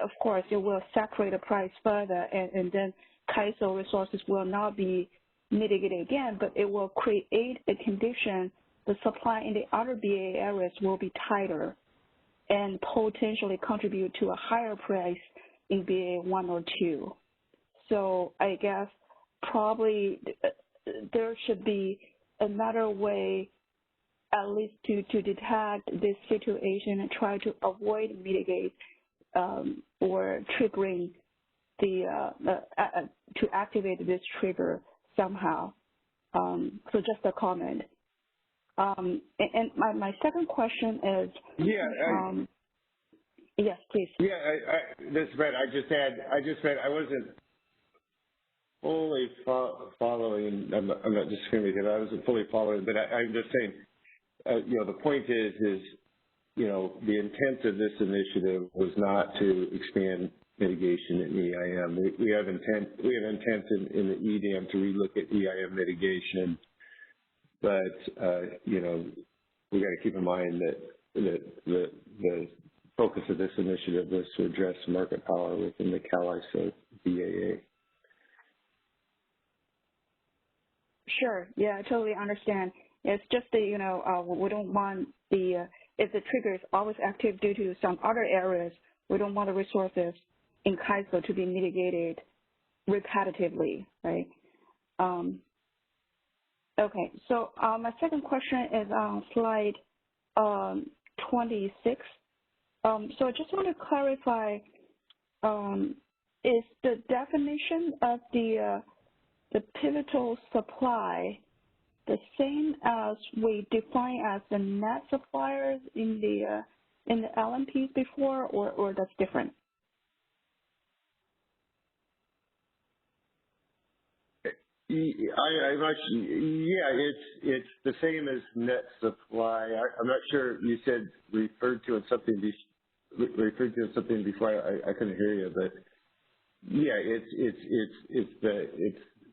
of course, it will saturate the price further, and then CAISO resources will not be mitigated again, but it will create a condition the supply in the other BA areas will be tighter and potentially contribute to a higher price in BA1 or 2. So I guess probably there should be another way at least to detect this situation and try to avoid mitigate or triggering to activate this trigger somehow. So just a comment. And my second question is. Yeah. Yes, please. Yeah, this is Brett. I just read. I wasn't fully following. I'm not discriminating. I wasn't fully following, but I'm just saying. The point is you know, the intent of this initiative was not to expand mitigation in EIM. We have intent in the EDM to relook at EIM mitigation, but you know, we got to keep in mind that the focus of this initiative was to address market power within the CalISO BAA. Sure. Yeah, I totally understand. It's just that, you know, we don't want the, if the trigger is always active due to some other areas, we don't want the resources in CAISO to be mitigated repetitively, right? Okay, so my second question is on slide 26. So I just want to clarify, is the definition of the pivotal supply the same as we define as the net suppliers in the LMPs before, or that's different? I'm actually, yeah, it's the same as net supply. I'm not sure you said referred to something before. I couldn't hear you, but yeah,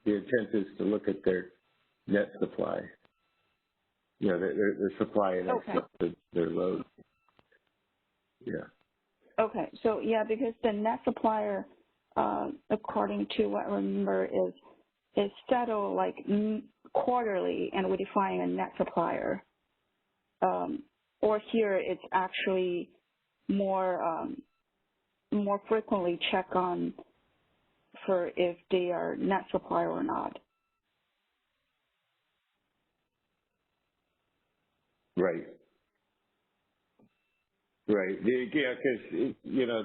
the intent is to look at their net supply. You know, their supply and okay. their load. Yeah. Okay, so yeah, because the net supplier, according to what I remember, is settled like quarterly, and we define a net supplier. Or here it's actually more frequently check on for if they are net supplier or not. Right. Right. Yeah, because you know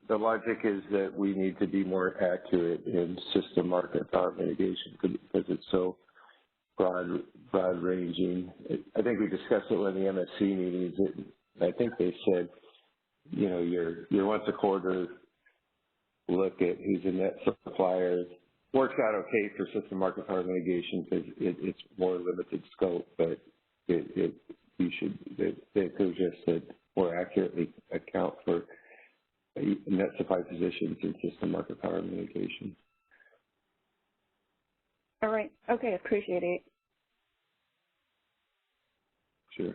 the logic is that we need to be more accurate in system market power mitigation because it's so broad ranging. I think we discussed it in the MSC meetings. I think they said, you know, your once a quarter look at who's a net supplier works out okay for system market power mitigation because it's more limited scope, but it could just more accurately account for net supply positions in system market power mitigation. All right. Okay, appreciate it. Sure.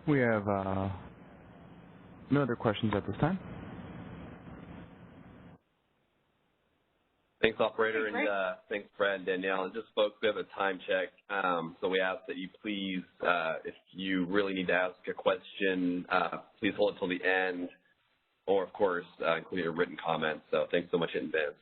We have no other questions at this time. Thanks, operator, and thanks, Brad and Danielle. And just folks, we have a time check, so we ask that you please, if you really need to ask a question, please hold it till the end, or of course, include your written comments. So thanks so much in advance.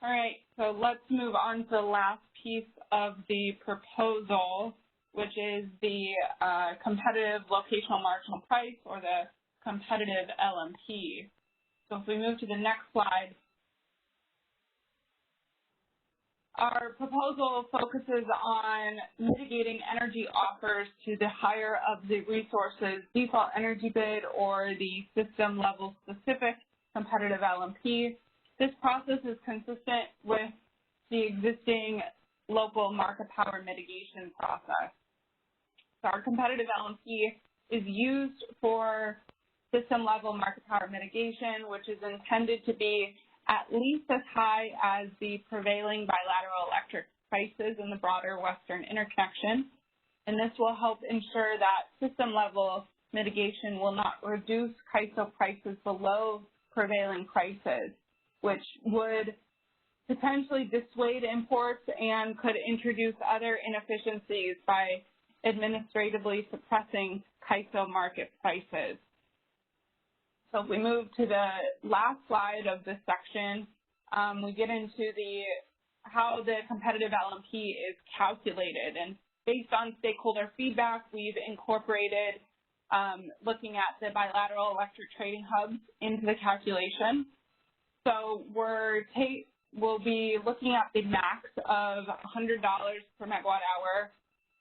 All right, so let's move on to the last piece of the proposal, which is the competitive locational marginal price, or the competitive LMP. So if we move to the next slide, our proposal focuses on mitigating energy offers to the higher of the resources default energy bid or the system level specific competitive LMP. This process is consistent with the existing local market power mitigation process. So our competitive LMP is used for system level market power mitigation, which is intended to be at least as high as the prevailing bilateral electric prices in the broader Western interconnection. And this will help ensure that system level mitigation will not reduce CAISO prices below prevailing prices, which would potentially dissuade imports and could introduce other inefficiencies by administratively suppressing CAISO market prices. So if we move to the last slide of this section, we get into how the competitive LMP is calculated. And based on stakeholder feedback, we've incorporated looking at the bilateral electric trading hubs into the calculation. So we'll be looking at the max of $100 per megawatt hour,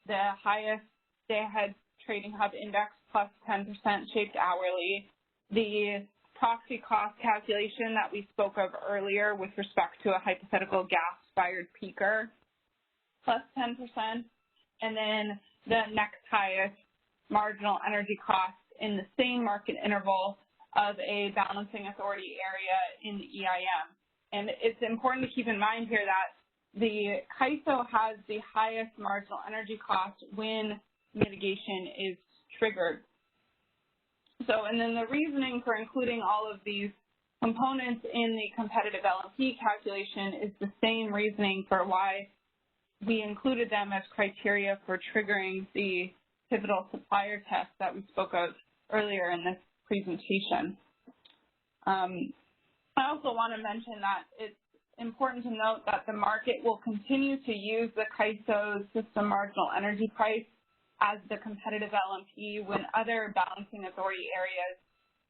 the highest day-ahead trading hub index plus 10% shaped hourly, the proxy cost calculation that we spoke of earlier with respect to a hypothetical gas-fired peaker, plus 10%, and then the next highest marginal energy cost in the same market interval of a balancing authority area in the EIM. And it's important to keep in mind here that the CAISO has the highest marginal energy cost when mitigation is triggered. So, and then the reasoning for including all of these components in the competitive LMP calculation is the same reasoning for why we included them as criteria for triggering the pivotal supplier test that we spoke of earlier in this presentation. I also want to mention that it's important to note that the market will continue to use the CAISO's system marginal energy price as the competitive LMP when other balancing authority areas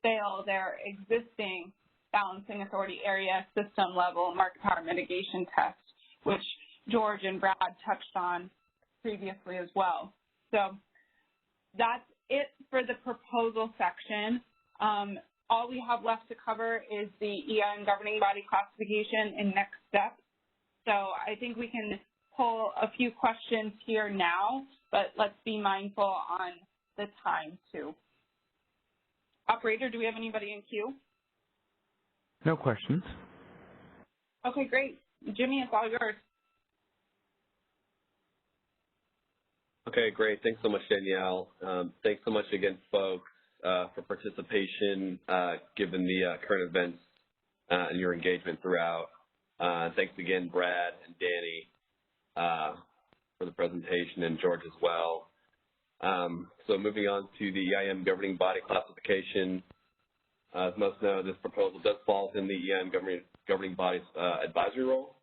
fail their existing balancing authority area system level market power mitigation test, which George and Brad touched on previously as well. So that's it for the proposal section. All we have left to cover is the EIM governing body classification and next steps. So I think we can pull a few questions here now, but let's be mindful on the time too. Operator, do we have anybody in queue? No questions. Okay, great. Jimmy, it's all yours. Okay, great. Thanks so much, Danielle. Thanks so much again, folks, for participation, given the current events and your engagement throughout. Thanks again, Brad and Danny, for the presentation, and George as well. So moving on to the EIM governing body classification. As most know, this proposal does fall within the EIM governing body's advisory role.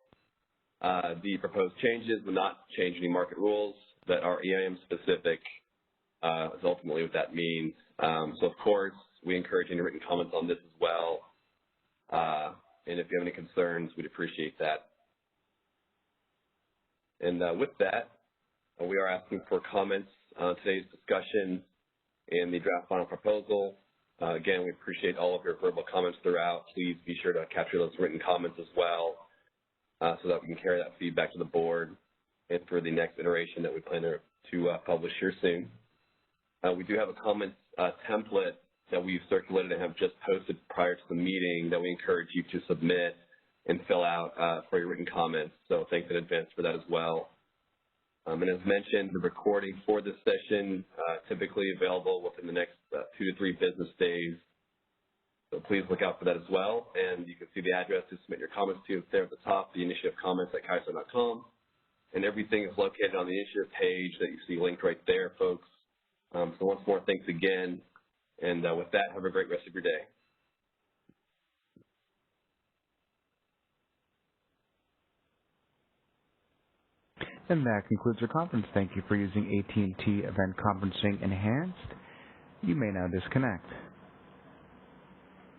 The proposed changes will not change any market rules that are EIM specific, is ultimately what that means. So of course, we encourage any written comments on this as well. And if you have any concerns, we'd appreciate that. And with that, we are asking for comments on today's discussion and the draft final proposal. Again, we appreciate all of your verbal comments throughout. Please be sure to capture those written comments as well, so that we can carry that feedback to the board and for the next iteration that we plan to publish here soon. We do have a comments template that we've circulated and have just posted prior to the meeting that we encourage you to submit and fill out for your written comments. So thanks in advance for that as well. And as mentioned, the recording for this session typically available within the next 2 to 3 business days. So please look out for that as well. And you can see the address to submit your comments to. It's there at the top, the initiative comments at CAISO.com. And everything is located on the initiative page that you see linked right there, folks. So once more, thanks again. And with that, have a great rest of your day. And that concludes our conference. Thank you for using AT&T Event Conferencing Enhanced. You may now disconnect.